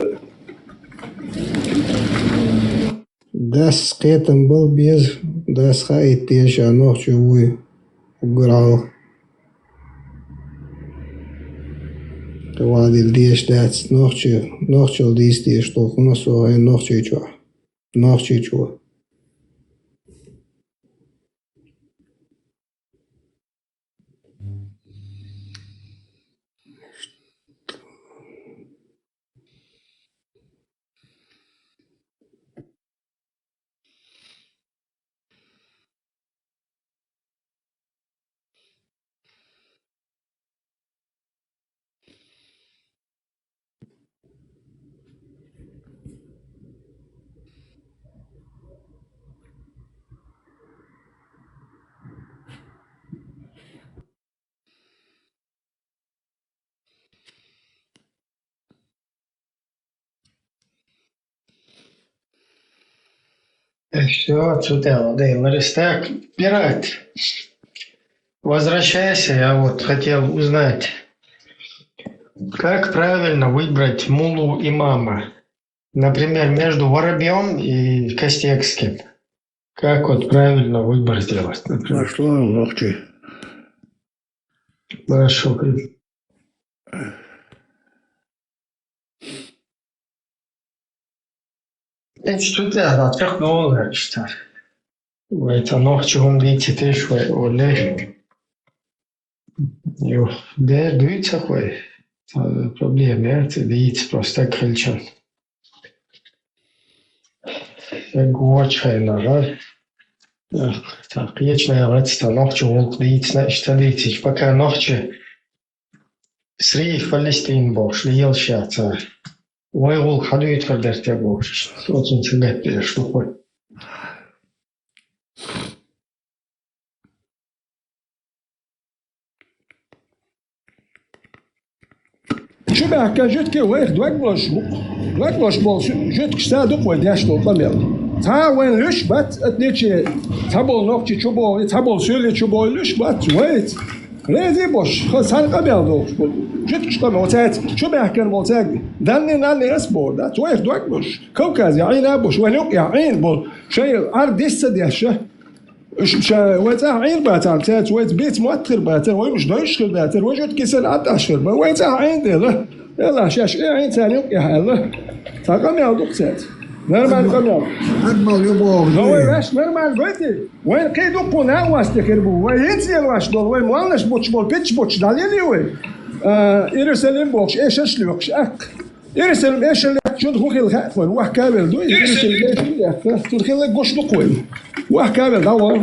داس قيتم بالبيز داس خايت تيشا نقطة وي وقرعو وادي الديش دات نوخشة الديش ديش طوق نصو هاي نوخشة جوا Все, отсюда, да, Ларистак, пират. Возвращайся, я вот хотел узнать, как правильно выбрать мулу имама? Например, между Воробьем и Костекским. Как вот правильно выбор сделать? Пошло легче. Хорошо. Что ты отвек нового читать? Это ночью он видит, ты что, олег. Jo, det är så här. Problemet är att det är просто крыльчан. Det går чайно, да? Так, вечная радость, ночью он видит, значит, видите, пока ночью среди Палестин бош, лил щата. Уайгул хадует кадерте бош. Очень цегат перешло. شو بحكي جتك ويخ دوك بلش بول جتك صادق وديش لو طمير تا وين لش بات اتنيتشي تابول نوكتي شوبو تابول سولي شوبو لش بات ويت ريدي بوش خلاص هنقبل دوك جتك شطمي وتات شو بحكي الموتاك دني اسبور دات ويخ دوك بوش كوكاز يعين ابوش ولوك يعين بول شيء عرض يستديشه ايش ويتا عين باتر تات ويت بيت مؤثر باتر ومش دوش باتر وجد كسل عد اشهر ما ويتا عين ده يلا شاش عين ثاني يا الله فقام يا دكتور نرمال قام أجمل يبغى هو واش نرمال قلتي وين كيدو قنا واستكربو وين واش دول وين مالش بوتش بول بيتش بوتش داليلي وين يرسلين بوكش ايش اشلوكش اك يرسل ايش اللي شو دخل الخاف واحد كامل دو يرسل ايش اللي تدخل قش دقوي واحد كامل دور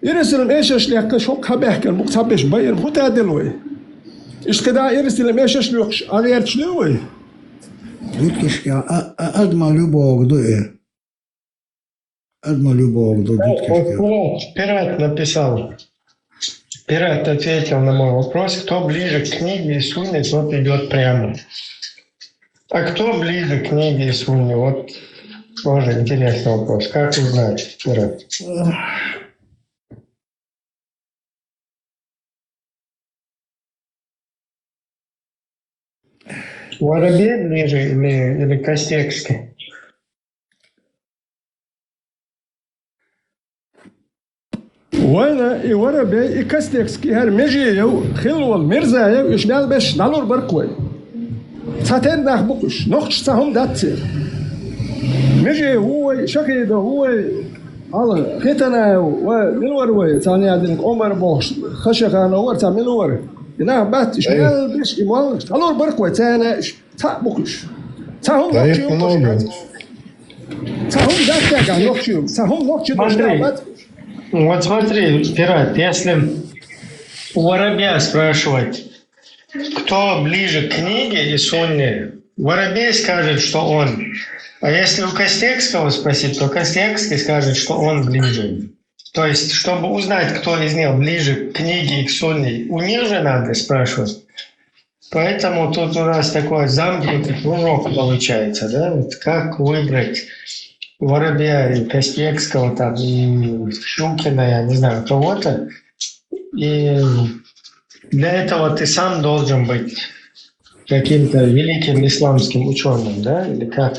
يرسل ايش اللي شو كبهك المقصبش بير متعدلوي ايش كده يرسل ايش شلوكش عليه شلوي ديتكش يا أجمل يبغى ده أجمل يبغى ده ديتكش Пират написал. Пират ответил на мой вопрос, кто ближе к книге и Сунне, тот идет прямо. А кто ближе к книге и Сунне? Вот тоже интересный вопрос. Как узнать, Пират? Воробей ближе или Костекский? وانا يورا بي كاستكسكي هر مجي يو خلو المرزا يو يشمال باش دالور بركوي ساتين ناخ بوكش نوخش سهم داتسير مجي هو شكي ده هو الله ختنا ومن وروي ثاني عندك عمر بوش خشخانة ورتا من ور هنا بات شمال بيش إيمان الله بركوي ثاني تعبكش تعهم تعهم دافع عن نقشيم تعهم نقشي Вот смотри, пират, если у Воробья спрашивать, кто ближе к книге и сунне, Воробей скажет, что он. А если у Костекского спросить, то Костекский скажет, что он ближе. То есть, чтобы узнать, кто из них ближе к книге и к сунне, у них же надо спрашивать. Поэтому тут у нас такой замкнутый кружок получается, да? Вот как выбрать Воробья и Костекского, там, и Щукина, я не знаю, кого-то. И для этого ты сам должен быть каким-то великим исламским ученым, да? Или как?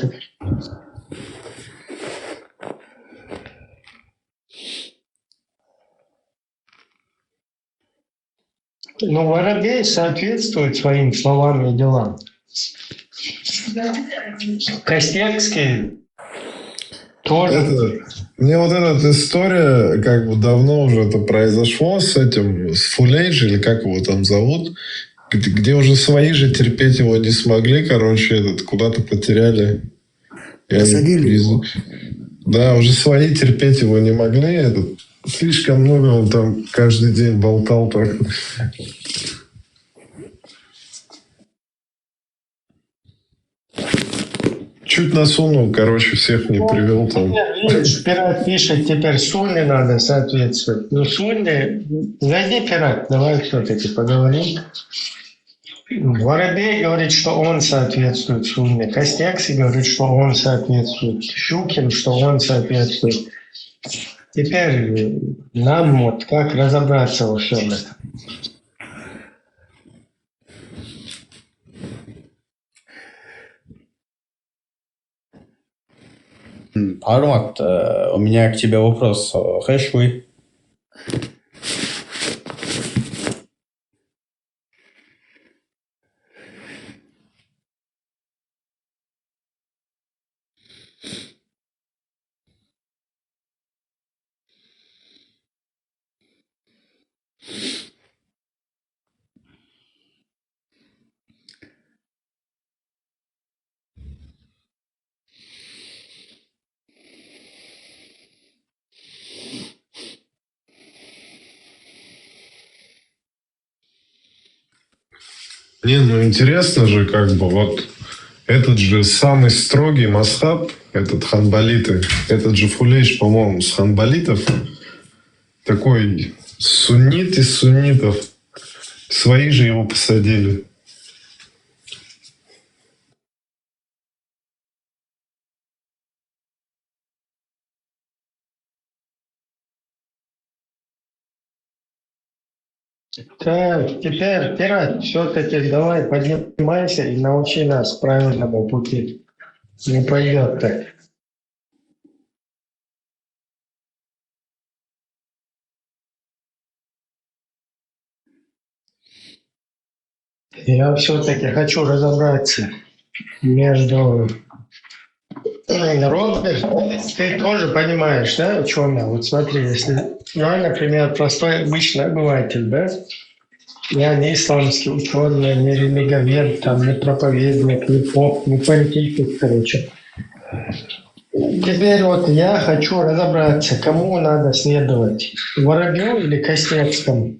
Ну, Воробей соответствует своим словам и делам. Костекский тоже. Мне вот эта история, как бы давно уже это произошло с этим, с Фулейдж, или как его там зовут, где уже свои же терпеть его не смогли, короче, куда-то потеряли. Посадили его. Да, уже свои терпеть его не могли. Слишком много он там каждый день болтал так. Чуть насунул, короче, всех не привел там. Видишь, пират пишет, теперь сунне надо соответствовать. Ну, сунне, зайди, пират, давай все-таки поговорим. Воробей говорит, что он соответствует сунне. Костекси говорит, что он соответствует. Щукин, что он соответствует. Теперь нам вот как разобраться во всем этом. Армат, у меня к тебе вопрос. Хэшуй. Не, ну интересно же, как бы, вот этот же самый строгий масхаб, этот ханбалиты, этот же Фулейдж, по-моему, с ханбалитов, такой суннит из суннитов, свои же его посадили. Так, теперь, пират, все-таки давай поднимайся и научи нас правильному пути. Не пойдет так. Я все-таки хочу разобраться между... Роберт, ты тоже понимаешь, да, ученый? Вот смотри, если я, например, простой обычный обыватель, да, я не исламский ученый, не религовед, там, не проповедник, не поп, не политик, короче. Теперь вот я хочу разобраться, кому надо следовать, Воробью или Костецкому?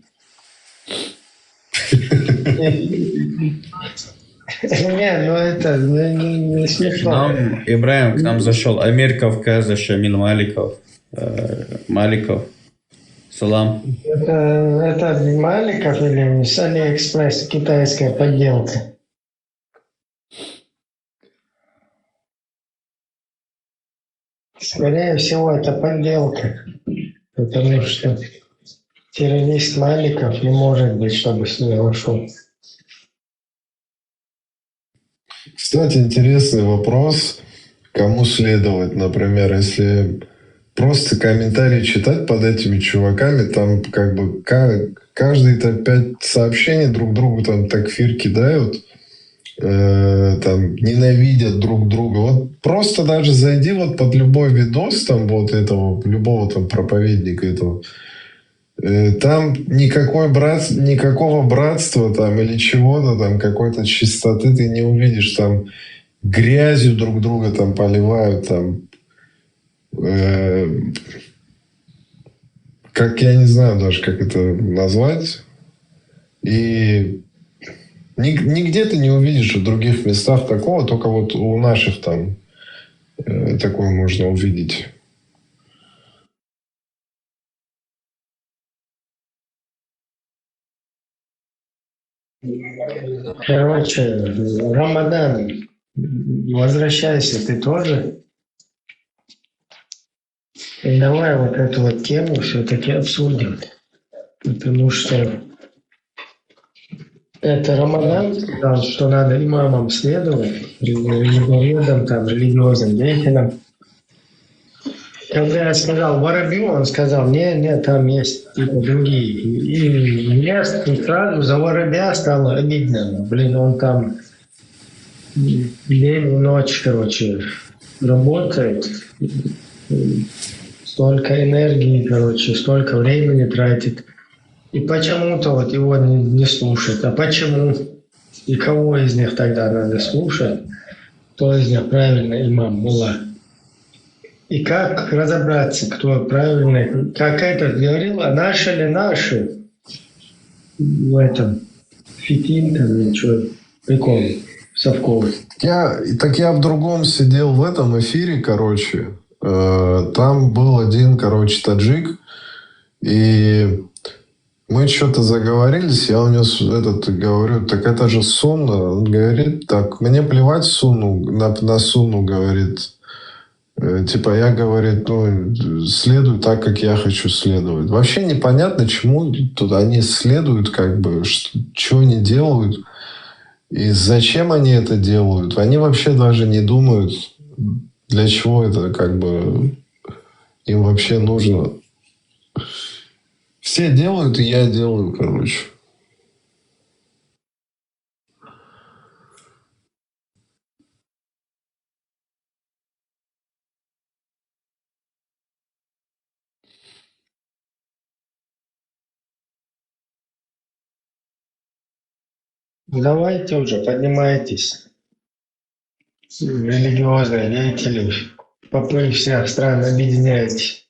Не, ну это не смешно. Ибраим, к нам зашел Амир Кавказ, Шамиль Маликов. Салам. Это Маликов или с Алиэкспресс, китайская подделка? Скорее всего, это подделка. Потому что террорист Маликов не может быть, чтобы сюда вошел. Кстати, интересный вопрос. Кому следовать, например, если просто комментарии читать под этими чуваками, там как бы каждые там 5 сообщений друг другу там такфир кидают. там ненавидят друг друга. Вот просто даже зайди вот под любой видос там вот этого, любого там проповедника этого, там никакого братства там или чего-то там, какой-то чистоты ты не увидишь. Там грязью друг друга там поливают, там как я не знаю даже, как это назвать. И нигде ты не увидишь в других местах такого, только вот у наших там такое можно увидеть. Короче, Рамадан, возвращайся, ты тоже. И давай вот эту вот тему все-таки обсудим. Потому что это Рамадан сказал, что надо имамам следовать, религиоведам, там, религиозным деятелям. Когда я сказал Воробью, он сказал, нет, там есть типа другие. И мне сразу за Воробья стало обидно. Блин, он там день и ночь, короче, работает. Столько энергии, короче, столько времени тратит. И почему-то вот его не слушают. А почему? И кого из них тогда надо слушать? Кто из них правильно имам, мулла? И как разобраться, кто правильный? Как этот говорил, а наши ли наши? В этом фитин там или что? Прикол. Совковый. Я в другом сидел в этом эфире, короче. Там был один, короче, таджик. И мы что-то заговорились, я у него говорю, так это же сунна. Он говорит, так, мне плевать на сунну, говорит. Типа я, говорит, следую так, как я хочу следовать. Вообще непонятно, чему тут они следуют, как бы, что они делают и зачем они это делают. Они вообще даже не думают, для чего это, как бы, им вообще нужно. Все делают, и я делаю, короче. Давайте уже, поднимайтесь. Религиозные деятели, попы всех стран, объединяйтесь.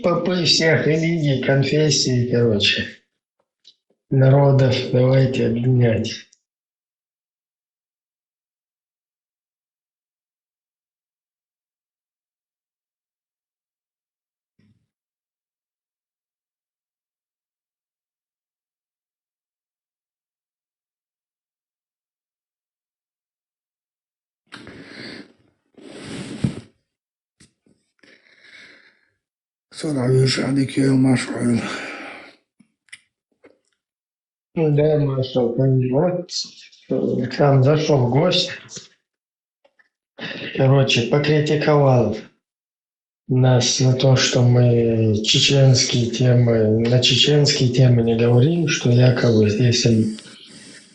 Попы всех религий, конфессий, короче, народов, давайте объединять. صنع شعبك يا مشعل. Да, Маша, вот к нам зашел гость. Короче, покритиковал нас за то, что мы на чеченские темы не говорим, что якобы здесь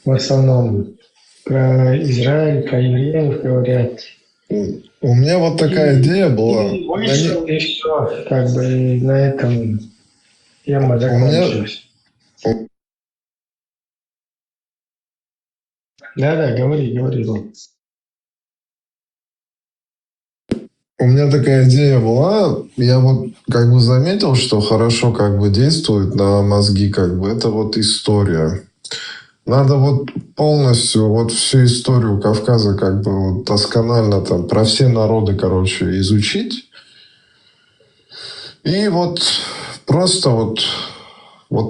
в основном про Израиль, про евреев говорят. У меня вот такая идея была. Вышел, и все, как бы на этом тема закончилась. Да, говори, Ром. У меня такая идея была, я вот как бы заметил, что хорошо как бы действует на мозги, как бы это вот история. Надо вот полностью вот всю историю Кавказа как бы вот досконально там про все народы, короче, изучить. И вот просто вот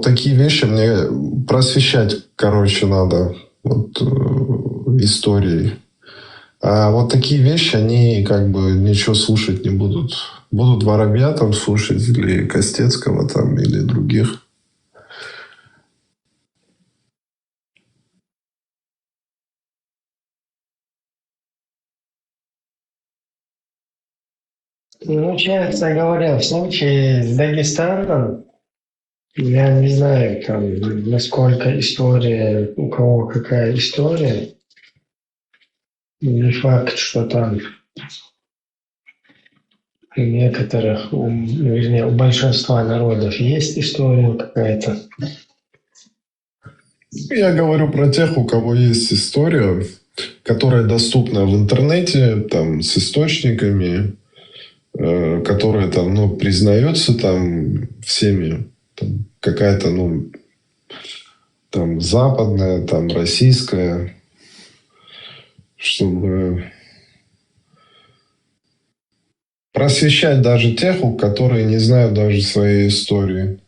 такие вещи мне просвещать, короче, надо вот историей. А вот такие вещи, они как бы ничего слушать не будут. Будут Воробья там слушать, или Костецкого там, или других. Ну, честно говоря, в случае с Дагестаном Я не знаю, там, насколько история, у кого какая история. Не факт, что там у некоторых, вернее, у большинства народов есть история какая-то. Я говорю про тех, у кого есть история, которая доступна в интернете, там, с источниками, которая там, ну, признается там всеми, там, какая-то, ну, там, западная, там, российская, чтобы просвещать даже тех, которые не знают даже своей истории.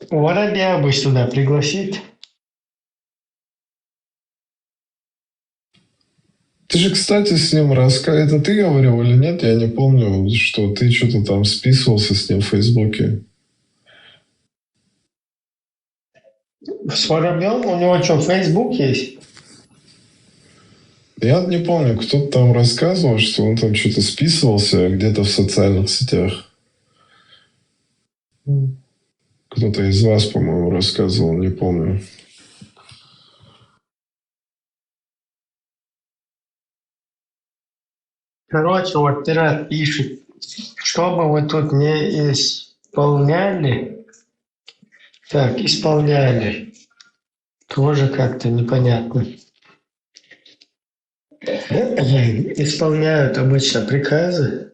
Воробья бы сюда пригласить. Ты же, кстати, с ним это ты говорил или нет? Я не помню, что ты что-то там списывался с ним в Фейсбуке. С Воробьем? У него что, Facebook есть? Я не помню, кто-то там рассказывал, что он там что-то списывался где-то в социальных сетях. Кто-то из вас, по-моему, рассказывал, не помню. Короче, вот пират пишет, что бы вы тут не исполняли, так, исполняли, тоже как-то непонятно. Исполняют обычно приказы,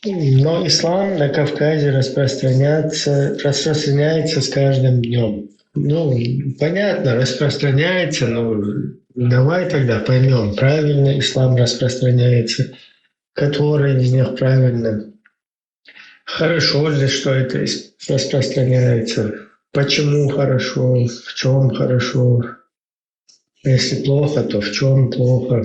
но ислам на Кавказе распространяется с каждым днем. Ну, понятно, распространяется, но давай тогда поймем, правильно ислам распространяется, который из них правильно. Хорошо ли, что это распространяется? Почему хорошо? В чем хорошо? Если плохо, то в чем плохо?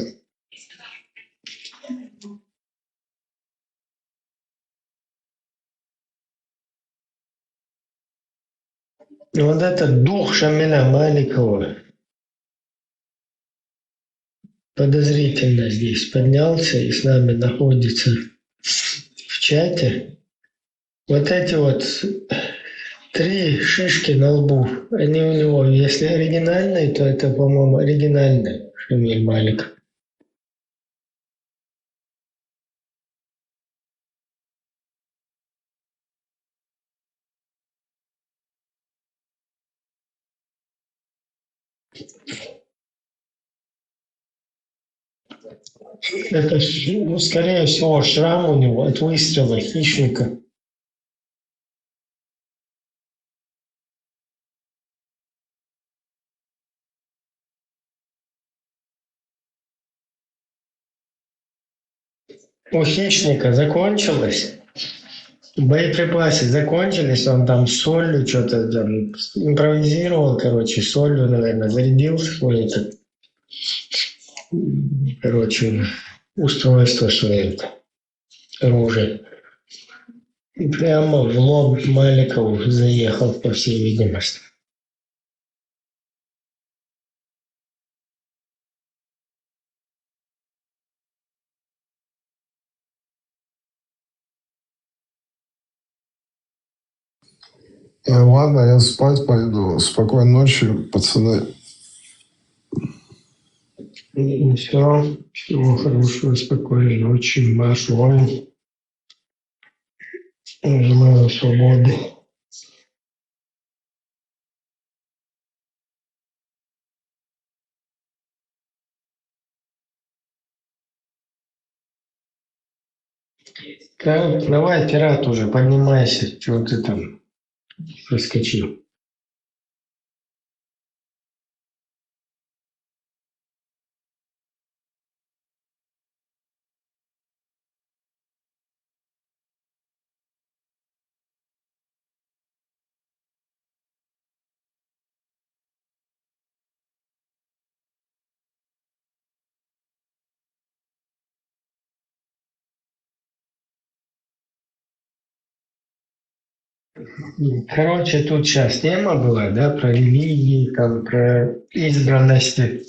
И вот этот дух Шамиля Маликова подозрительно здесь поднялся и с нами находится в чате. Вот эти вот 3 шишки на лбу, они у него, если оригинальные, то это, по-моему, оригинальный Шамиль Малик. Это, ну, скорее всего, шрам у него от выстрела хищника. У хищника закончилось. Боеприпасы закончились, он там солью что-то там импровизировал, короче, солью, наверное, зарядил свой этот, короче, устройство свое, оружие. И прямо в лоб Маликову заехал, по всей видимости. Ладно, я спать пойду. Спокойной ночи, пацаны. Все, всего хорошего, спокойной ночи, марш вон. Желаю свободы. Так, давай, пират уже, поднимайся, чего ты там проскочил. Короче, тут сейчас тема была, да, про религии, там, про избранности.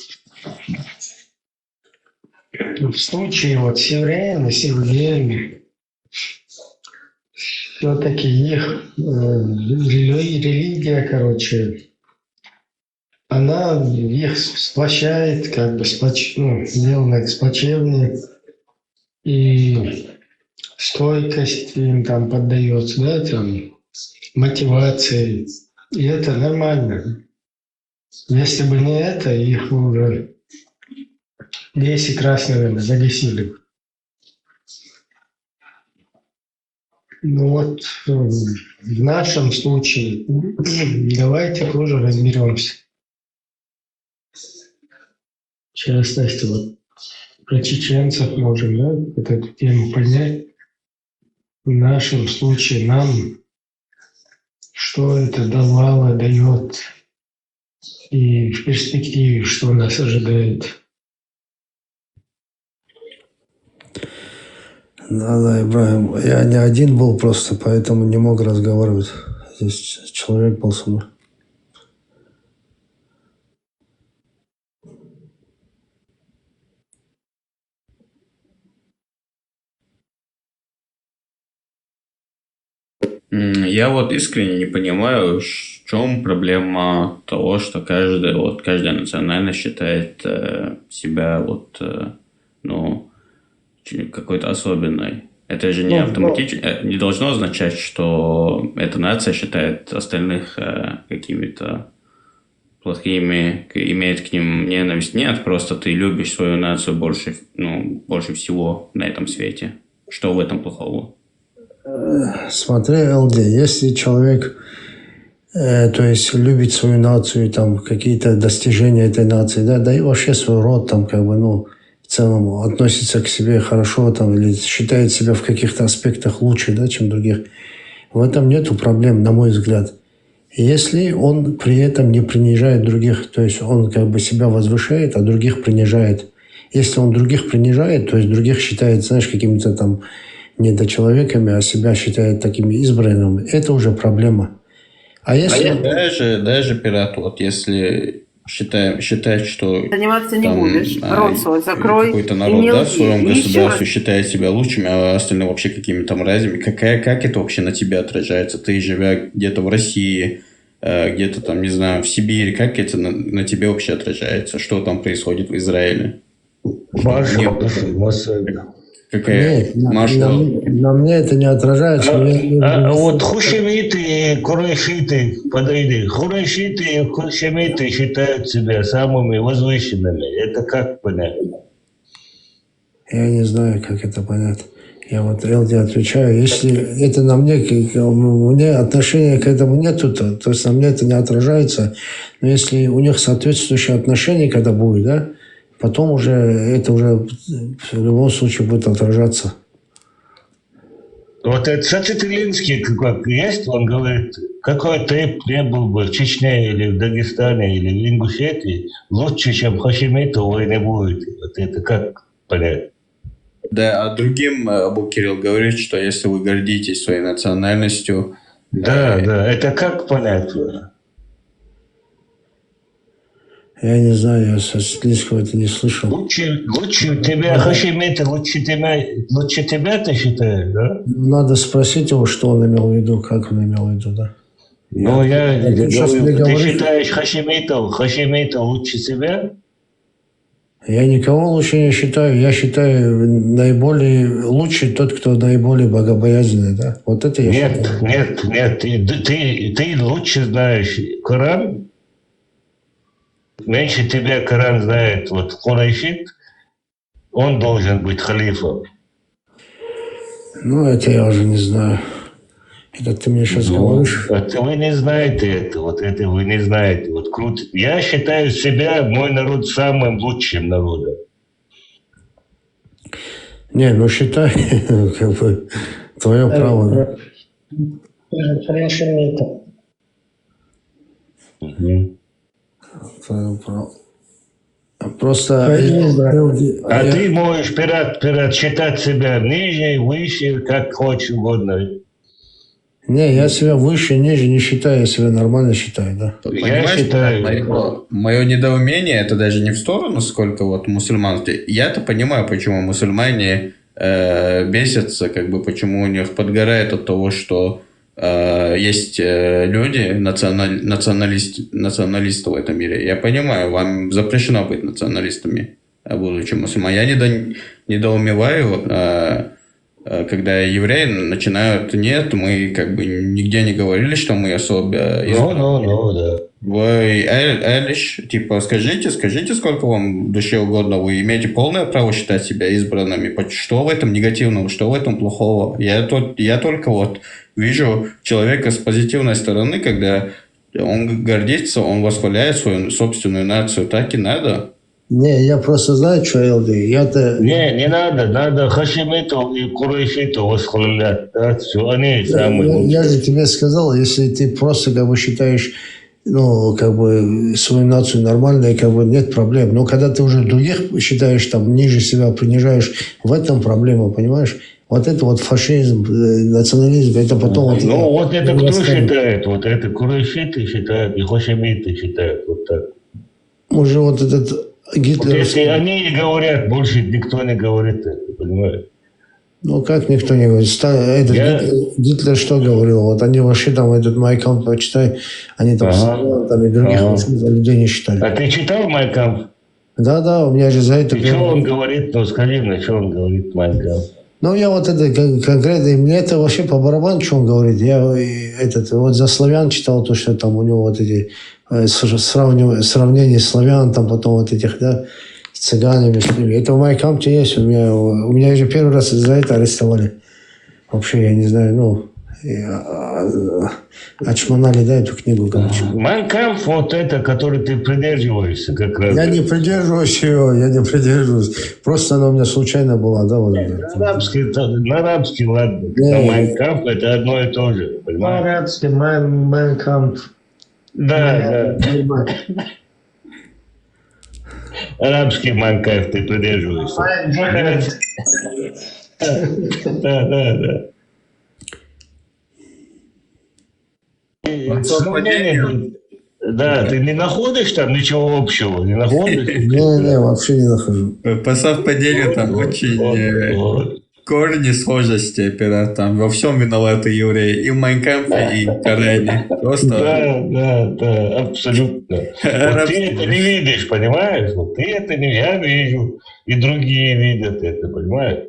В случае вот с евреями, все-таки их религия, короче, она их сплощает, как бы делает сплоченнее, и стойкость им там поддается, да, там, мотивации. И это нормально. Если бы не это, их уже 10 раз, наверное, загасили. Ну вот в нашем случае давайте тоже разберемся. В частности, вот про чеченцев можем, да, вот эту тему поднять. В нашем случае нам что это давало, дает, и в перспективе что нас ожидает. Да, Ибрагим, я не один был просто, поэтому не мог разговаривать. Здесь человек был со мной. Я вот искренне не понимаю, в чем проблема того, что каждая национальность считает себя какой-то особенной. Это же не автоматически, не должно означать, что эта нация считает остальных какими-то плохими, имеет к ним ненависть. Нет, просто ты любишь свою нацию больше всего на этом свете. Что в этом плохого? Смотри, ЛД, если человек, то есть любит свою нацию, там какие-то достижения этой нации, да и вообще свой род, там в целом относится к себе хорошо, там, или считает себя в каких-то аспектах лучше, да, чем других, в этом нету проблем, на мой взгляд. Если он при этом не принижает других, то есть он себя возвышает, а других принижает. Если он других принижает, то есть других считает, знаешь, какими-то там недочеловеками, а себя считает такими избранными, это уже проблема. А если... Даже пират, вот если считать, что заниматься не будешь. Рот свой закрой. Какой-то народ, в своем государстве считает себя лучшими, а остальные вообще какими-то мразями. Как это вообще на тебя отражается? Ты, живя где-то в России, где-то там, не знаю, в Сибири, как это на тебе вообще отражается? Что там происходит в Израиле? На мне это не отражается. Вот хушемиты и курайшиты, подойди. Хурайшиты и хушемиты считают себя самыми возвышенными. Это как понять? Я не знаю, как это понять. Я вот ЛД отвечаю. Если это на мне, у меня отношения к этому нету, то есть на мне это не отражается. Но если у них соответствующее отношение, когда будет, да, потом это уже в любом случае будет отражаться. Вот этот Сачетылинский как есть, он говорит, какой ты не был бы в Чечне или в Дагестане или в Ингушетии, лучше, чем Хашимитов, вы не будете. Вот это как понять? Да, а другим Абу Кирилл говорит, что если вы гордитесь своей национальностью... Да, это как понять? Я не знаю, я со Сицилийского это не слышал. Лучше тебя Хашимиты, лучше тебя ты считаешь, да? Надо спросить его, что он имел в виду, как он имел в виду, да. Ну, я говорю, ты считаешь Хашимитов лучше себя? Я никого лучше не считаю. Я считаю, наиболее лучший тот, кто наиболее богобоязненный, да? Вот это я считаю. Нет. Ты лучше знаешь Коран. Меньше тебя Коран знает. Вот Курайшит, он должен быть халифом. Ну, это я уже не знаю. Это ты мне сейчас говоришь. Это вы не знаете это. Вот это вы не знаете. Вот круто. Я считаю себя, мой народ, самым лучшим народом. Не, ну считай, твое право. Просто... ты можешь пират считать себя ниже, выше, как хочешь угодно. Не, я себя выше, ниже не считаю, я себя нормально считаю, да. Я считаю, мое недоумение, это даже не в сторону, сколько вот мусульман. Я-то понимаю, почему мусульмане бесятся, как бы, почему у них подгорает от того, что есть люди, националисты в этом мире. Я понимаю, вам запрещено быть националистами, будучи мусульманами. Я недоумеваю, когда евреи начинают, нет, мы как бы нигде не говорили, что мы особо... да. Вы, Элиш, типа, скажите, сколько вам в душе угодно, вы имеете полное право считать себя избранными. Что в этом негативного, что в этом плохого? Я только вот вижу человека с позитивной стороны, когда он гордится, он восхваляет свою собственную нацию. Так и надо. Не, я просто знаю, что ЛД. Я-то... Не надо. Надо хашимитов и курайшитов восхвалять. Да? Все, они самые лучшие. Я же тебе сказал, если ты просто как бы считаешь, ну, как бы свою нацию нормальной, как бы нет проблем. Но когда ты уже других считаешь, там, ниже себя принижаешь, в этом проблема, понимаешь? Вот это вот фашизм, национализм, это потом... Вот это кто считает? Вот это курайшиты считают, и хашимиты считают. Вот так. Уже вот этот... Гитлер... Вот если они говорят, больше никто не говорит это, понимаешь? Ну, как никто не говорит? Гитлер что говорил? Вот они вообще там этот Май Камп почитай, они там, там и других людей не считали. А ты читал Май Камп? Да, у меня же за это... И что он говорит? Ну, скажи мне, что он говорит, Май Камп? Ну, я вот это конкретно, мне это вообще по барабану, что он говорит. Я вот за славян читал то, что там у него вот эти сравнения славян, там потом вот этих, да, с цыганами. Это в Май Кампе есть. У меня же первый раз за это арестовали. Вообще, я не знаю, ну, отшмонали, да, эту книгу, короче. Май Камп, вот это, который ты придерживаешься, как раз. Я не придерживаюсь его, Просто она у меня случайно была, да, вот это. На арабский, ладно. Но Май Камп это одно и то же, понимаешь? На арабский, Май Камп. Да. Арабский Май Камп ты придерживаешься. Да. Да, ты не находишь там ничего общего? Не находишь? Не, вообще не нахожу. По совпадению там очень корни схожести опять там. Во всем виноваты евреи. И в Майнкампе, и в Корене. Просто... Да, абсолютно. Вот ты это не видишь, понимаешь? Вот ты это не... Я вижу, и другие видят это, понимаешь?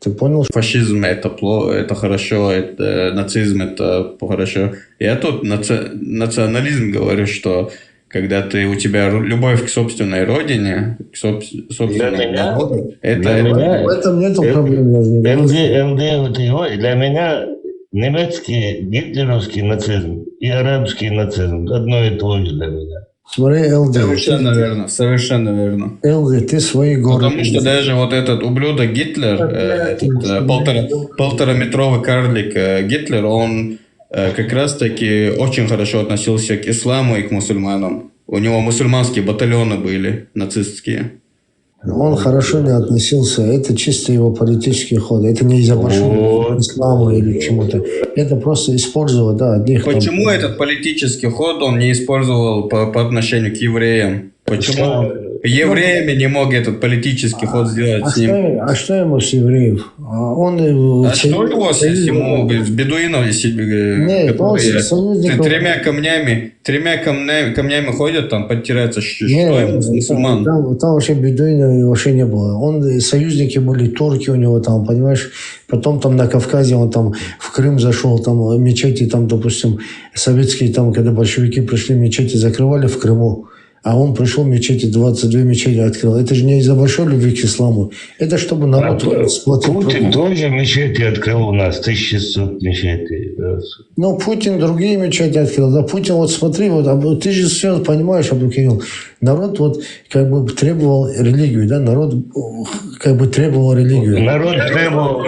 Ты понял? Фашизм это плохо, это хорошо, это нацизм это хорошо. Я тут национализм говорю, что когда у тебя любовь к собственной родине, к собственному народу, это... В этом нет проблем. Для меня немецкий гитлеровский нацизм и арабский нацизм одно и то же для меня. Смотри, ЛД. Совершенно верно. ЛД, ты свои горы. Потому что даже вот этот ублюдок Гитлер, полтораметровый карлик Гитлер, он как раз-таки очень хорошо относился к исламу и к мусульманам. У него мусульманские батальоны были, нацистские. Он хорошо не относился. Это чисто его политический ход. Это не из-за большого ислама или чему-то. Это просто использовал, да, одних... Почему этот политический ход он не использовал по отношению к евреям? Почему евреями не мог этот политический ход сделать с ним? А что ему с евреев? Что его с бедуинов, тремя камнями ходят, там подтираются, что ему с мусульман? Там вообще бедуинов вообще не было. Союзники были турки у него там, понимаешь? Потом там на Кавказе он там в Крым зашел, там мечети, там, допустим, советские, там, когда большевики пришли, мечети закрывали в Крыму. А он пришел в мечети, 22 мечети открыл. Это же не из-за большой любви к исламу. Это чтобы народ сплотил. Путин тоже мечети открыл у нас, 1600 мечетей. Да. Ну, Путин другие мечети открыл. Да, Путин, вот смотри, вот ты же все понимаешь, Абдул-Кирилл. Народ вот как бы требовал религию, да, народ как бы требовал религию. Народ требовал...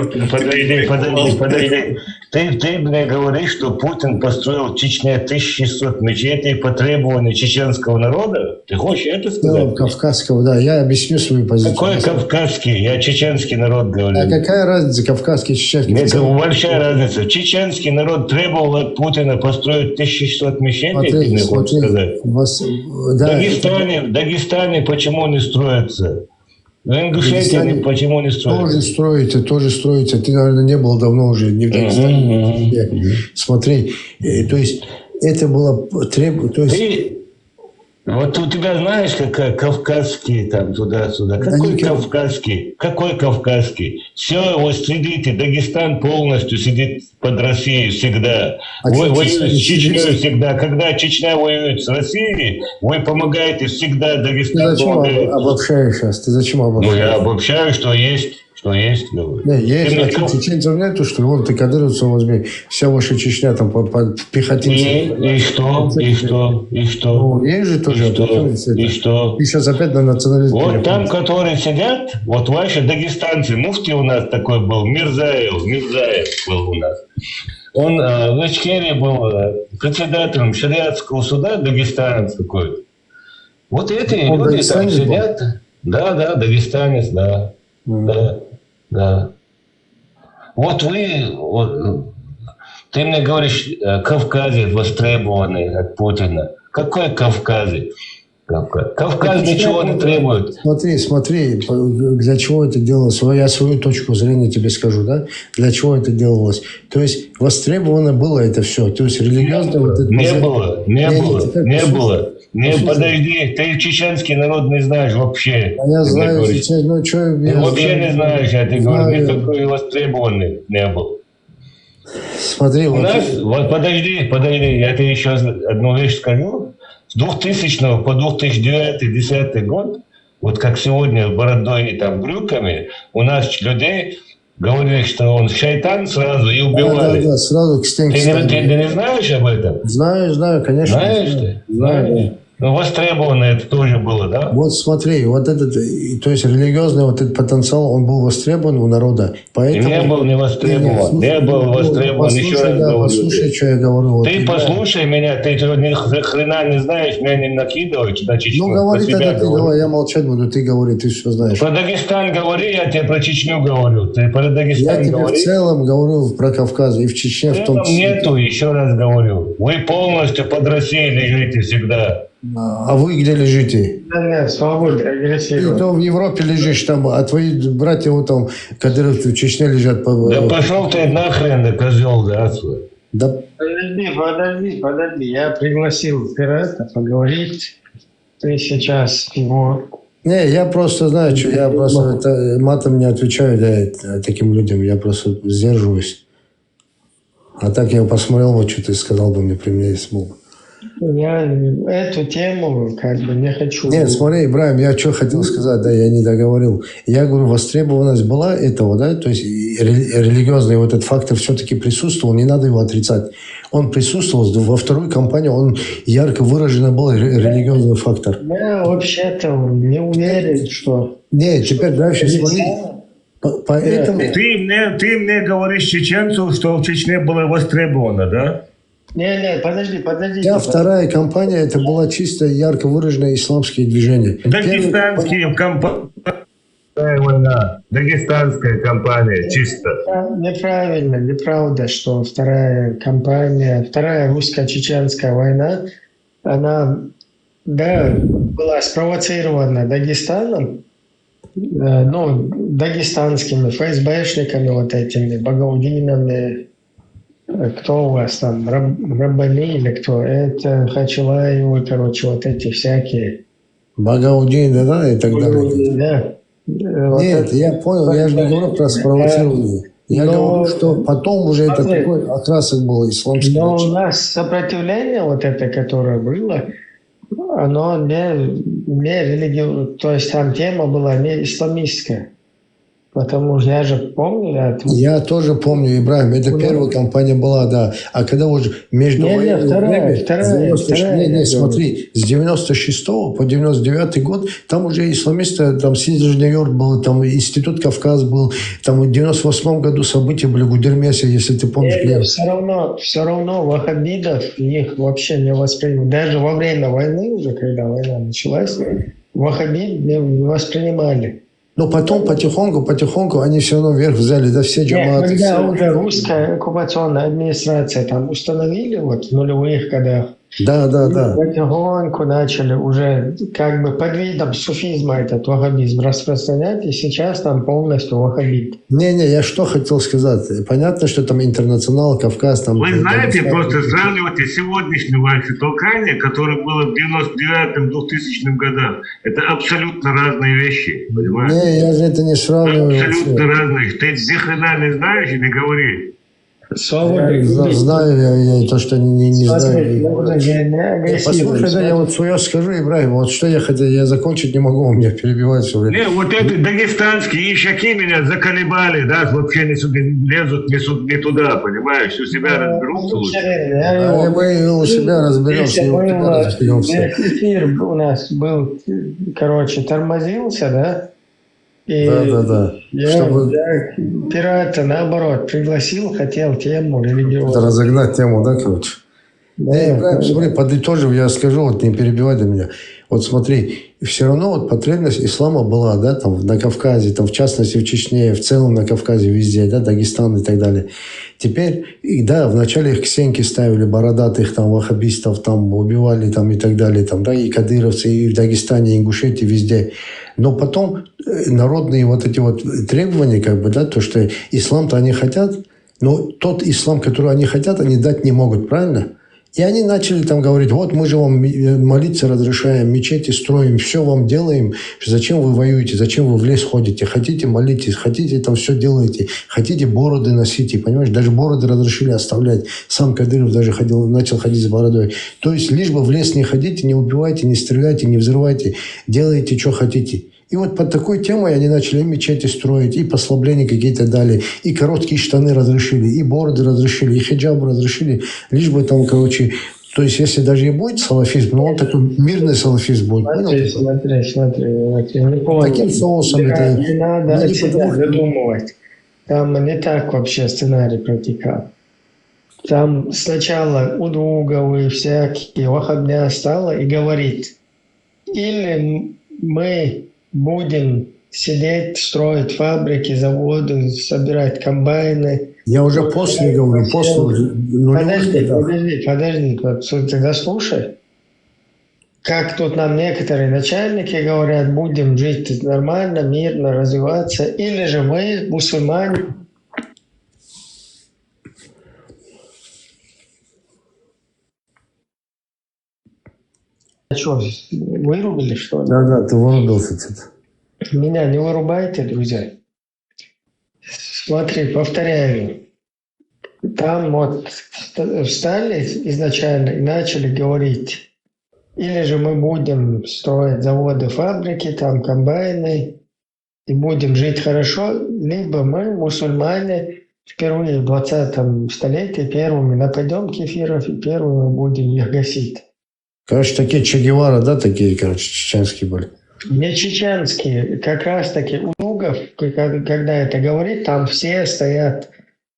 Подожди. Ты мне говоришь, что Путин построил в Чечне 1600 мечетей по требованию чеченского народа? Ты хочешь это сказать? Ну, кавказского, да. Я объясню свою позицию. Какой кавказский? Я чеченский народ говорю. А какая разница, кавказский, чеченский? Это большая разница. Чеченский народ требовал от Путина построить 1600 мечетей, ты хочешь сказать? В Дагестане почему не строятся? В Ингушетии почему не строятся? Тоже строится. Ты, наверное, не был давно уже, не в Дагестане. Смотри, то есть это было требование... Вот у тебя, знаешь, какая кавказский там туда-сюда. Какой кавказский? Какой кавказский? Все, вот следите, Дагестан полностью сидит под Россией всегда. Вы воюете с Чечней всегда. Когда Чечня воюет с Россией, вы помогаете всегда Дагестан. Ты зачем обобщаешь сейчас? Ты зачем обобщаешь? Ну, я обобщаю, что есть. Что есть, говорю. Есть, чеченцев нету, что ли? Вон ты кадыровцев возьми. Вся ваша Чечня там по пехотинцам. И что? Ну, есть же тоже. И что? Ты сейчас опять на национализм. Вот там, которые сидят, вот ваши дагестанцы, муфти у нас такой был, Мирзаев был у нас. Он в Ичкерии был председателем шариатского суда, дагестанец такой. Вот эти люди там сидят. Да, дагестанец, да. Да. Вот ты мне говоришь, Кавказец востребованный от Путина. Какой Кавказец? Кавказ ничего не требует. Смотри, для чего это делалось? Я свою точку зрения тебе скажу, да? Для чего это делалось? То есть востребовано было это все. То есть религиозно... Не было. Подожди, ты чеченский народ не знаешь вообще. Я знаю, ну что... Вообще не знаешь, а ты говоришь, никакой востребованный не был. Смотри, подожди, я тебе еще одну вещь скажу. С 2000 по 2009-2010 год, вот как сегодня бородой и там брюками, у нас людей говорили, что он шайтан сразу и убивали. Да, сразу к стенке. Ты не знаешь об этом? Знаю, конечно. Знаешь ты? Знаю. Ну, востребовано это тоже было, да? Вот смотри, вот этот, то есть религиозный вот этот потенциал, он был востребован у народа. Поэтому... Не был не востребован. Не был востребован. Еще раз говорю. Послушай, что я говорю. Ты послушай меня, ты ни хрена не знаешь, меня не накидывай. Ну, говори тогда ты, давай, я молчать буду, ты говори, ты все знаешь. Про Дагестан говори, я тебе про Чечню говорю. Ты про Дагестан говори. Я тебе в целом говорю про Кавказ и в Чечне в том числе. Нету, еще раз говорю. Вы полностью под Россией лежите всегда. А вы где лежите? Нет, свобода, агрессивно. Ты то в Европе лежишь, там, а твои братья вот там, кадыровцы в Чечне лежат. Да пошел ты нахрен, да, козел, да, свой. Да. Подожди. Я пригласил пирата поговорить. Ты сейчас его... Не, я просто знаю, что я просто матом не отвечаю таким людям, я просто сдерживаюсь. А так я посмотрел, вот что ты сказал бы мне при мне, если мог. Я эту тему как бы не хочу... Нет, смотри, Ибрахим, я что хотел сказать, да, я не договорил. Я говорю, востребованность была этого, да, то есть религиозный вот этот фактор все-таки присутствовал, не надо его отрицать. Он присутствовал, во второй кампании он ярко выраженно был религиозный фактор. Я вообще-то не уверен, что... Нет, теперь дальше смотри. Поэтому... Ты мне говоришь чеченцу, что в Чечне было востребовано, да? Не, подожди. Вторая кампания, это была чисто ярко выраженное исламские движения. Дагестанские компании. Война. Дагестанская компания, чисто. Неправильно, неправда, что вторая русско-чеченская война, она, да, была спровоцирована Дагестаном, дагестанскими ФСБшниками, вот этими Багаудинами. Кто у вас там, Раббани или кто? Это Хачилаевы, короче, вот эти всякие. Багаудин, да, и так далее. Да. Нет, я понял, я же не говорю про спровоцирование. Я говорю, что потом уже это такой окрасок был исламский. Но у нас сопротивление вот это, которое было, оно не религиозное, то есть там тема была не исламистская. Потому что я же помню. Я тоже помню, Ибрагим. Это первая кампания была, да. А когда уже между вторая. Смотри, с 96 по 99 год там уже исламисты, там Сидр Нью-Йорк был, там Институт Кавказ был, там в 98 году события были в Гудермесе, если ты помнишь. Все равно ваххабидов их вообще не воспринимали. Даже во время войны, уже когда война началась, ваххабид не воспринимали. Но потом потихоньку они все равно вверх взяли, да, все джаматы. Когда уже русская оккупационная администрация там установили вот в нулевых годах, да. Потихоньку начали уже как бы под видом суфизма этот ваххабизм распространять, и сейчас там полностью ваххабит. Не, я что хотел сказать. Понятно, что там интернационал, Кавказ, там... Вы знаете, просто сравнивайте сегодняшнего толкания, которое было в 99-2000 годах. Это абсолютно разные вещи, понимаете? Не, я же это не сравниваю. Абсолютно разные. Ты ни хрена не знаешь или говори? Знаю я то, что не знаю. Послушай, да, я вот свое скажу, Ибрагим, вот что я хотел, я закончить не могу, у меня перебивают все время. Не, вот эти дагестанские ишаки меня заколебали, да, вообще лезут не туда, понимаешь, у себя разберутся лучше. Мы у себя разберемся, эфир у нас был, тормозился, да? И да. Я пирата, наоборот, пригласил, хотел тему религиозную. Это разогнать тему, да, короче? Да. Смотри, подытожив, я скажу, вот не перебивай до меня. Вот смотри, все равно вот потребность ислама была, да, там на Кавказе, там в частности в Чечне, в целом на Кавказе везде, да, Дагестан и так далее. Теперь, да, вначале их к стенке ставили, бородатых там ваххабистов там убивали там и так далее, там, да, и кадыровцы, и в Дагестане, и Ингушетии, везде. Но потом народные вот эти вот требования, как бы, да, то, что ислам-то они хотят, но тот ислам, который они хотят, они дать не могут, правильно? И они начали там говорить, вот мы же вам молиться разрешаем, мечети строим, все вам делаем. Зачем вы воюете, зачем вы в лес ходите? Хотите молитесь, хотите там все делаете, хотите бороды носите, понимаешь? Даже бороды разрешили оставлять. Сам Кадыров даже начал ходить с бородой. То есть лишь бы в лес не ходите, не убивайте, не стреляйте, не взрывайте, делайте, что хотите. И вот под такой темой они начали мечети строить, и послабления какие-то дали, и короткие штаны разрешили, и бороды разрешили, и хиджаб разрешили, лишь бы там, короче, то есть если даже и будет салафизм, но он такой мирный салафизм будет. Смотри. Не понял. Таким соусом это... Не надо от себя задумывать. Там не так вообще сценарий протекал. Там сначала удуговые всякие, ваххабня стало и говорит, или мы будем сидеть, строить фабрики, заводы, собирать комбайны. Я уже после говорю, после уже. Подожди, тогда слушай. Как тут нам некоторые начальники говорят, будем жить нормально, мирно, развиваться, или же мы, мусульмане, что, вырубили, что ли? Да, ты вырубился что-то. Меня не вырубайте, друзья. Смотри, повторяю. Там вот встали изначально и начали говорить. Или же мы будем строить заводы, фабрики, там комбайны, и будем жить хорошо, либо мы, мусульмане, впервые в 20 столетии первыми нападем кефиров и первыми будем их гасить. Короче, такие Че Гевара, да, такие, короче, чеченские были? Не чеченские, как раз таки у лугов, когда это говорит, там все стоят,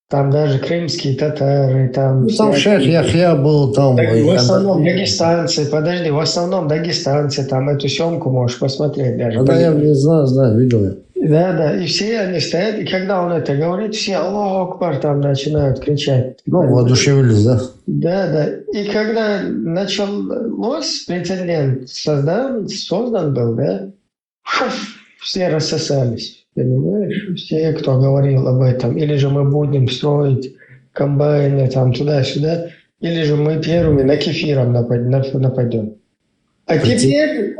там даже крымские татары, там... Ну, там шейх Яхья был, там... В основном дагестанцы, подожди, в основном дагестанцы, там эту съемку можешь посмотреть даже. Да, я не знаю, видел я. Да, и все они стоят, и когда он это говорит, все Аллаху Акбар там начинают кричать. Ну, воодушевились, да? Да. И когда началось, прецедент создан был, да, все рассосались, понимаешь? Все, кто говорил об этом. Или же мы будем строить комбайны там туда-сюда, или же мы первыми на кефиром нападем. А теперь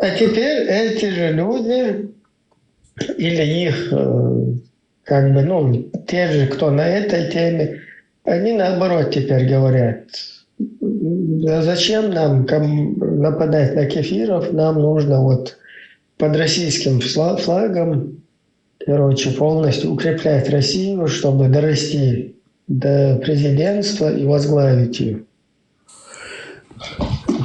эти же люди... или их, как бы, те же, кто на этой теме, они наоборот теперь говорят, зачем нам нападать на кефиров, нам нужно вот под российским флагом короче, полностью укреплять Россию, чтобы дорасти до президентства и возглавить ее.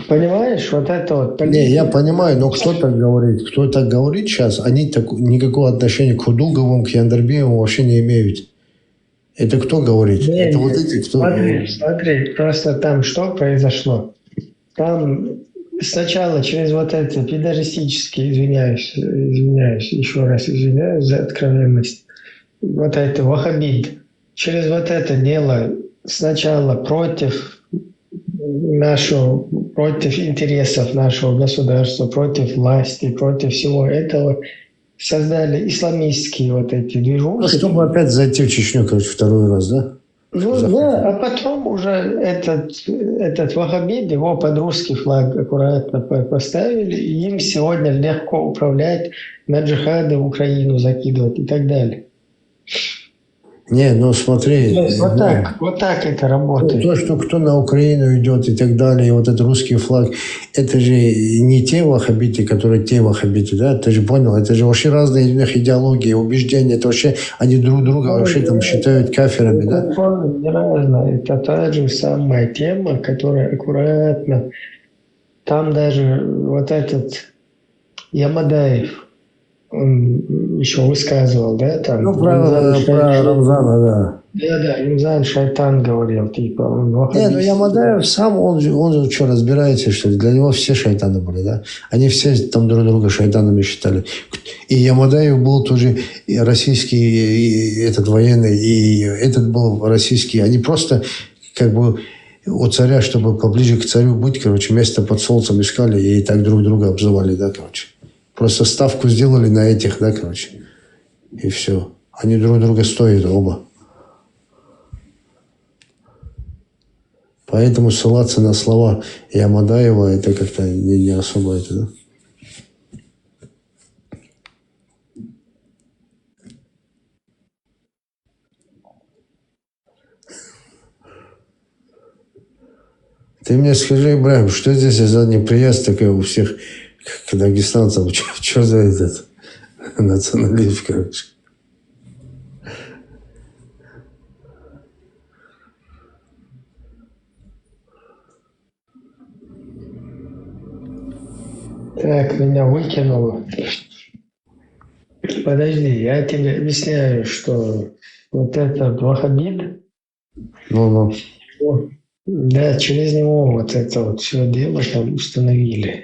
Понимаешь, вот это вот... Не, я понимаю, но кто так говорит? Кто так говорит сейчас, они никакого отношения к Худуговым, к Яндербеевым вообще не имеют. Это кто говорит? Не, это вот эти, кто... Смотри, просто там что произошло? Там сначала через вот это пидористические, извиняюсь, еще раз извиняюсь за откровенность, вот это ваххабит, через вот это дело сначала против интересов нашего государства, против власти, против всего этого создали исламистские вот эти движухи. Ну, чтобы опять зайти в Чечню, короче, второй раз, да? Ну да, а потом уже этот ваххабит, его под русский флаг аккуратно поставили, и им сегодня легко управлять, на джихады в Украину закидывать и так далее. Не, ну смотри. Вот так это работает. То, что кто на Украину идет и так далее, и вот этот русский флаг, это же не те ваххабиты, которые те ваххабиты, да? Ты же понял, это же вообще разные идеологии, убеждения, это вообще, они друг друга вообще там считают кафирами, да? Не разно, это та же самая тема, которая аккуратно, там даже вот этот Ямадаев, он еще высказывал, да, там... Ну, про Рамзана, да. Да, Рамзан шайтан говорил, типа, он не, ну Ямадаев сам, он же что, разбирается, что ли? Для него все шайтаны были, да? Они все там друг друга шайтанами считали. И Ямадаев был тоже и российский, и этот военный, и этот был российский. Они просто как бы у царя, чтобы поближе к царю быть, короче, место под солнцем искали и так друг друга обзывали, да, короче. Просто ставку сделали на этих, да, короче. И все. Они друг друга стоят оба. Поэтому ссылаться на слова Ямадаева, это как-то не особо это, да? Ты мне скажи, Ибрахим, что здесь за неприязнь такая у всех к дагестанцам? Что за этот национализм, короче? Так, меня выкинуло. Подожди, я тебе объясняю, что вот этот ваххабит, да, через него вот это вот все дело там установили.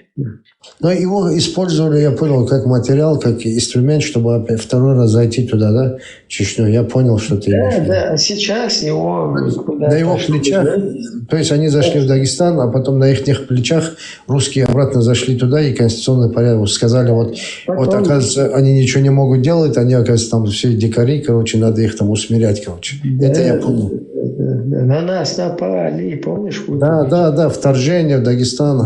Но его использовали, я понял, как материал, как инструмент, чтобы опять второй раз зайти туда, да, в Чечню. Я понял, что ты имеешь в виду. Да, а сейчас его... На его плечах, то есть они зашли в Дагестан, а потом на их плечах русские обратно зашли туда и конституционный порядок сказали, вот оказывается, они ничего не могут делать, они, оказывается, там все дикари, короче, надо их там усмирять, короче. Да, это я понял. На нас напали, помнишь? Да, вторжение в Дагестан,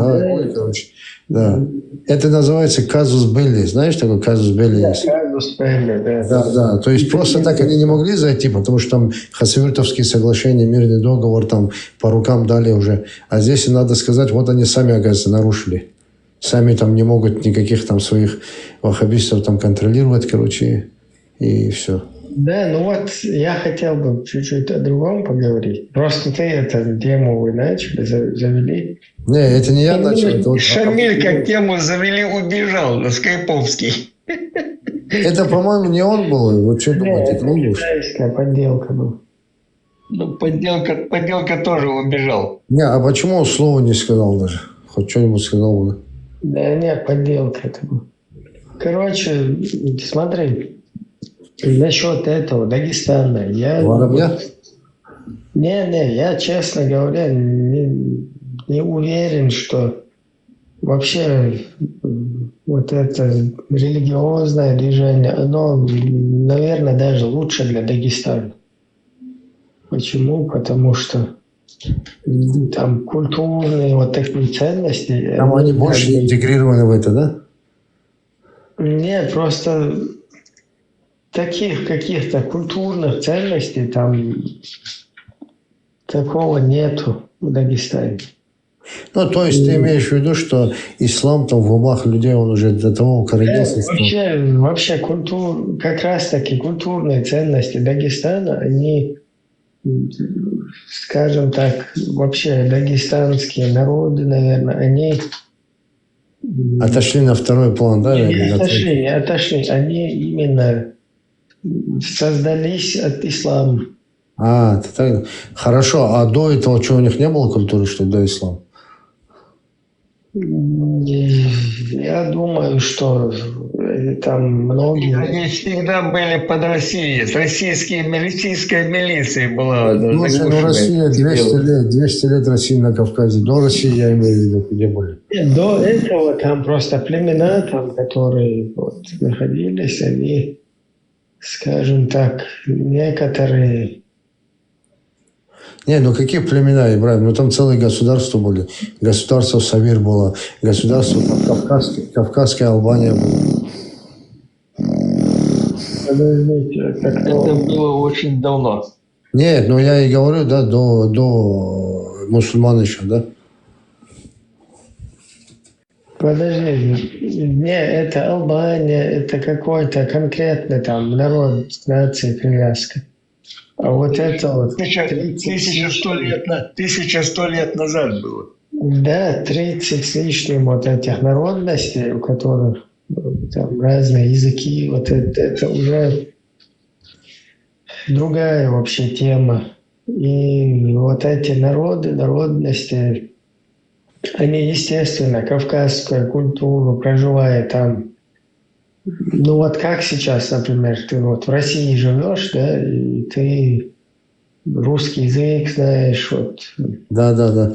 короче. Да. Это называется казус белли. Знаешь, такой казус белли? Да, казус белли, да. Да. То есть просто так они не могли зайти, потому что там Хасавюртовские соглашения, мирный договор там по рукам дали уже. А здесь надо сказать, вот они сами, оказывается, нарушили. Сами там не могут никаких там своих ваххабистов там контролировать, короче, и все. Да, ну вот я хотел бы чуть-чуть о другом поговорить. Просто ты эту тему вы начали, завели. Не, это не я начал. Шамиль как тему завели, убежал на Скайповский. Это, по-моему, не он был. Вот что думаете, это он был? Китайская подделка была. Ну, подделка тоже убежал. Не, а почему он слова не сказал даже? Хоть что-нибудь сказал бы? Да нет, подделка это была. Короче, смотри. Насчет этого Дагестана. Воробья? Я, честно говоря, не уверен, что вообще вот это религиозное движение, оно, наверное, даже лучше для Дагестана. Почему? Потому что там культурные вот такие ценности. Там они больше интегрированы в это, да? Нет, просто таких каких-то культурных ценностей там такого нету в Дагестане. Ну, то есть ты имеешь в виду, что ислам там в умах людей, он уже до того укоренился? Вообще как раз таки культурные ценности Дагестана, они, скажем так, вообще дагестанские народы, наверное, они... Отошли на второй план, да? Не отошли. Они именно создались от ислама. Это так. Хорошо, а до этого что, у них не было культуры, что до ислама? Я думаю, что там многие... Они всегда были под Россией. Российская милиция была. Слушай, ну Россия 200 лет России на Кавказе. До России, я имею в виду, где были? До этого там просто племена, там, которые вот находились, они, скажем так, некоторые... Не, ну какие племена, Ибрагим? Ну там целые государства были. Государство Савир было, государство Кавказская Албания была. Подождите, это было очень давно. Нет, ну я и говорю, да, до мусульман еще, да? Подожди, не, это Албания, это какой-то конкретный там народ, нация, привязка. А вот это вот... 1100 лет назад было. Да, 30 с лишним вот этих народностей, у которых там разные языки, вот это уже другая вообще тема. И вот эти народы, народности, они, естественно, кавказскую культуру, проживая там. Ну вот как сейчас, например, ты вот в России живешь, да, и ты русский язык знаешь, вот. Да.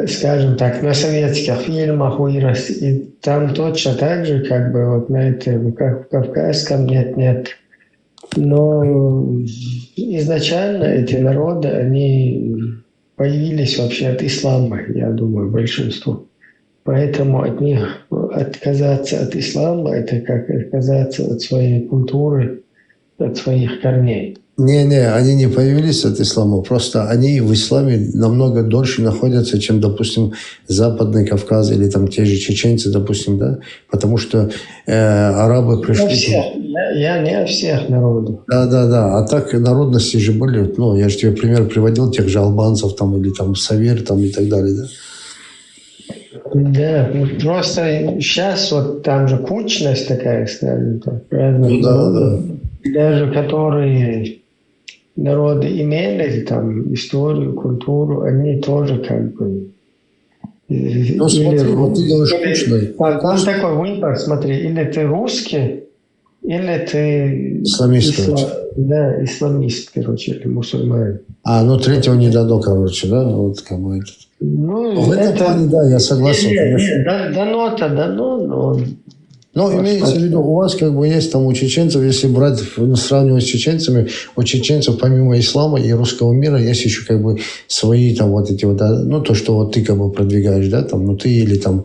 Скажем так, на советских фильмах вырос, и там точно так же, как бы вот на этом, как в кавказском, нет. Но изначально эти народы, они появились вообще от ислама, я думаю, большинство. Поэтому от них отказаться от ислама – это как отказаться от своей культуры, от своих корней. Не, они не появились от ислама, просто они в исламе намного дольше находятся, чем, допустим, Западный Кавказ или там те же чеченцы, допустим, да, потому что арабы пришли... Я не о всех народах. Да, а так народности же были, ну, я же тебе пример приводил, тех же албанцев там или там Савир там и так далее, да. Да, просто сейчас вот там же кучность такая, скажем так, разных народов, даже которые народы имели там историю, культуру, они тоже как бы... Ну смотри, вот ты говоришь кучный. Там такой выбор, смотри, или ты русский, или ты... Исламист, короче. Да, исламист, короче, или мусульманин. Ну третьего не дано, короче, да, вот как бы этот. Ну, в этом плане, да, я согласен. Дано, но... Но имеется в виду, у вас как бы есть там у чеченцев, если брать, сравнивать с чеченцами, у чеченцев помимо ислама и русского мира есть еще как бы свои там вот эти вот, да, ну то, что вот ты как бы продвигаешь, да, там, ну ты или там,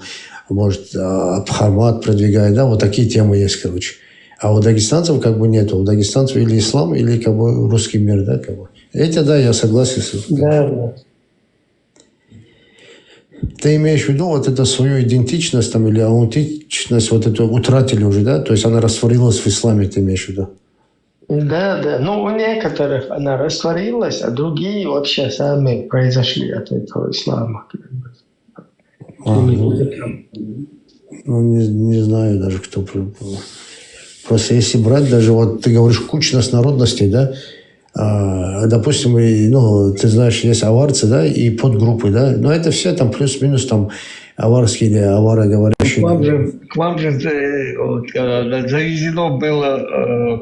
может, Абхармат продвигает, да, вот такие темы есть, короче. А у дагестанцев как бы нету, у дагестанцев или ислам, или как бы русский мир, да, как бы. Эти, да, я согласен с этим. Да. Ты имеешь в виду вот эту свою идентичность там, или аутентичность вот эту утратили уже, да? То есть она растворилась в исламе, ты имеешь в виду? Да. Ну, у некоторых она растворилась, а другие вообще сами произошли от этого ислама. Не знаю даже, кто... Просто если брать даже, вот ты говоришь, кучность народностей, да? Допустим, ты знаешь, есть аварцы, да, и подгруппы, да, но это все там плюс-минус там аварские или авароговорящие. К вам же завезено было,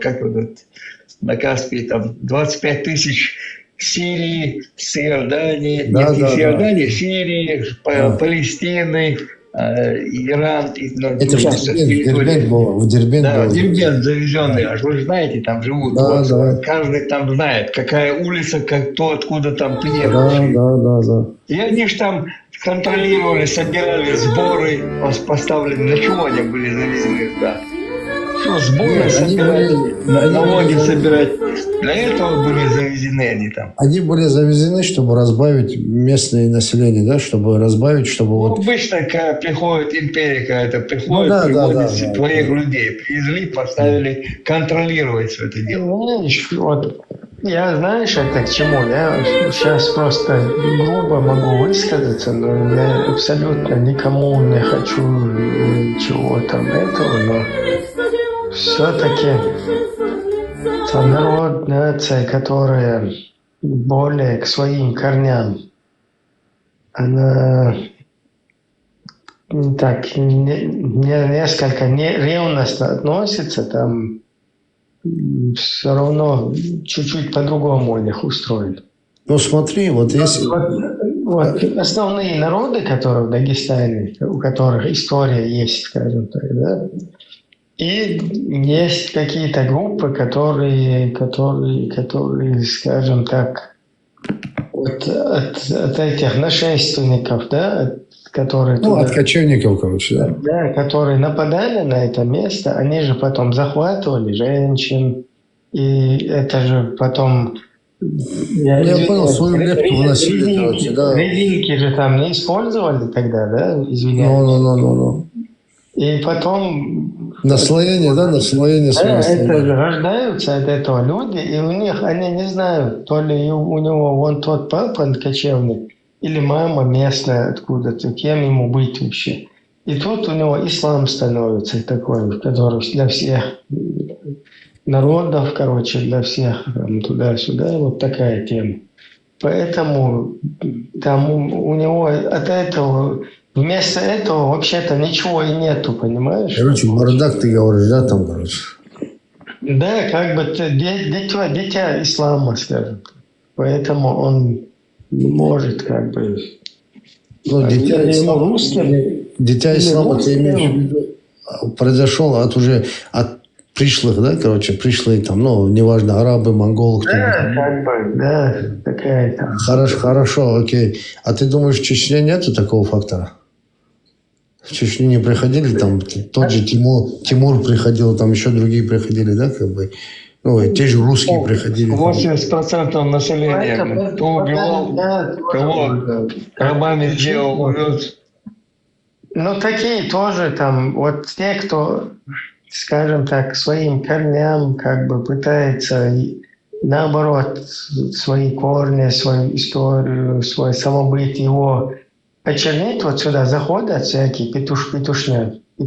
на Каспии, там 25 тысяч Сирии, с Иордании, Сирии, Палестины, Иран. Это в Дербент Да, Дербент завезенный. Аж вы знаете, там живут. Каждый там знает, какая улица, кто откуда там приехал. Да. И они же там контролировали, собирали сборы, поставлены. Для чего они были завезены? Да. Что, сборы собирать, налоги собирать. Для этого были завезены они там. Они были завезены, чтобы разбавить местное население, да, чтобы разбавить, чтобы Ну, вот... обычно, когда приходит империя, какая-то приходит, приводит твоих людей. Привезли, поставили контролировать все это дело. Вот, я, знаешь, это к чему? Я сейчас просто грубо могу высказаться, но я абсолютно никому не хочу ничего там этого, но все-таки народ, нация, которая более к своим корням, она так несколько ревностно относится, там все равно чуть-чуть по-другому у них устроено. Ну смотри, вот если... Вот основные народы, которые в Дагестане, у которых история есть, скажем так, да, и есть какие-то группы, которые, скажем так, от этих нашественников, да, которые... Ну, от кочевников, короче, да. Да, которые нападали на это место, они же потом захватывали женщин, и это же потом... Я понял, свою лепту вносили, короче, да. Резинки же там не использовали тогда, да, извиняюсь. Ну. И потом... Наслоение, да, наслоение Да, своего. это же рождаются от этого люди, и у них, они не знают, то ли у него вон тот папа кочевник, или мама местная откуда-то, кем ему быть вообще. И тут у него ислам становится такой, который для всех народов, короче, для всех туда-сюда, вот такая тема. Поэтому там у него от этого, вместо этого вообще-то ничего и нету, понимаешь? Короче, бардак ты говоришь, да, там, короче? Да, как бы дитя ислама, скажем. Поэтому он не может как бы... Ну, дитя ислама, ты имеешь в виду, произошел от пришлых, да, короче, пришлые там, ну, неважно, арабы, монголы, кто да, как бы, да, такая там. Хорошо, окей. А ты думаешь, в Чечне нету такого фактора? В Чечню не приходили, там, тот же Тимур приходил, там еще другие приходили, да, как бы, ну, и те же русские приходили. 80% населения, кто убивал, кого рабами сделал, увез. Ну, такие тоже там, вот те, кто, скажем так, своим корням как бы пытается, наоборот, свои корни, свою историю, свой самобыт его очернить, вот сюда заходят всякие петушки, и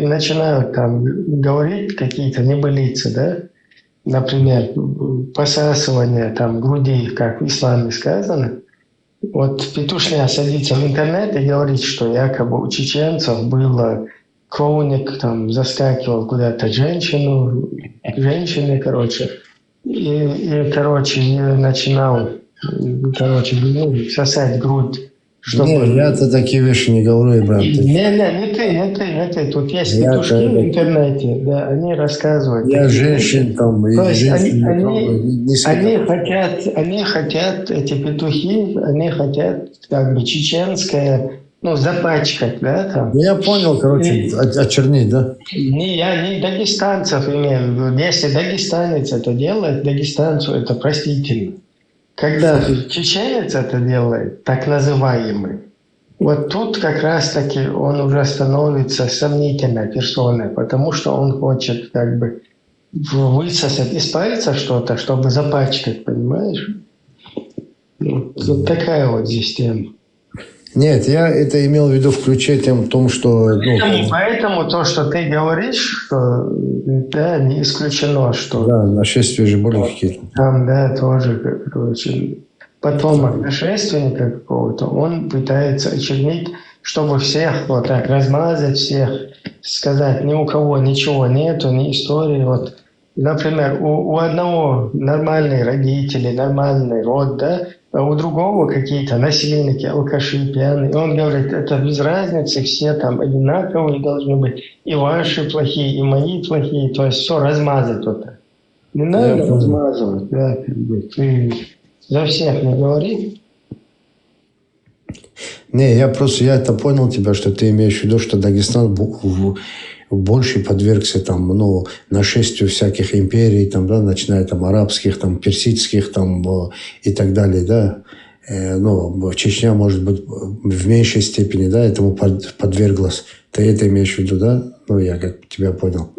начинают там говорить какие-то небылицы, да, например, посасывание там груди, как в исламе сказано. Вот петушня садится в интернет и говорит, что якобы у чеченцев было кровник, там заскакивал куда-то женщины, короче, и короче, начинал, короче, сосать грудь. Чтобы... Не, я-то такие вещи не говорю, брат. Не ты. Тут есть петушки в интернете, да, они рассказывают. Я женщин там, и женщин они хотят, эти петухи, они хотят как бы чеченское, ну, запачкать, да, там. Я понял, короче, очернить, да? Я не дагестанцев имею в виду. Если дагестанец это делает, дагестанцу это простительно. Когда чеченец это делает, так называемый, вот тут как раз-таки он уже становится сомнительной персоной, потому что он хочет как бы высосать из пальца что-то, чтобы запачкать, понимаешь? Вот такая вот здесь тема. Нет, я это имел в виду в ключе том, что... Поэтому то, что ты говоришь, что да, не исключено, что... Да, нашествие же были какие-то. Там, да, тоже, короче, потомок нашественника какого-то, он пытается очернить, чтобы всех вот так размазать, всех сказать, ни у кого ничего нету, ни истории. Вот, например, у одного нормальные родители, нормальный род, да, а у другого какие-то насильники, алкаши, пьяные. И он говорит, это без разницы, все там одинаковые должны быть. И ваши плохие, и мои плохие. То есть все размазать вот так. Не надо размазывать, да, как бы. Ты за всех не говори. Не, я это понял тебя, что ты имеешь в виду, что Дагестан больше подвергся там, ну, нашествию всяких империй, там, да, начиная там арабских, там, персидских, там, и так далее, да. Ну, Чечня, может быть, в меньшей степени, да, этому подверглась. Ты это имеешь в виду, да? Ну, я как тебя понял.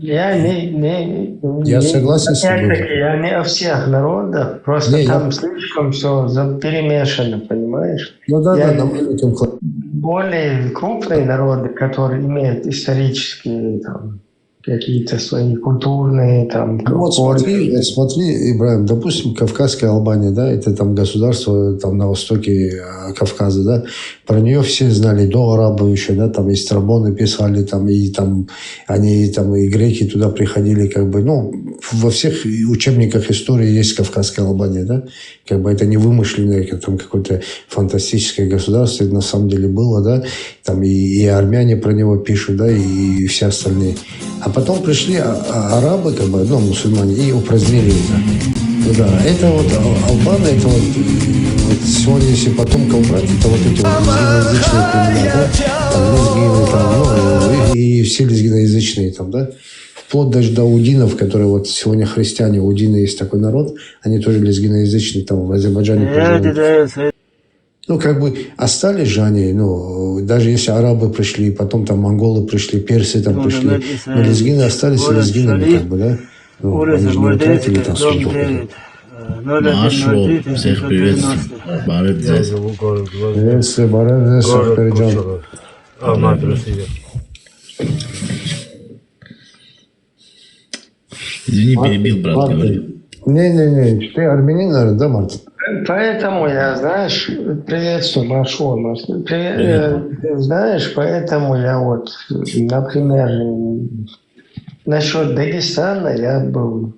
Я согласен с тобой. Я не о всех народах, просто там слишком все перемешано, понимаешь? Ну да, на маленьком более крупные народы, которые имеют исторические там, какие-то свои культурные там. Вот смотри, Ибрагим, допустим, Кавказская Албания, да, это там государство там на востоке Кавказа, да, про нее все знали до арабов еще, да, там и страбоны писали, там и там они там и греки туда приходили, как бы, ну, во всех учебниках истории есть Кавказская Албания, да, как бы это не вымышленное там какое-то фантастическое государство, это на самом деле было, да, там и армяне про него пишут, да, и все остальные. А потом пришли арабы, как бы, ну, мусульмане, и упразднили это. Ну да, это вот албаны, это вот сегодня, если потомков брать, это вот эти вот лезгиноязычные племена, да, там лезгины, там, ну, и все лезгиноязычные там, да, вплоть даже до удинов, которые вот сегодня христиане, удины есть такой народ, они тоже лезгиноязычные, там в Азербайджане проживают. Ну, как бы остались же они, ну, даже если арабы пришли, потом там монголы пришли, персы там пришли, но лезгины остались лезгинами, как бы, да? Ну, они же не утратили там судьбу. Машу, всех приветствую. Барет здесь. Приветствую, Барет здесь, Ахперджан. Извини, перебил, брат, говори. Не-не-не, ты армянин, наверное, да, Мартин? Поэтому я, знаешь, приветствую, Машу. Знаешь, поэтому я вот, например, насчет Дагестана я был,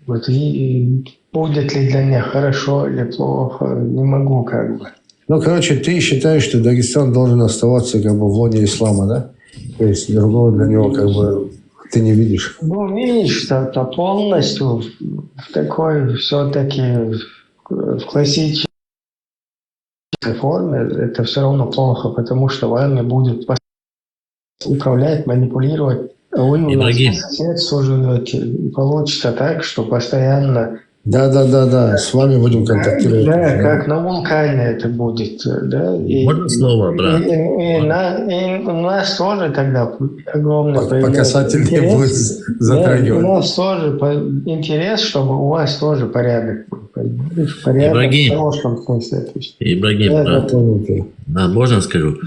вот, и будет ли для меня хорошо или плохо, не могу как бы. Ну, короче, ты считаешь, что Дагестан должен оставаться как бы в лоне ислама, да? То есть другого для него как бы ты не видишь? Ну, видишь, это полностью в такой все-таки в классической форме это все равно плохо, потому что вами будет управлять, манипулировать. А вы у нас по соседству живете. И получится так, что постоянно... Да, с вами будем контактировать. Да, как на вулкане это будет. Да? Можно слово, брат? И у нас тоже тогда огромный показатель не будет затрагивать. У нас тоже интерес, чтобы у вас тоже порядок был. Порядок в хорошем смысле. Ибрагим, брат. Да, можно скажу?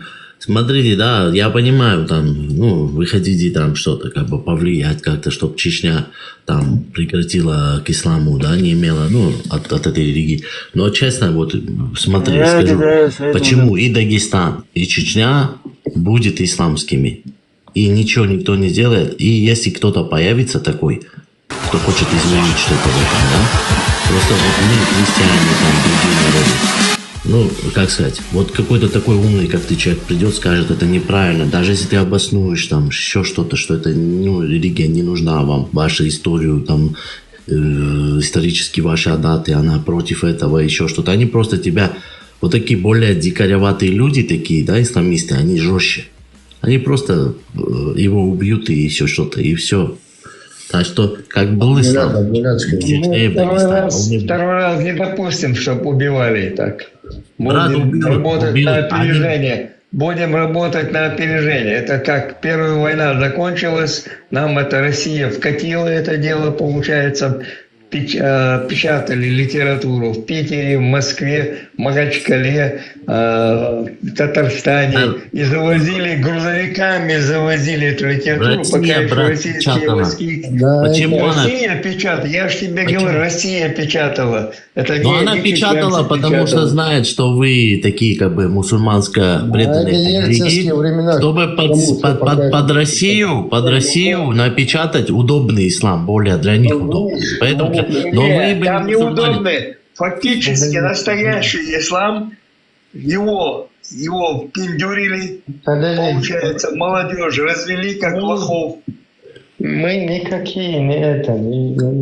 Смотрите, да, я понимаю, там, ну, вы хотите там что-то, как бы повлиять как-то, чтобы Чечня там прекратила к исламу, да, не имела, ну, от этой религии. Но честно, вот, смотри, скажу, почему и Дагестан, и Чечня будет исламскими. И ничего никто не сделает. И если кто-то появится такой, кто хочет изменить что-то в этом, да, просто вот мы, христиане, там, другие народы, ну, как сказать, вот какой-то такой умный, как ты, человек придет, скажет, это неправильно. Даже если ты обоснуешь там еще что-то, что это, ну, религия не нужна вам, вашу историю, там, исторически ваши даты, она против этого, еще что-то. Они просто тебя, вот такие более дикареватые люди такие, да, исламисты, они жестче. Они просто его убьют и еще что-то, и все. Так что, как был ислам, второй раз не допустим, чтобы убивали так. Будем работать на опережение. Будем работать на опережение. Это как Первая война закончилась, нам это Россия вкатила это дело, получается, печатали литературу в Питере, в Москве, в Махачкале, в Татарстане. И завозили грузовиками, завозили эту литературу, пока российские войски. Россия печатала. Я же тебе говорю, Россия печатала. Но она печатала, потому что знает, что вы такие, как бы, мусульманско преданные религии, чтобы под Россию напечатать удобный ислам, более для них удобный. Поэтому нет, там неудобный. Фактически настоящий ислам, его пиндюрили, получается, молодежь развели как лохов. Мы никакие не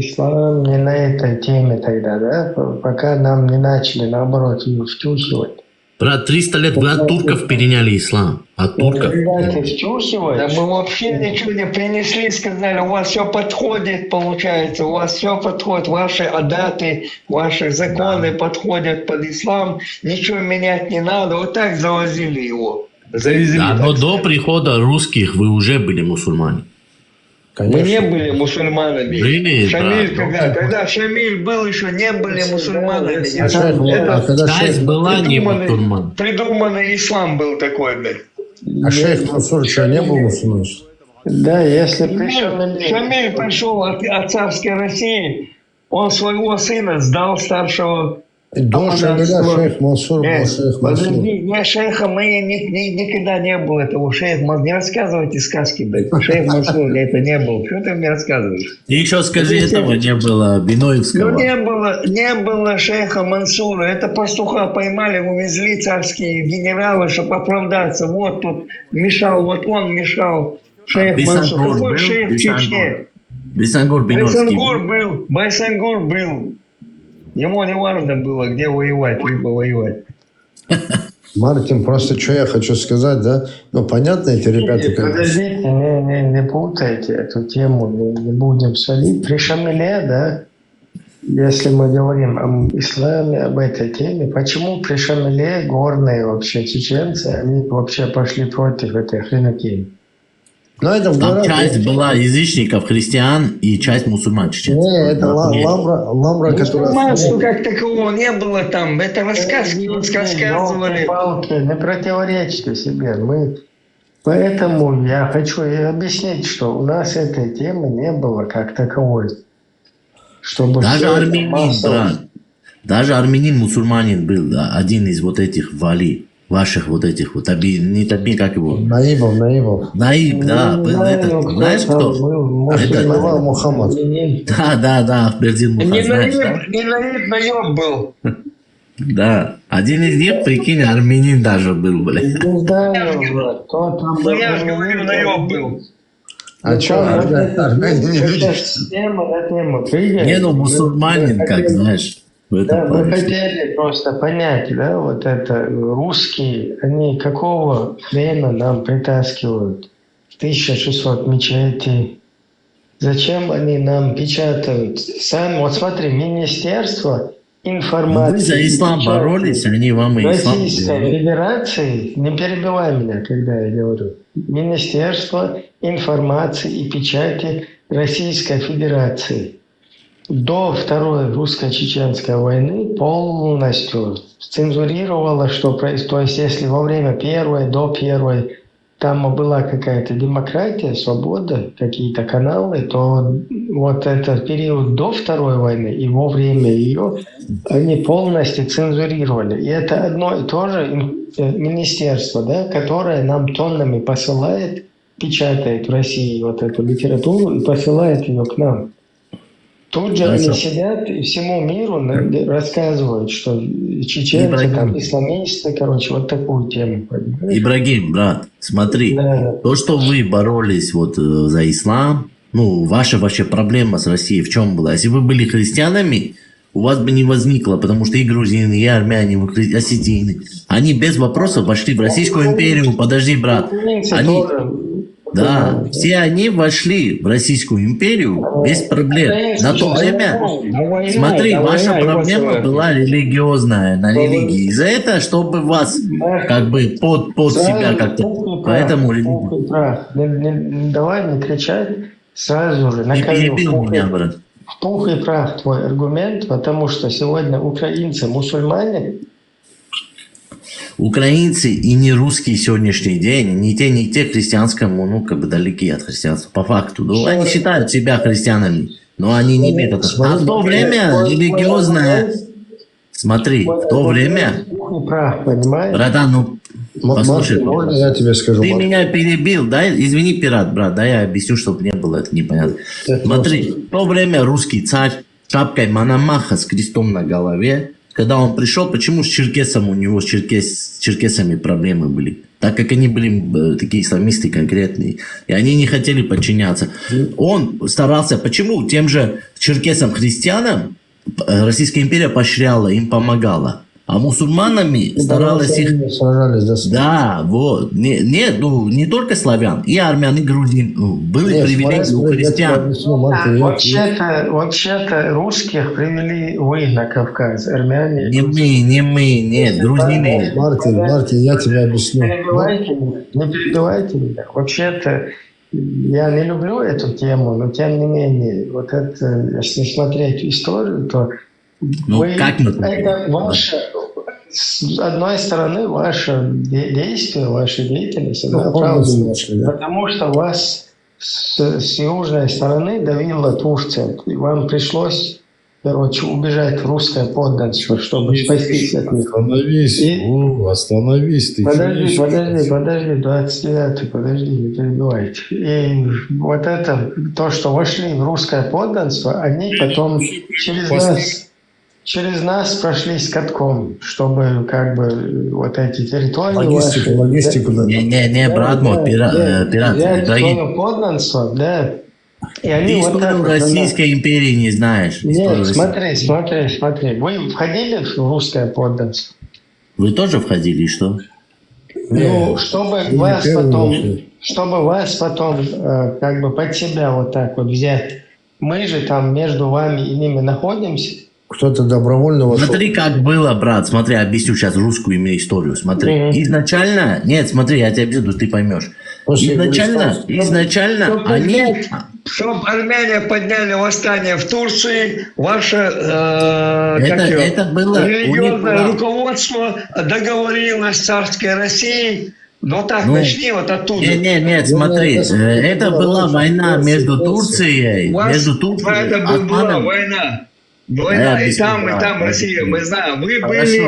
ислам, не на этой теме тогда, да, пока нам не начали, наоборот, ее втюхивать. Брат, 300 лет вы от турков переняли ислам. От турков. Да мы вообще ничего не принесли, сказали, у вас все подходит, получается, у вас все подходит, ваши адаты, ваши законы подходят под ислам, ничего менять не надо, вот так завозили его. Завезли. Да, но до прихода русских вы уже были мусульмане. Мы не были мусульманами. Были, Шамиль, брат. когда Шамиль был, еще не были мусульманами. Часть была не мусульман. Придуманный ислам был такой, блядь. А шейх Мансур что, не был мусульман? Да, если пришел... Шамиль пришел от царской России, он своего сына сдал старшего. До Шамиля шейх Мансур был шейх Мансур. Подожди, не шейха, мы никогда не было этого шейх Мансур. Не рассказывайте сказки, блядь. Шейх Мансур это не был. Что ты мне рассказываешь? И еще скажи, этого не было, Биноевского. Ну не было шейха Мансура. Это пастуха поймали, увезли царские генералы, чтобы оправдаться. Вот тут мешал, вот он мешал. Шейх Мансур. Какой шейх в Чечне? Бисангур Биновский. Байсангур был. Ему не важно было, где воевать, либо воевать. Мартин, просто что я хочу сказать, да? Ну, понятно, эти ребята... Подождите, не путайте эту тему, не будем солить. При Шамиле, да, если мы говорим об исламе, об этой теме, почему при Шамиле горные вообще чеченцы, они вообще пошли против этой хренотени? Но это там часть была язычников, христиан и часть мусульман чеченцев. Не, это ламра, которая... Мусульманства как такового не было там. Это рассказки рассказывали. Не противоречьте себе. Поэтому я хочу объяснить, что у нас этой темы не было как таковой. Чтобы даже армянин, брат. Даже армянин мусульманин был, да, один из вот этих вали. Ваших вот этих вот, не Таби, как его? Наибов. Наиб, да. Был этот, знаешь кто? Это Мухаммад. Да, Ахбердин Мухаммад, знаешь, да? Не Наиб был. Да, один из них, прикинь, армянин даже был, блядь. Ну я же говорю, Наиб был. А что, армянин не видишь? Не, ну мусульманин, как знаешь. Да, мы хотели просто понять, да, вот это русские, они какого хрена нам притаскивают 1600 мечетей? Зачем они нам печатают? Сами, вот смотри, Министерство информации... Вы за ислам боролись, они вам и ислам... Российской Федерации, не перебивай меня, когда я говорю, Министерство информации и печати Российской Федерации до Второй русско-чеченской войны полностью цензурировала, что происходит. То есть, если во время первой, до первой, там была какая-то демократия, свобода, какие-то каналы, то вот этот период до Второй войны и во время ее они полностью цензурировали. И это одно и то же министерство, да, которое нам тоннами посылает, печатает в России вот эту литературу и посылает ее к нам. Тут же они сидят и всему миру рассказывают, что чеченцы, там, исламисты, короче, вот такую тему. Понимаешь? Ибрагим, брат, смотри, то, что вы боролись вот за ислам, ну, ваша вообще проблема с Россией в чем была? Если вы были христианами, у вас бы не возникло, потому что и грузины, и армяне, и осетины, они без вопросов вошли в Российскую империю. Подожди, брат. Они... Да, все они вошли в Российскую империю без проблем. На то время, смотри, ваша проблема была религиозная, на религии. За это, чтобы вас как бы под себя как-то... Поэтому... Давай не кричать сразу же. Не перебил меня, брат. В пух и прах твой аргумент, потому что сегодня украинцы мусульмане. Украинцы и не русские сегодняшний день, ни те христианскому, ну, как бы далеки от христианства, по факту. Ну, они считают себя христианами, но они не имеют этого. А в то время религиозное... Смотри, в то время... Братан, ну, послушай, я тебе скажу, ты меня перебил, да? Извини, пират, брат, да, я объясню, чтобы не было это непонятно. Смотри, в то время русский царь шапкой Мономаха с крестом на голове, когда он пришел, почему с черкесом у него, с черкесами проблемы были? Так как они были такие исламисты конкретные, и они не хотели подчиняться. Он старался, почему тем же черкесам-христианам Российская империя поощряла, им помогала. А мусульманами старалась их... Сражались, да, вот. Не только славян, и армян, и грузин. Были привилегии у христиан. Вообще-то русских привели вы на Кавказ, армяне. Не мы, нет, грузины. Мартин, я тебе объясню. Не перебивайте меня. Вообще-то я не люблю эту тему, но тем не менее, вот это, если смотреть историю, то это ваше, с одной стороны, ваше действие, ваша деятельность, она оправдана, потому что вас с южной стороны давила Турция, и вам пришлось, короче, убежать в русское подданство, чтобы спастись от них. Остановись, ты. Подожди, 29-й, подожди, не перебивайте. И вот это, то, что вошли в русское подданство, они потом через нас прошлись катком, чтобы как бы вот эти территории логистику. Не, брат мой, пират. Свое подданство, да. И они ты историю Российской империи не знаешь. Нет, смотри. Вы входили в русское подданство? Вы тоже входили, и что? Ну, чтобы вас потом как бы под себя вот так вот взять. Мы же там между вами и ними находимся. Кто-то добровольно вошел. Смотри, как было, брат. Смотри, объясню сейчас русскую именно историю. Смотри. Изначально... Нет, смотри, я тебе объясню, ты поймешь. Изначально они... Чтобы армяне подняли восстание в Турции, ваше это было религиозное руководство договорилось с царской Россией. Но так, начни вот оттуда. Нет, смотри, это была война между Турцией, Это была война. Война и там Россия, мы знаем. Вы были,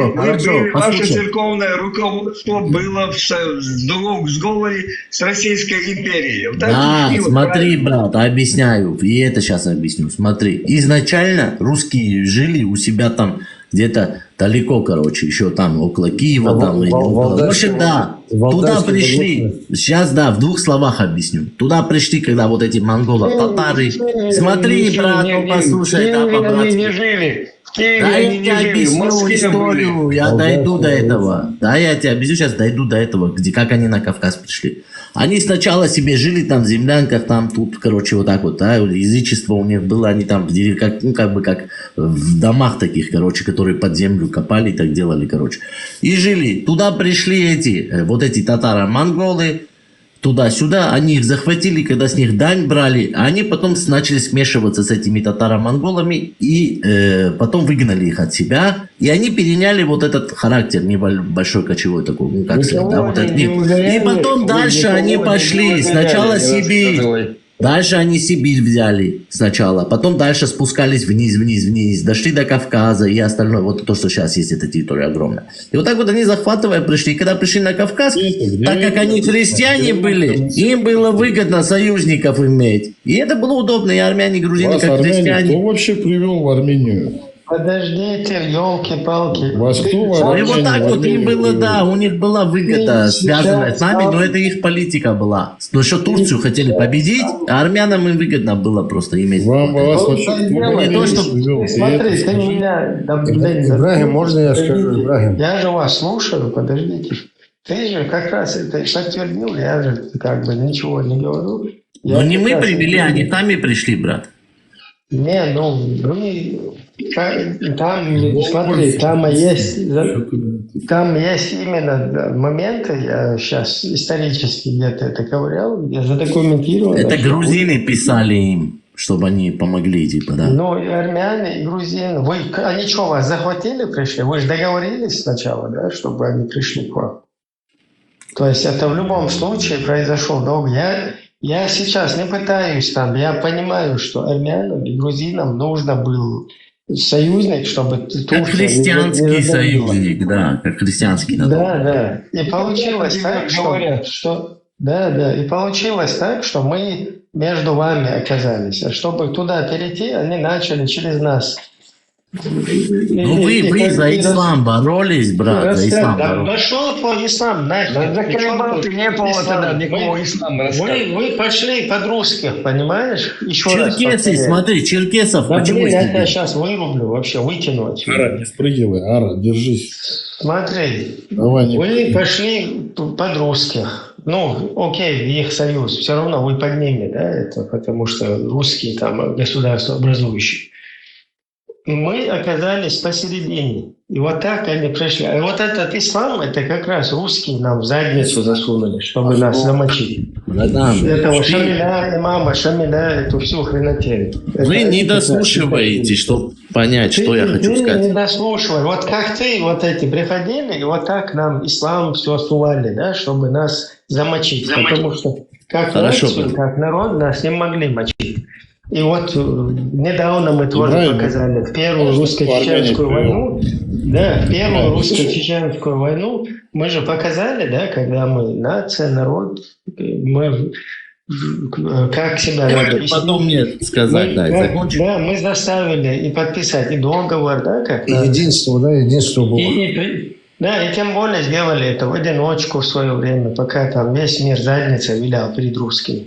ваше церковное руководство было в сговоре с Российской империей. Вот да, смотри, брат, объясняю. И это сейчас объясню. Смотри, изначально русские жили у себя там где-то далеко, короче, еще там около Киева. В общем, да, туда пришли. Сейчас, да, в двух словах объясню. Туда пришли, когда вот эти монголы, татары. Смотри, брат, послушай, да, по-братски. Не жили. Да, я тебе объясню историю, я дойду до этого. Да, я тебе объясню, сейчас дойду до этого, как они на Кавказ пришли. Они сначала себе жили там в землянках, там тут, короче, вот так вот, да, язычество у них было, они там, как в домах таких, короче, которые под землю копали и так делали, короче. И жили. Туда пришли эти татаро-монголы, туда-сюда, они их захватили, когда с них дань брали, а они потом начали смешиваться с этими татаро-монголами и потом выгнали их от себя, и они переняли вот этот характер небольшой кочевой такой, ну как сказать, да, вот этот. И потом дальше они пошли, сначала Сибирь. Дальше они Сибирь взяли сначала, потом дальше спускались вниз, дошли до Кавказа и остальное, вот то, что сейчас есть, эта территория огромная. И вот так вот они захватывая пришли. И когда пришли на Кавказ, так как они христиане были, им было выгодно союзников иметь. И это было удобно, и армяне, и грузины, как христиане. Кто вообще привел в Армению? Подождите, елки-палки. И вот так вот им было, да, у них была выгода, связанная с нами, но это их политика была. Но еще Турцию хотели победить, а армянам им выгодно было просто иметь. Не то, что... Смотри, ты меня... Ибрагим, можно я скажу, Ибрагим? Я же вас слушаю, подождите. Ты же как раз это подтвердил, я же как бы ничего не говорю. Но не мы привели, они сами пришли, брат. Не, ну, вы... Там, смотри, там есть именно моменты, я сейчас исторически где-то это ковырял, я задокументировал. Это грузины писали им, чтобы они помогли, типа, да? Ну, и армяне, и грузины. Они что, вас захватили, пришли? Вы же договорились сначала, да, чтобы они пришли к вам? То есть это в любом случае произошел долг. Я сейчас не пытаюсь там, я понимаю, что армянам и грузинам нужно было союзник, чтобы... Как христианский союзник, да, как христианский народ. Да. И получилось так, что... Да. И получилось так, что мы между вами оказались. А чтобы туда перейти, они начали через нас Ну вы за ислам боролись, брат, за ислам боролись. Да шел твой ислам, знаешь. Заколебал ты, не было тогда никакого ислама. Вы пошли под русских, понимаешь? Еще Черкесы, смотри, черкесов да, почему блин, я тебя сидят? сейчас вырублю, вообще вытяну отсюда. Ара, не спрыгивай, Ара, держись. Смотри, Давай, не вы пошли под русских. Ну, окей, их союз. Все равно вы под ними, да, это потому что русские там государство образующие. Мы оказались посередине. И вот так они пришли. А вот этот ислам, это как раз русские нам в задницу засунули, чтобы нас замочить. Этого Шамиля, имама Шамиля, эту всю хренотень. Вы не дослушиваете, чтобы понять, что я хочу Ты сказать. не дослушивай. Вот как ты, вот эти приходили, и вот так нам ислам все сували, да, чтобы нас замочить. Потому что как нацию, как народ нас не могли мочить. И вот недавно мы тоже показали в первую русско-чеченскую войну. Да, в первую русско-чеченскую войну мы же показали, да, когда мы нация, народ, мы как себя надо вести. Потом мне сказать, Да, мы заставили и подписать и договор, да, как единство было. Да, и тем более сделали это в одиночку в свое время, пока там весь мир задница вилял перед русскими.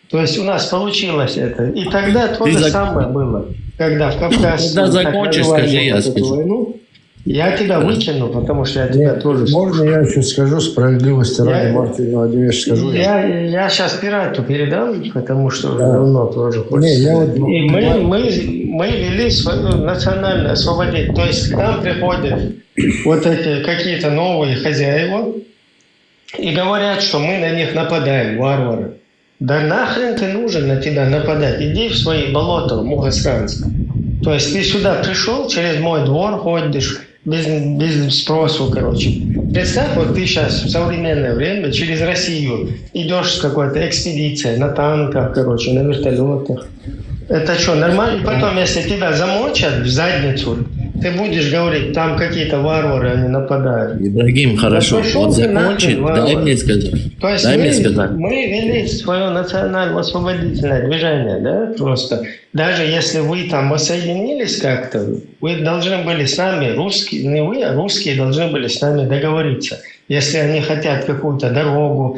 То есть у нас получилось это. И тогда то же самое было. Когда в Кавказе... Когда закончишь, скажи, я скажу. Войну, я тебя выкину, потому что я тебя тоже... Можно я еще скажу справедливости ради, Мартин, один вещь скажу? Я сейчас пирату передам, потому что давно тоже хочется. И мы вели свою национальную освободить. То есть к нам приходят вот эти какие-то новые хозяева и говорят, что мы на них нападаем, варвары. Да нахрен ты нужен на тебя нападать? Иди в свои болота, мухосранцы. То есть ты сюда пришел, через мой двор ходишь, без спросу, короче. Представь, вот ты сейчас в современное время через Россию идешь с какой-то экспедицией на танках, короче, на вертолетах. Это что, нормально? И потом, если тебя замочат в задницу, ты будешь говорить, там какие-то варвары, они нападают. Ибрагим, хорошо, вот закончит, дай мне сказать. То есть мы вели свое национально-освободительное движение, да, просто. Даже если вы там воссоединились как-то, вы должны были с нами, русские, не вы, а русские должны были с нами договориться. Если они хотят какую-то дорогу,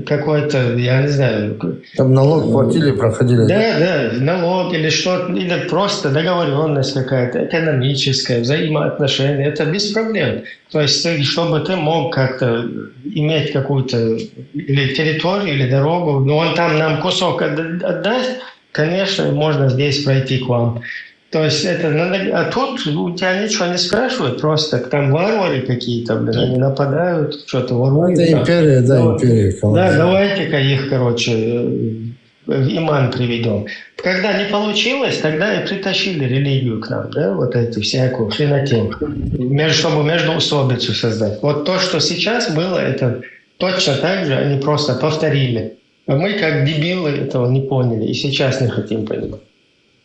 какой-то, я не знаю... Там налог платили, проходили. Да, налог или что-то, или просто договоренность какая-то, экономическая, взаимоотношения, это без проблем. То есть, чтобы ты мог как-то иметь какую-то или территорию, или дорогу, но он там нам кусок отдаст, конечно, можно здесь пройти к вам. То есть это надо... А тут у тебя ничего не спрашивают, просто там варвары какие-то, блин, они нападают, что-то воруют. Это империя, да, империя. Да, давайте-ка их, короче, в иман приведем. Когда не получилось, тогда и притащили религию к нам, да, вот эти всякую хренотень, чтобы междоусобицу создать. Вот то, что сейчас было, это точно так же они просто повторили. А мы, как дебилы, этого не поняли и сейчас не хотим понимать.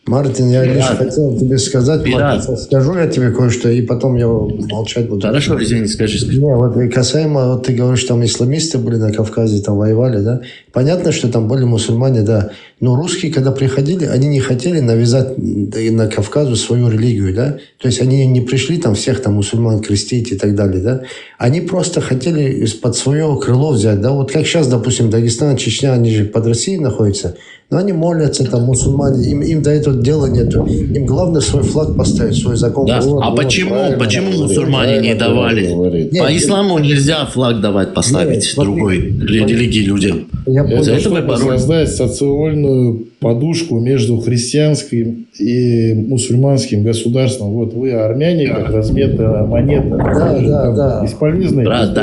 Мартин, я лишь хотел тебе сказать, Мартин, скажу я тебе кое-что, и потом я молчать буду. Хорошо, извини, скажи. Не, вот касаемо, вот ты говоришь, там исламисты были на Кавказе, там воевали, да? Понятно, что там были мусульмане, да. Но русские, когда приходили, они не хотели навязать на Кавказу свою религию, да? То есть они не пришли там всех там мусульман крестить и так далее, да? Они просто хотели под свое крыло взять, да? Вот как сейчас, допустим, Дагестан, Чечня, они же под Россией находятся, но они молятся, там, мусульмане, им до этого дела нету. Им главное свой флаг поставить, свой закон. Да. А почему мусульмане не давали? По исламу нельзя флаг давать поставить другой религии людям. За это мы боролись. Создать социальную подушку между христианским и мусульманским государством. Вот вы, армяне, как размета монета. Да. Бесполезные. Брат,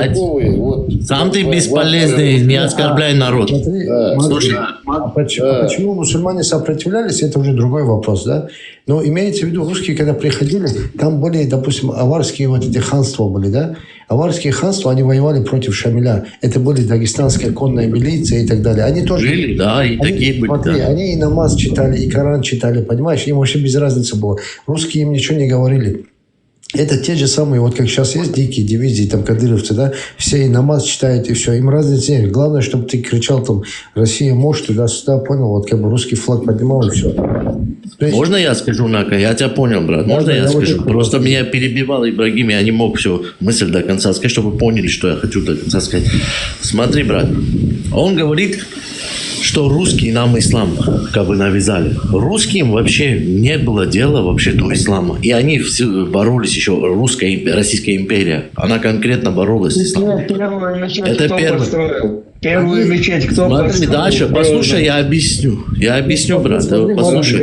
сам ты бесполезный, не оскорбляй народ. Слушай, почему мусульмане сопротивлялись, это уже другой вопрос, да? Но имеется в виду, русские, когда приходили, там были, допустим, аварские вот эти ханства были, да? Аварские ханства, они воевали против Шамиля. Это были дагестанская конная милиция и так далее. Они тоже... Жили, да, и такие были, смотри, да. Они и намаз читали, и Коран читали, понимаешь? Им вообще без разницы было. Русские им ничего не говорили. Это те же самые, вот как сейчас есть дикие дивизии, там кадыровцы, да, все и намаз читают, и все, им разницы нет. Главное, чтобы ты кричал там «Россия может», туда-сюда, понял, вот как бы русский флаг поднимал, и все. Можно я скажу, Нака? Я тебя понял, брат. Можно я скажу? Просто меня перебивал Ибрагим, я не мог всю мысль до конца сказать, чтобы вы поняли, что я хочу до конца сказать. Смотри, брат, он говорит, что русские нам ислам как бы навязали. Русским вообще не было дела вообще до ислама. И они все боролись еще, Российская империя. Она конкретно боролась с исламом. Это первое. Первую мечеть кто Смотри, построил? дальше, послушай, я объясню. Я объясню, брат. Послушай.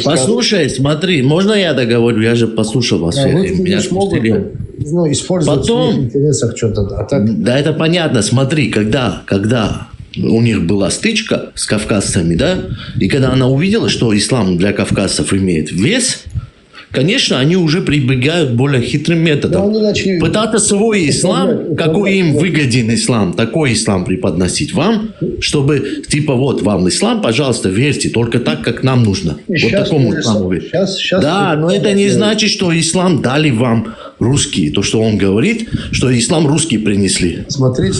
Послушай, смотри, можно я договорю? Я же послушал вас. Да, Меня спустили. Ну, использовать в своих интересах что-то. А так... Да, это понятно. Смотри, когда у них была стычка с кавказцами, да, и когда она увидела, что ислам для кавказцев имеет вес, конечно, они уже прибегают к более хитрым методам. Пытаться свой ислам, какой им выгоден ислам, такой ислам преподносить вам, чтобы, типа, вот вам ислам, пожалуйста, верьте, только так, как нам нужно. Вот такому исламу верьте. Да, но это не значит, что ислам дали вам русские. То, что он говорит, что ислам русские принесли. Смотри.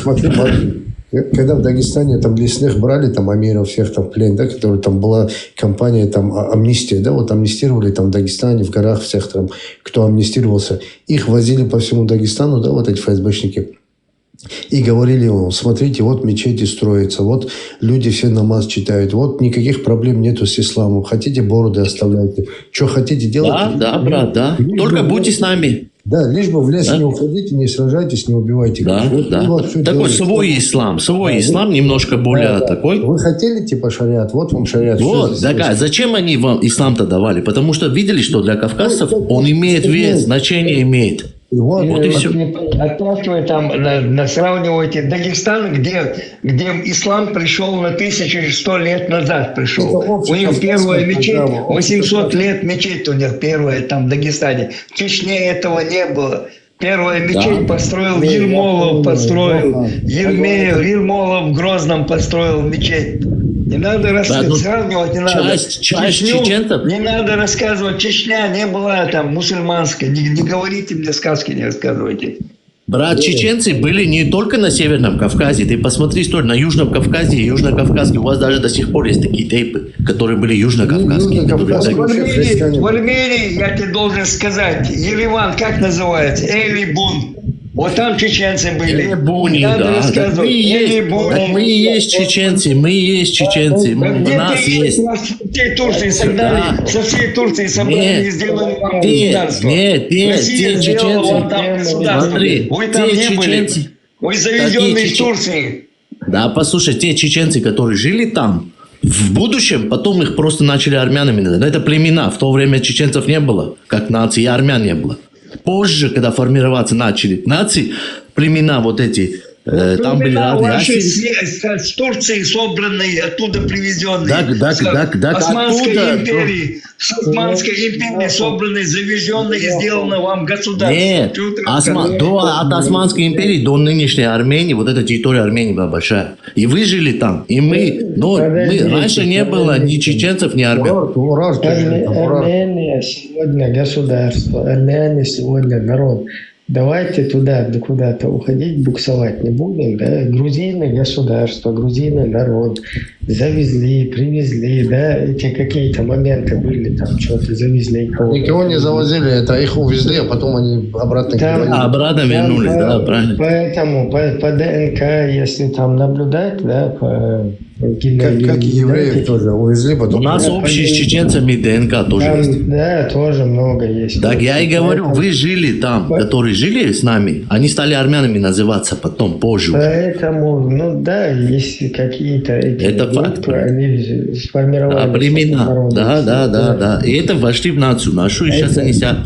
Когда в Дагестане там лесных брали, там амиров всех там в плен, да, которые там была компания там амнистия, да, вот амнистировали там в Дагестане, в горах всех там, кто амнистировался, их возили по всему Дагестану, да, вот эти ФСБшники. И говорили ему: смотрите, вот мечети строятся, вот люди все намаз читают, вот никаких проблем нету с исламом, хотите бороды оставляйте, что хотите делать. Да, брат, да. Только будьте с нами. Да, лишь бы в лес не уходите, не сражайтесь, не убивайте. Да, вот, да. Вот, такой свой ислам, немножко более такой. Вы хотели типа шариат, вот вам шариат. Вот, да, зачем они вам ислам-то давали? Потому что видели, что для кавказцев он имеет вес, значение имеет. Вот и все. Опять вы там сравниваете Дагестан, где ислам пришел на 1100 лет назад пришел. У них первая мечеть, 800 лет мечеть у них первая там в Дагестане. В Чечне этого не было. Первая мечеть построил Ермолов, Ермолов в Грозном построил мечеть. Не надо сравнивать, не надо. Чеченцев? Не надо рассказывать. Чечня не была там мусульманская. Не говорите мне сказки, не рассказывайте. Брат, чеченцы были не только на Северном Кавказе. Ты посмотри историю на Южном Кавказе и Южно-Кавказе. У вас даже до сих пор есть такие тейпы, которые были южно-кавказские. В Армении, я тебе должен сказать, Ереван как называется? Элибун. Вот там чеченцы были. Элибуни, да. Мы и есть чеченцы. У нас есть. Со всей Турции собрали и сделали вам государство. Нет, те чеченцы. Смотри, те чеченцы. Вы завезенные из Турции. Да, послушай, те чеченцы, которые жили там, в будущем потом их просто начали армянами называть. Это племена. В то время чеченцев не было, как нации, и армян не было. Позже, когда формироваться начали нации, племена вот эти, там были разные. С Турции собранные, оттуда привезенные. Так, Османской оттуда. империи. С Османской империи собранные, завезенные, сделано вам государство. Нет, от Османской империи до нынешней Армении, вот эта территория Армении была большая. И вы жили там, и мы. Но раньше не было ни чеченцев, ни армян. Армения сегодня государство, Армяне сегодня народ. Давайте туда, да куда-то уходить, буксовать не будем, да? Грузины государство, грузины народ, завезли, привезли, да? Эти какие-то моменты были, там что-то завезли. Никого не завозили, это их увезли, а потом они обратно обратно вернулись, да, правильно. Поэтому по ДНК, если там наблюдать, да, по... Как и евреев тоже увезли потом. У нас общие с чеченцами ДНК тоже там, есть. Да, тоже много есть. Так я и говорю, вы жили там, которые жили с нами, они стали армянами называться потом, позже. Поэтому, ну да, есть какие-то эти это группы, факт. Они сформировали. Племена, да. И это вошли в нацию нашу, и сейчас они себя...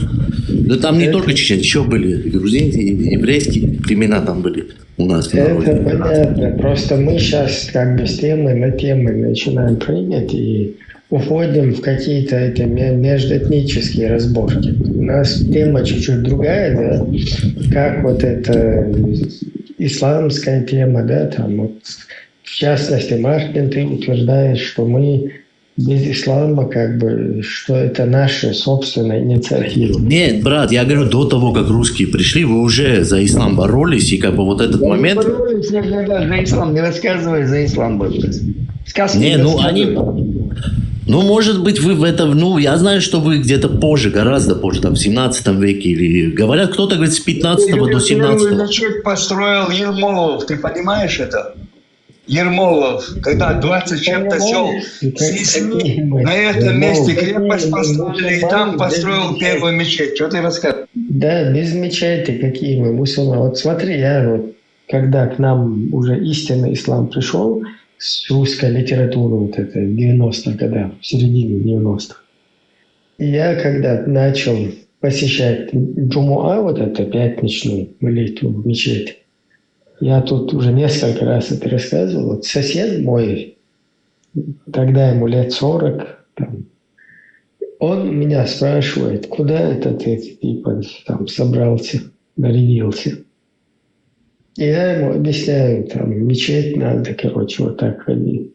Да там не только чеченцы, еще были грузинские, еврейские племена там были у нас. Это понятно. Просто мы сейчас как бы с темы на темы начинаем прыгать и уходим в какие-то межэтнические разборки. У нас тема чуть-чуть другая, да, как вот эта исламская тема, да, там вот, в частности, Мартин, ты утверждаешь, что мы без ислама, как бы, что это наша собственная инициатива. Нет, брат, я говорю, до того, как русские пришли, вы уже за ислам боролись, и как бы вот этот момент... Не боролись никогда за ислам, не рассказывай за ислам. Сказки не, ну они... Ну, может быть, вы в этом... Ну, я знаю, что вы где-то позже, гораздо позже, там, в 17 веке, или... Говорят, кто-то говорит, с 15 до 17. Первую мечеть построил Ермолов, ты понимаешь это? Ермолов, когда 20 чем-то сел на этом месте крепость построили, и там построил первую мечеть. Что ты рассказываешь? Да, без мечети какие мы мусульмане. Вот смотри, я вот, когда к нам уже истинный ислам пришел, с русской литературы вот это, в 90-х годах, в середине 90-х, я когда начал посещать Джумуа, вот это пятничную молитву в мечети, я тут уже несколько раз это рассказывал. Вот сосед мой, тогда ему лет 40, там, он меня спрашивает, куда это ты типа, там, собрался, нарядился. И я ему объясняю, там, в мечеть надо, короче, вот так ходить.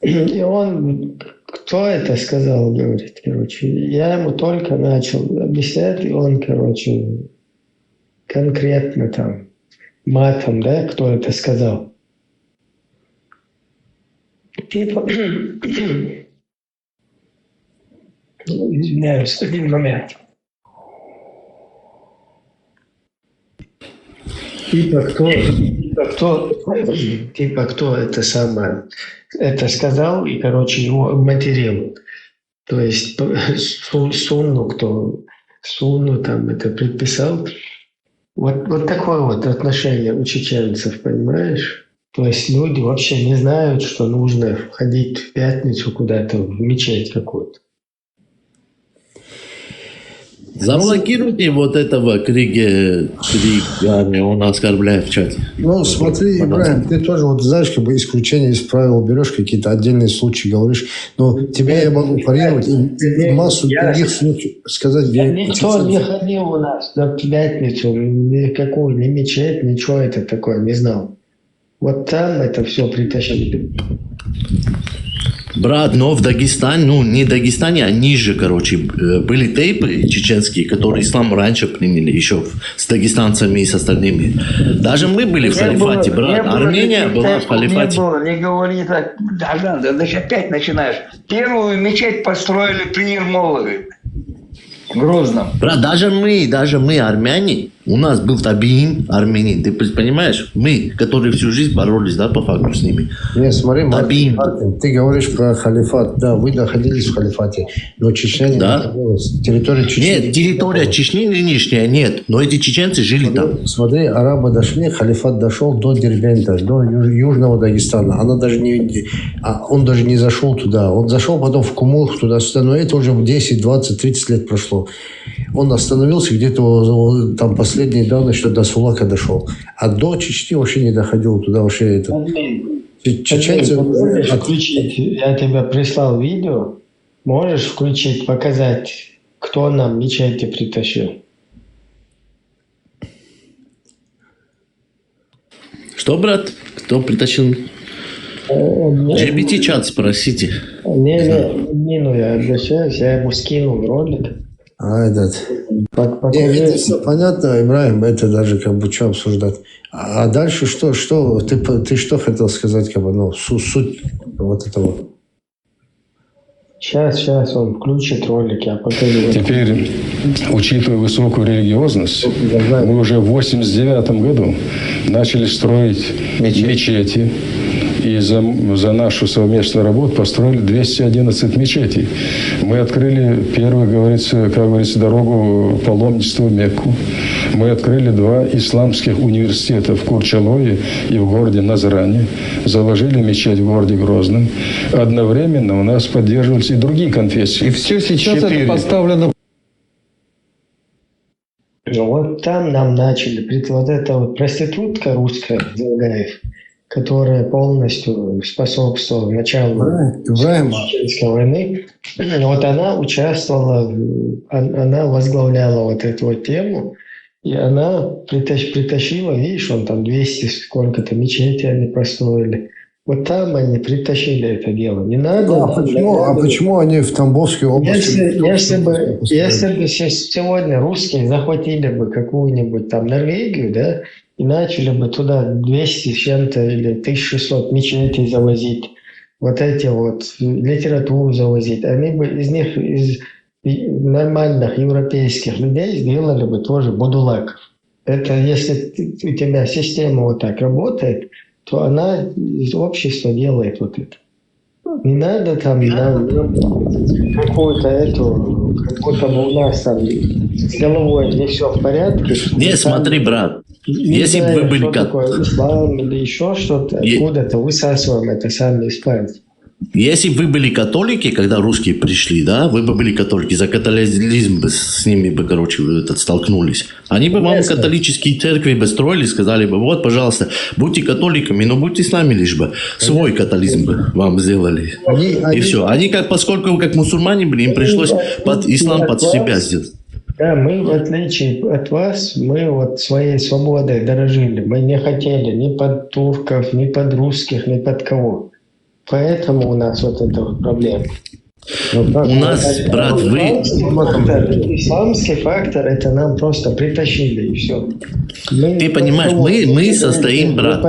И он, кто это сказал, говорит, короче. Я ему только начал объяснять, и он, короче, конкретно там, матом, да, кто это сказал. Типа, извиняюсь, один момент. Типа кто это самое, это сказал и, короче, его материл. То есть Сунну там это предписал. Вот такое вот отношение у чеченцев, понимаешь? То есть люди вообще не знают, что нужно ходить в пятницу куда-то в мечеть какую-то. Заблокируйте вот этого Кригами, он оскорбляет в чате. Ну, смотри, Ибрахим, ты тоже, вот знаешь, как бы исключение из правил берешь, какие-то отдельные случаи говоришь, но тебе я могу парировать и массу других случаев сказать. Никто не ходил у нас на пятницу, никакую, ни мечеть, ничего это такое, не знал. Вот там это все притащили. Брат, но в Дагестане, ну не в Дагестане, а ниже, короче, были тейпы чеченские, которые ислам раньше приняли, еще с дагестанцами и с остальными. Даже мы были в халифате, брат. Армения была в халифате. Не говори так. Да, опять начинаешь. Первую мечеть построили при Ермолове. В Грозном. Брат, даже мы, армяне, у нас был табиин армянин, ты понимаешь? Мы, которые всю жизнь боролись, да, по факту с ними. Не, смотри, табиин. Мартин, ты говоришь про халифат, да, вы находились в халифате, но Чечня не находилась. Территория Чечни. Нет, территория Чечни нынешняя нет, но эти чеченцы жили там. Смотри, арабы дошли, халифат дошел до Дербента, до Южного Дагестана. Он даже не зашел туда. Он зашел потом в Кумух туда-сюда, но это уже 10, 20, 30 лет прошло. Он остановился где-то там последние данные, что до Сулака дошел. А до Чечни вообще не доходил туда вообще это. Чеченцы... Можешь включить, я тебе прислал видео, можешь включить, показать, кто нам мечети притащил? Что, брат? Кто притащил? GBT-чат спросите. Не, я обращаюсь, я ему скинул ролик. Это все понятно, Ибрахим, это даже как бы что обсуждать. А дальше что ты что хотел сказать, как бы, ну, суть вот этого? Сейчас он включит ролик, я покажу. Теперь, учитывая высокую религиозность, мы уже в 1989 году начали строить мечети. И за нашу совместную работу построили 211 мечетей. Мы открыли первую, как говорится, дорогу паломничества в Мекку. Мы открыли 2 исламских университета в Курчалое и в городе Назране. Заложили мечеть в городе Грозном. Одновременно у нас поддерживались и другие конфессии. И все сейчас 4. Это поставлено... Вот там нам начали, вот эта вот проститутка русская, Зилгаев, которая полностью способствовала началу Чеченской войны. Вот она участвовала, она возглавляла вот эту вот тему, и она притащила, видишь, он там 200 сколько-то мечетей они построили. Вот там они притащили это дело. Не надо. Почему они в Тамбовской области? Если бы сегодня русские захватили бы какую-нибудь там Норвегию, да, и начали бы туда 200 с чем-то или 1600 мечетей завозить, вот эти вот литературу завозить, они бы из них, из нормальных европейских людей сделали бы тоже будулаков. Это если у тебя система вот так работает, то она из общества делает вот это. Не надо там какую-то эту, как будто бы у нас там с головой не все в порядке. Не, смотри, брат, если бы вы были... Что такое ислам или еще что-то, откуда-то высасываем это сами испанцы. Если бы вы были католики, когда русские пришли, да, вы бы были католики, за католицизм бы с ними бы, короче, столкнулись. Они бы вам католические церкви бы строили, сказали бы, вот, пожалуйста, будьте католиками, но будьте с нами лишь бы. Свой католизм бы вам сделали. И все. Они, поскольку как мусульмане были, им пришлось под ислам под себя сделать. Да, мы, в отличие от вас, мы вот своей свободой дорожили. Мы не хотели ни под турков, ни под русских, ни под кого. Поэтому у нас вот эта вот проблема. У нас, брат, вы... Исламский фактор, это нам просто притащили, и все. Ты понимаешь, мы состоим, брат,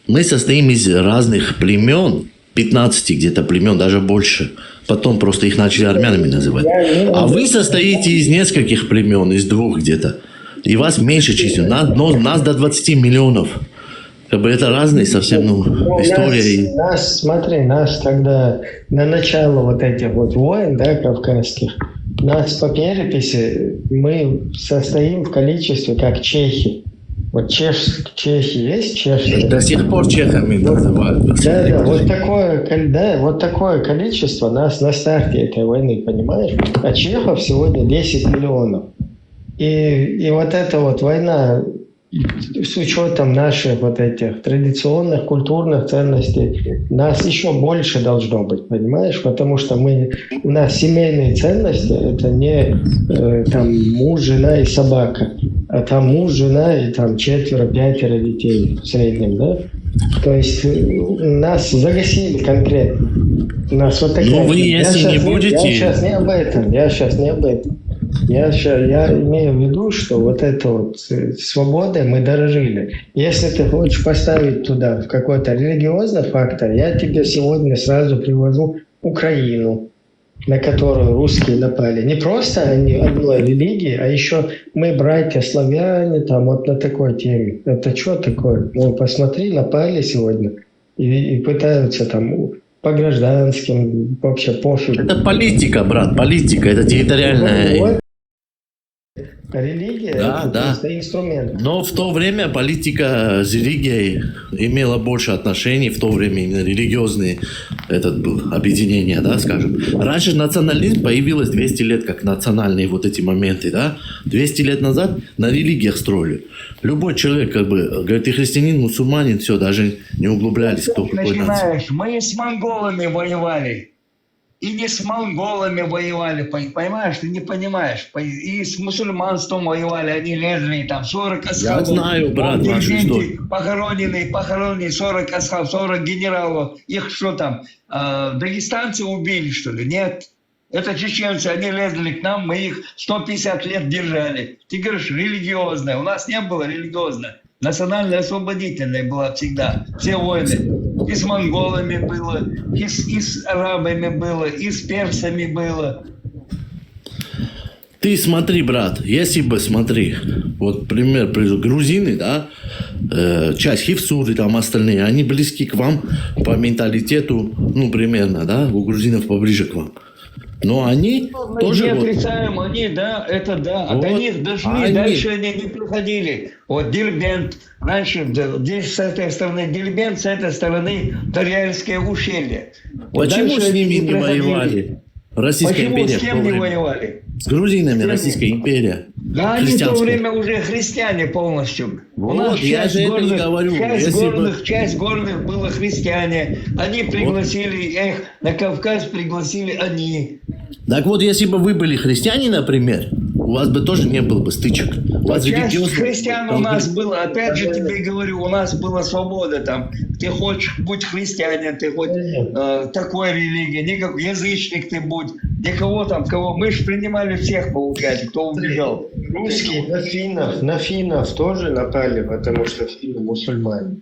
мы состоим из разных племен, 15 где-то племен, даже больше. Потом просто их начали армянами называть. А вы состоите из нескольких племен, из 2 где-то. И вас меньше численно. Нас до 20 миллионов. Как бы это разные совсем истории. Смотри, когда на начало вот этих вот войн, да, кавказских, нас по переписи мы состоим в количестве как чехи. Вот чехи есть чехи? До сих пор чехами называют. Да, вот такое количество нас на старте этой войны, понимаешь? А чехов сегодня 10 миллионов. И вот эта вот война с учетом наших вот этих традиционных культурных ценностей нас еще больше должно быть, понимаешь? Потому что у нас семейные ценности это не там муж, жена и собака, а там муж, жена и там 4-5 детей в среднем, да? То есть нас загасили конкретно. У нас вот такая... Ну вы если не будете... Я сейчас не об этом. Я имею в виду, что вот это вот свободой мы дорожили. Если ты хочешь поставить туда какой-то религиозный фактор, я тебе сегодня сразу привожу Украину, на которую русские напали. Не просто они одной религии, а еще мы братья славяне, там вот на такой теме. Это что такое? Ну, посмотри, напали сегодня и пытаются там... по гражданским, вообще пофиг. Это политика, брат, политика, это территориальная... Религия да. просто инструмент. Но в то время политика с религией имела больше отношений, в то время именно религиозные объединения, да, скажем. Раньше национализм появилось 200 лет, как национальные вот эти моменты, да. 200 лет назад на религиях строили. Любой человек, как бы, говорит, ты христианин, мусульманин, все, даже не углублялись, кто какой нации. Мы с монголами воевали. И не с монголами воевали, понимаешь? Ты не понимаешь. И с мусульманством воевали, они лезли, там 40 асхабов. Я знаю, брат, вашу историю. Похороненные 40 асхабов, 40 генералов. Их что там, дагестанцы убили, что ли? Нет. Это чеченцы, они лезли к нам, мы их 150 лет держали. Ты говоришь, религиозное. У нас не было религиозное. Национально-освободительное было всегда. Все войны. И с монголами было, и с арабами было, и с персами было. Ты смотри, брат, если бы, смотри, вот пример, грузины, да, часть хивсуры, там остальные, они близки к вам по менталитету, ну, примерно, да, у грузинов поближе к вам. Но они мы тоже... не отрицаем, они, да, это да. Вот. От них дошли, дальше они не приходили. Вот Дербент, раньше здесь с этой стороны Дербент, с этой стороны Торьяльское ущелье. Вот почему с ними не воевали? Российская почему империя. С кем не воевали? С грузинами Российская империя. Да, они в то время уже христиане полностью. Вот, у нас я же это и говорю. Часть горных было христиане. Они пригласили, их на Кавказ пригласили они. Так вот, если бы вы были христиане, например, у вас бы тоже не было бы стычек. У вас Часть религиозно... христиан у нас было, опять же тебе говорю, у нас была свобода там. Ты хочешь будь христианин, ты хоть такой религии, никак язычник ты будь, никого там, кого. Мы же принимали всех, получается, кто убежал. Русские на финнов тоже напали, потому что финны мусульмане.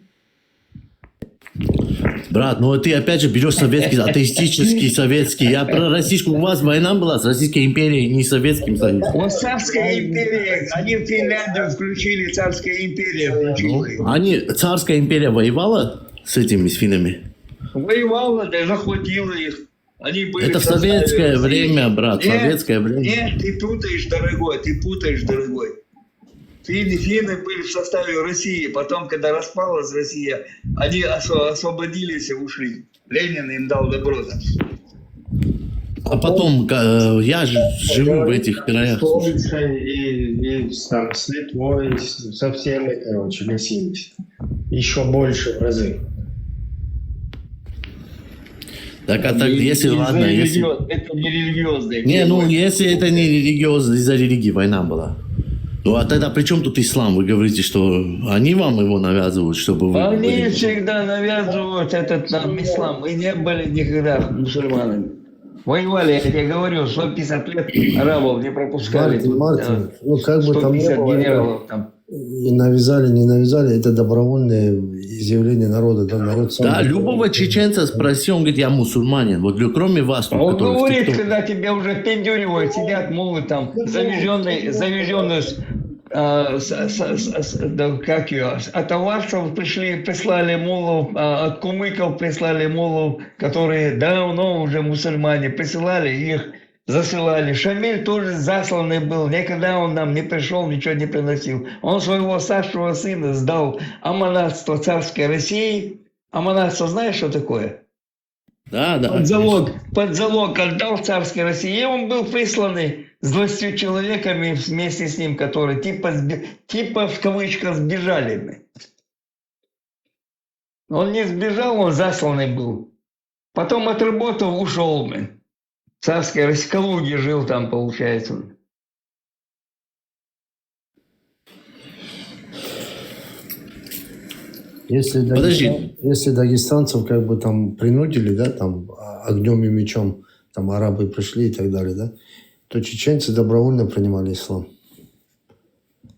Брат, ну ты опять же берешь советский, атеистический, советский. Я про российскую. У вас война была с Российской империей, не Советским Союзом. Вот царская империя, они в Финляндию включили, царская империя включила. Они, царская империя воевала с этими, с финнами? Воевала, да, захватила их. Они были это в советское время, брат, нет, советское время. Нет, ты путаешь, дорогой. Финны были в составе России, потом, когда распалась Россия, они освободились и ушли. Ленин им дал добро. А потом, я же живу в этих краях. С Польшей и там, с Литвой, со всеми, короче, носились. Еще больше в разы. Так, а так, если, ладно, если... Это не религиозное. Не, ну, если это не религиозно, из-за религии война была. Ну, а тогда при чем тут ислам? Вы говорите, что они вам его навязывают, чтобы вы... Они всегда навязывают этот нам ислам. Мы не были никогда мусульманами. Воевали, я тебе говорю, 150 лет арабов не пропускали. Мартин, ну, как бы там не было, генералов там. И навязали, не навязали, это добровольное изъявление народа. Да, народ сам любого чеченца спроси, он говорит, я мусульманин. Вот кроме вас. Он говорит, когда тебя уже пиндюривают, сидят, мол, там, завезенные как ее, от аварцев прислали мулов, от кумыков прислали мулов, которые давно уже мусульмане, присылали их, засылали. Шамиль тоже засланный был, никогда он нам не пришел, ничего не приносил. Он своего старшего сына сдал аманатство царской России. Аманатство знаешь, что такое? Да. Под залог отдал царской России, и он был присланный с 20 человеками вместе с ним, которые типа в кавычках сбежали. Он не сбежал, он засланный был. Потом отработал, ушел. Царская Россия, Калуге жил там, получается. Если дагестанцев как бы там принудили, да, там огнем и мечом, там арабы пришли и так далее, да, то чеченцы добровольно принимали ислам.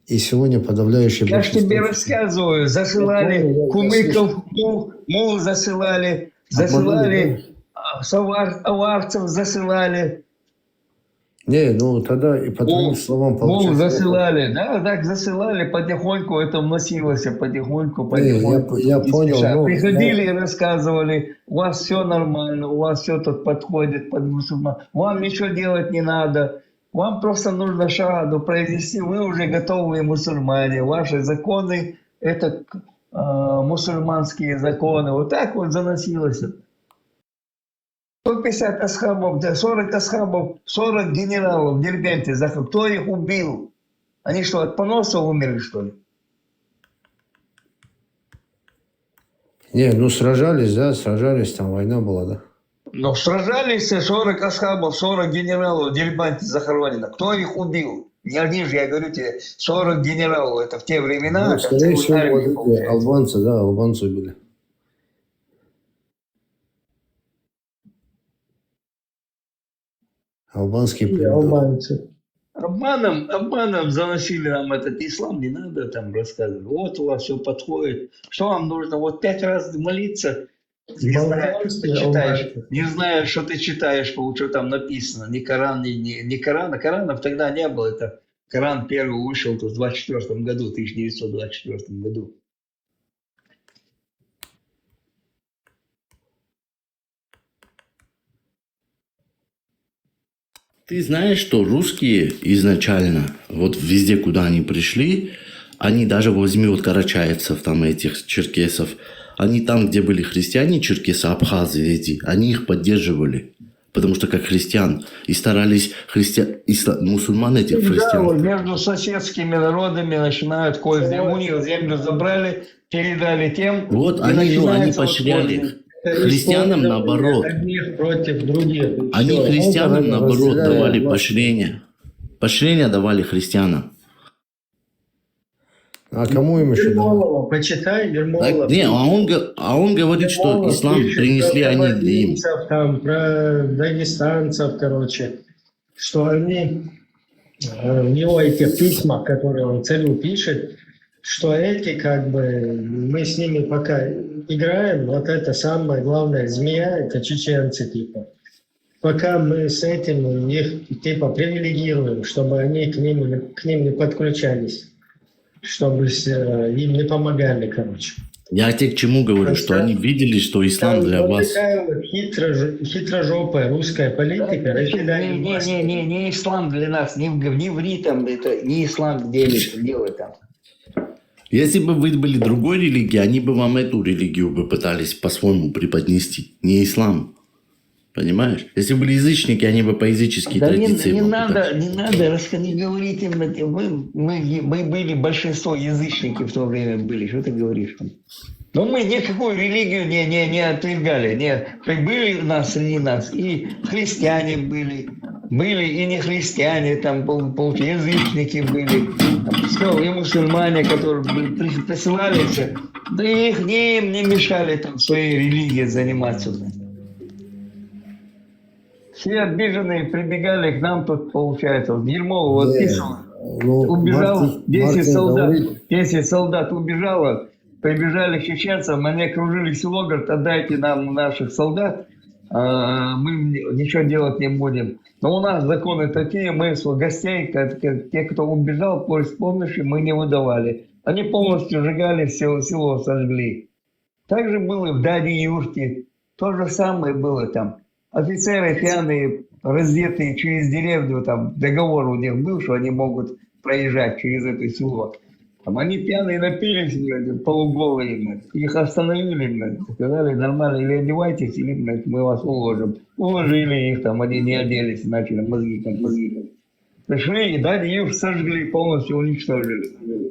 И сегодня подавляющее большинство... Я же тебе рассказываю, засылали кумыков, мул засылали, аварцев засылали. Не, ну тогда и по твоим словам получается... засылали, да, так засылали, потихоньку это вносилось, потихоньку. Я понял. Приходили и рассказывали, у вас все нормально, у вас все тут подходит под мусульман, вам ничего делать не надо, вам просто нужно шагаду произнести, вы уже готовые мусульмане, ваши законы, это мусульманские законы, вот так вот заносилось. 150 асхабов, 40 асхабов, 40 генералов в Дербенте. Кто их убил? Они что, от поноса умерли, что ли? Не, ну сражались, там война была, да. Но сражались 40 асхабов, 40 генералов в Дербенте захоронено. Кто их убил? Не один же, я говорю тебе, 40 генералов. Это в те времена. Ну, скорее всего, вот албанцы убили. Албанские албанцы. Обманом заносили нам этот ислам, не надо там рассказывать. Вот у вас все подходит. Что вам нужно? Вот 5 раз молиться, не зная, что ты читаешь. Не зная, что ты читаешь, что там написано. Ни Коран, ни Корана. Коранов тогда не было. Это Коран первый вышел в 1924 году, 1924 году. Ты знаешь, что русские изначально, вот везде, куда они пришли, они даже возьми вот карачаевцев, там этих черкесов, они там, где были христиане, черкесы, абхазы эти, они их поддерживали. Потому что как христиан. И старались мусульман этих христиан. Да, вот между соседскими народами начинают кользы. У них землю забрали, передали тем. Вот они поощряли их. Христианам наоборот. Одних против других. Они христианам наоборот давали поощрение. Поощрение давали христианам. А кому им еще давали? Ермолова, почитай Ермолова. Так, не, а он говорит, что Ермолов ислам пишет принесли про они им. кабардинцев, там, про дагестанцев, короче, что они, в его эти письма, которые он царю пишет, что эти, как бы, мы с ними пока играем, вот это самая главная змея, это чеченцы, типа. Пока мы с этим их, типа, привилегируем, чтобы они к ним не подключались, чтобы им не помогали, короче. Я тебе к чему говорю, что они видели, что ислам для вот вас... такая вот хитрожопая русская политика. Не ислам для нас, не ври там, это не ислам делает там. Если бы вы были другой религии, они бы вам эту религию бы пытались по-своему преподнести. Не ислам. Понимаешь? Если бы были язычники, они бы по языческие традиции... Не надо, не говорите им. Мы были большинство язычников в то время были. Что ты говоришь? Но мы никакую религию не отвергали. Были у нас среди нас и христиане были и не христиане, там язычники были, и мусульмане, которые присылались, да их им не мешали там своей религией заниматься. Все обиженные прибегали к нам тут, получается. Ермолов вот писал, убежал, 10 солдат убежало, прибежали к чеченцам, они окружили село, говорят, отдайте нам наших солдат, мы ничего делать не будем. Но у нас законы такие, мы гостей, те, кто убежал, с помощью мы не выдавали. Они полностью сжигали село, сожгли. Так же было и в Даде-Юрте, то же самое было там. Офицеры пьяные, раздетые через деревню, там договор у них был, что они могут проезжать через это село. Там они пьяные напились, полуголые, их остановили, сказали, нормально, или одевайтесь, или мы вас уложим. Уложили их, там они не оделись, начали мозги. Пришли и Даде-Юрт сожгли, полностью уничтожили.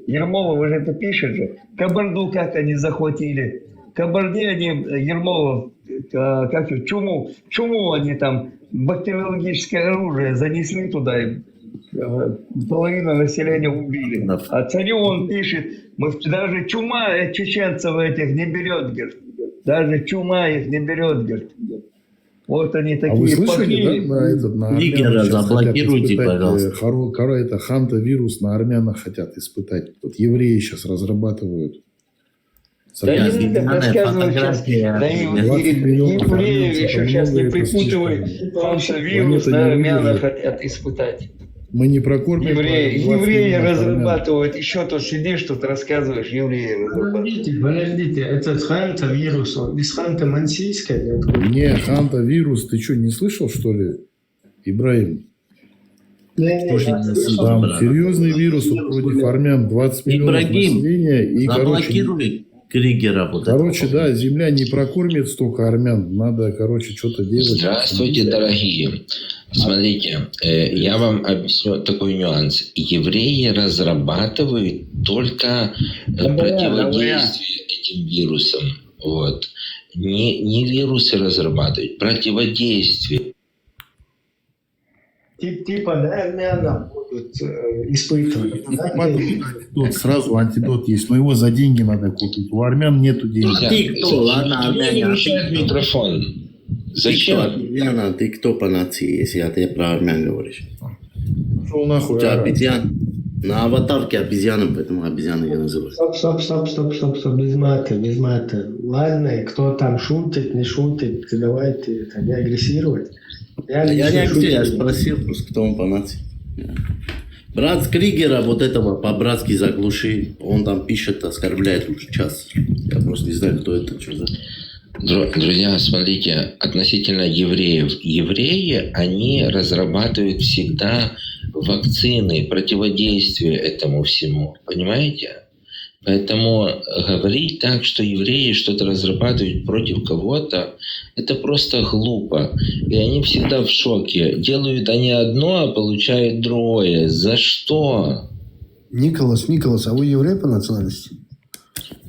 Ермолов, вы же это пишет же. Кабарду как они захватили. Кабарде они, Ермолов, чуму они там, бактериологическое оружие занесли туда, и половину населения убили. А царю он пишет, даже чума чеченцев этих не берет, говорит. Даже чума их не берет, говорит. Вот они такие. А вы слышали, да, на Лигера заблокируйте, пожалуйста. Это ханта-вирус на армянах хотят испытать. Вот евреи сейчас разрабатывают. Да не надо рассказывать сейчас. Да евреи еще сейчас не припутывают. Ханта-вирус на армянах хотят испытать. Мы не прокормим. Евреи разрабатывают. Еще тут сидишь, тут рассказываешь, евреи разрабатывают. Подождите, этот ханта-вирус, он из ханты-мансийской? Не, ханта-вирус, ты что, не слышал, что ли, Ибраим? Там серьезный вирус против армян, 20 миллионов населения. И, заблокировали Кригера. Короче, да, земля не прокормит столько армян. Надо, короче, что-то делать. Здравствуйте, дорогие. Смотрите, я вам объясню такой нюанс. Евреи разрабатывают только противодействие этим вирусам. Вот. Не вирусы разрабатывают, противодействие. Типа, да, армянам будут испытывать. Тут сразу антидот есть, но его за деньги надо купить. У армян нету денег. Ты кто? Ладно, армяне. Микрофон. Зачем? Ты кто по нации, если ты про армян говоришь? Шел нахуй. У тебя обезьян. На аватарке обезьяны, поэтому обезьяны я называю. Стоп, без мата. Ладно, кто там шутит, не шутит, давайте не агрессировать. Я не агрессирую, я спросил просто, кто он по нации. Брат Кригера, вот этого по-братски заглуши, он там пишет, оскорбляет уже час. Я просто не знаю, кто это, что за... Друзья, смотрите, относительно евреев. Евреи, они разрабатывают всегда вакцины, противодействие этому всему. Понимаете? Поэтому говорить так, что евреи что-то разрабатывают против кого-то, это просто глупо. И они всегда в шоке. Делают они одно, а получают другое. За что? Николас, а вы еврей по национальности?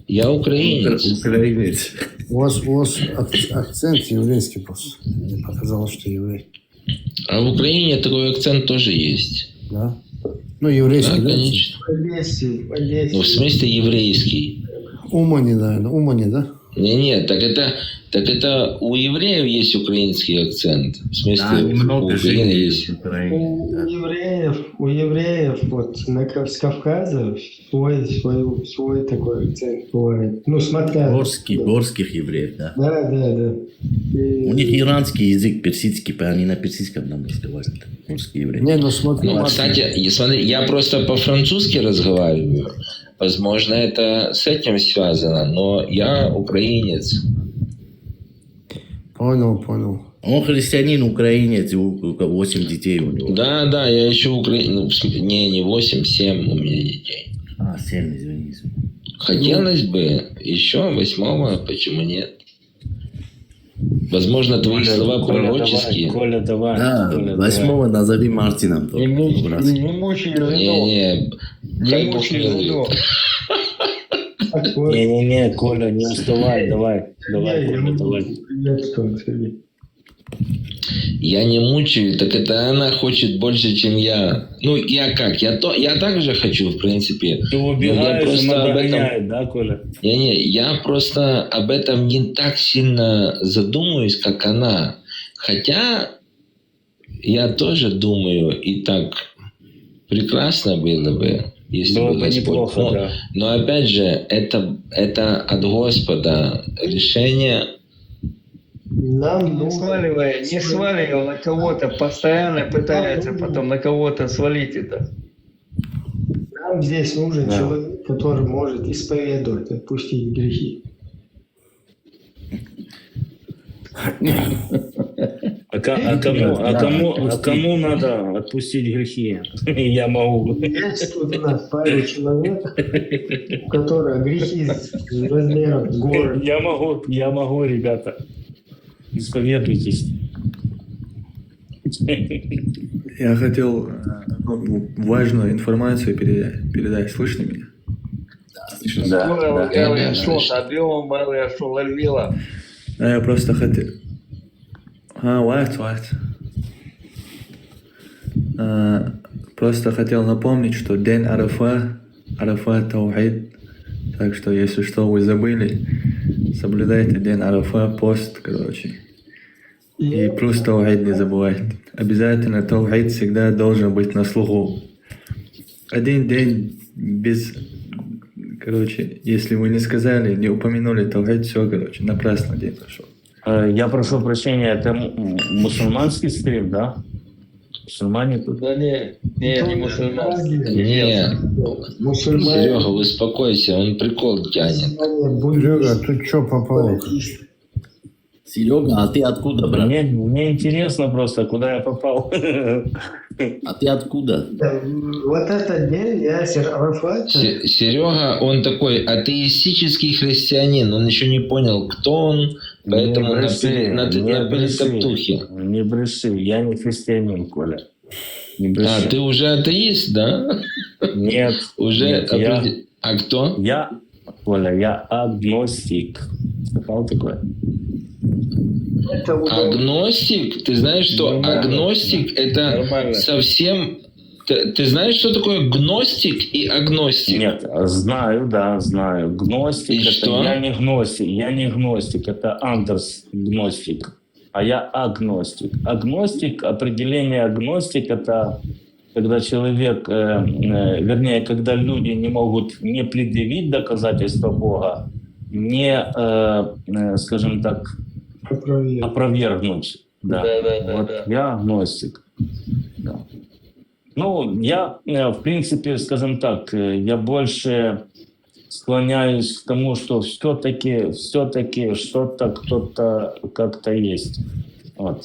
Я украинец. У вас акцент еврейский просто. Мне показалось, что еврей. А в Украине такой акцент тоже есть. Да? Ну, еврейский, Да, да? конечно. Полесье, Полесье. Ну, в смысле еврейский. Умани, наверное. Умани, да? Не, так это у евреев есть украинский акцент. В смысле, Да, у немного украинцев жили есть. в Украине. У евреев вот с Кавказа свой такой акцент бывает. Ну, смотря. Горских евреев, да. Да. У них иранский язык, персидский, они на персидском нам разговаривают. Горские евреи. Не, ну смотри. Ну, кстати, смотри, я просто по-французски разговариваю. Возможно, это с этим связано, но я украинец. Понял. Он христианин, украинец, 8 детей у него. Да, я еще украинец. Не 8, 7 у меня детей. 7, извини. Хотелось бы еще 8-го, почему нет? Возможно, твои слова пророческие. Коля, давай. Да, 8-го назови Мартином. Не мучай жену. Не мучай жену. Не, Коля, не уставай, давай, Коля, давай. Я не мучаю, так это она хочет больше, чем я. Ну, я как? Я также хочу, в принципе. Ты убегаешь, она догоняет, да, Коля? Я просто об этом не так сильно задумываюсь, как она. Хотя я тоже думаю, и так прекрасно было бы, если было бы бы Господь... неплохо, да. Но опять же, это от Господа решение. Нам Не сваливай на кого-то, постоянно пытается потом на кого-то свалить это. Нам здесь нужен человек, который может исповедовать, отпустить грехи. Кому надо отпустить грехи? Я могу. Есть тут у нас пару человек, у которых грехи размером горы. Я могу, ребята. Исповедуйтесь. Я хотел важную информацию передать. Слышно меня? Да, я просто хотел... Просто хотел напомнить, что день Арафа Таухид. Так что, если что, вы забыли, соблюдайте день Арафа, пост, короче. И плюс Таухид не забывайте. Обязательно Таухид всегда должен быть на слуху. Один день без... Короче, если вы не сказали, не упомянули Таухид, все, короче, напрасно день прошел. Я прошу прощения, это мусульманский стрим, да? Мусульмане тут? Да не мусульманский. Не, Серега, успокойся, он прикол тянет. Серега, ты что попал? Серега, а ты откуда, брат? Мне интересно просто, куда я попал. А ты откуда? Вот этот день Ясер Арафат. Серега, он такой атеистический христианин, он еще не понял, кто он, поэтому напили топтухи. Не бреши, я не христианин, Коля. Не бреши. А, ты уже атеист, да? Нет. Уже. А кто? Коля, я агностик. Слыхал такое? Агностик? Ты знаешь, что агностик это совсем... Ты знаешь, что такое гностик и агностик? Нет, знаю. Гностик и это что? Я не гностик, это Андерс гностик. А я агностик. Агностик, определение агностик это когда человек, вернее, когда люди не могут не предъявить доказательства Бога, не, скажем так, опровергнуть. Да. Я агностик. Да. Ну, я, в принципе, скажем так, я больше склоняюсь к тому, что все-таки что-то, кто-то как-то есть. Вот.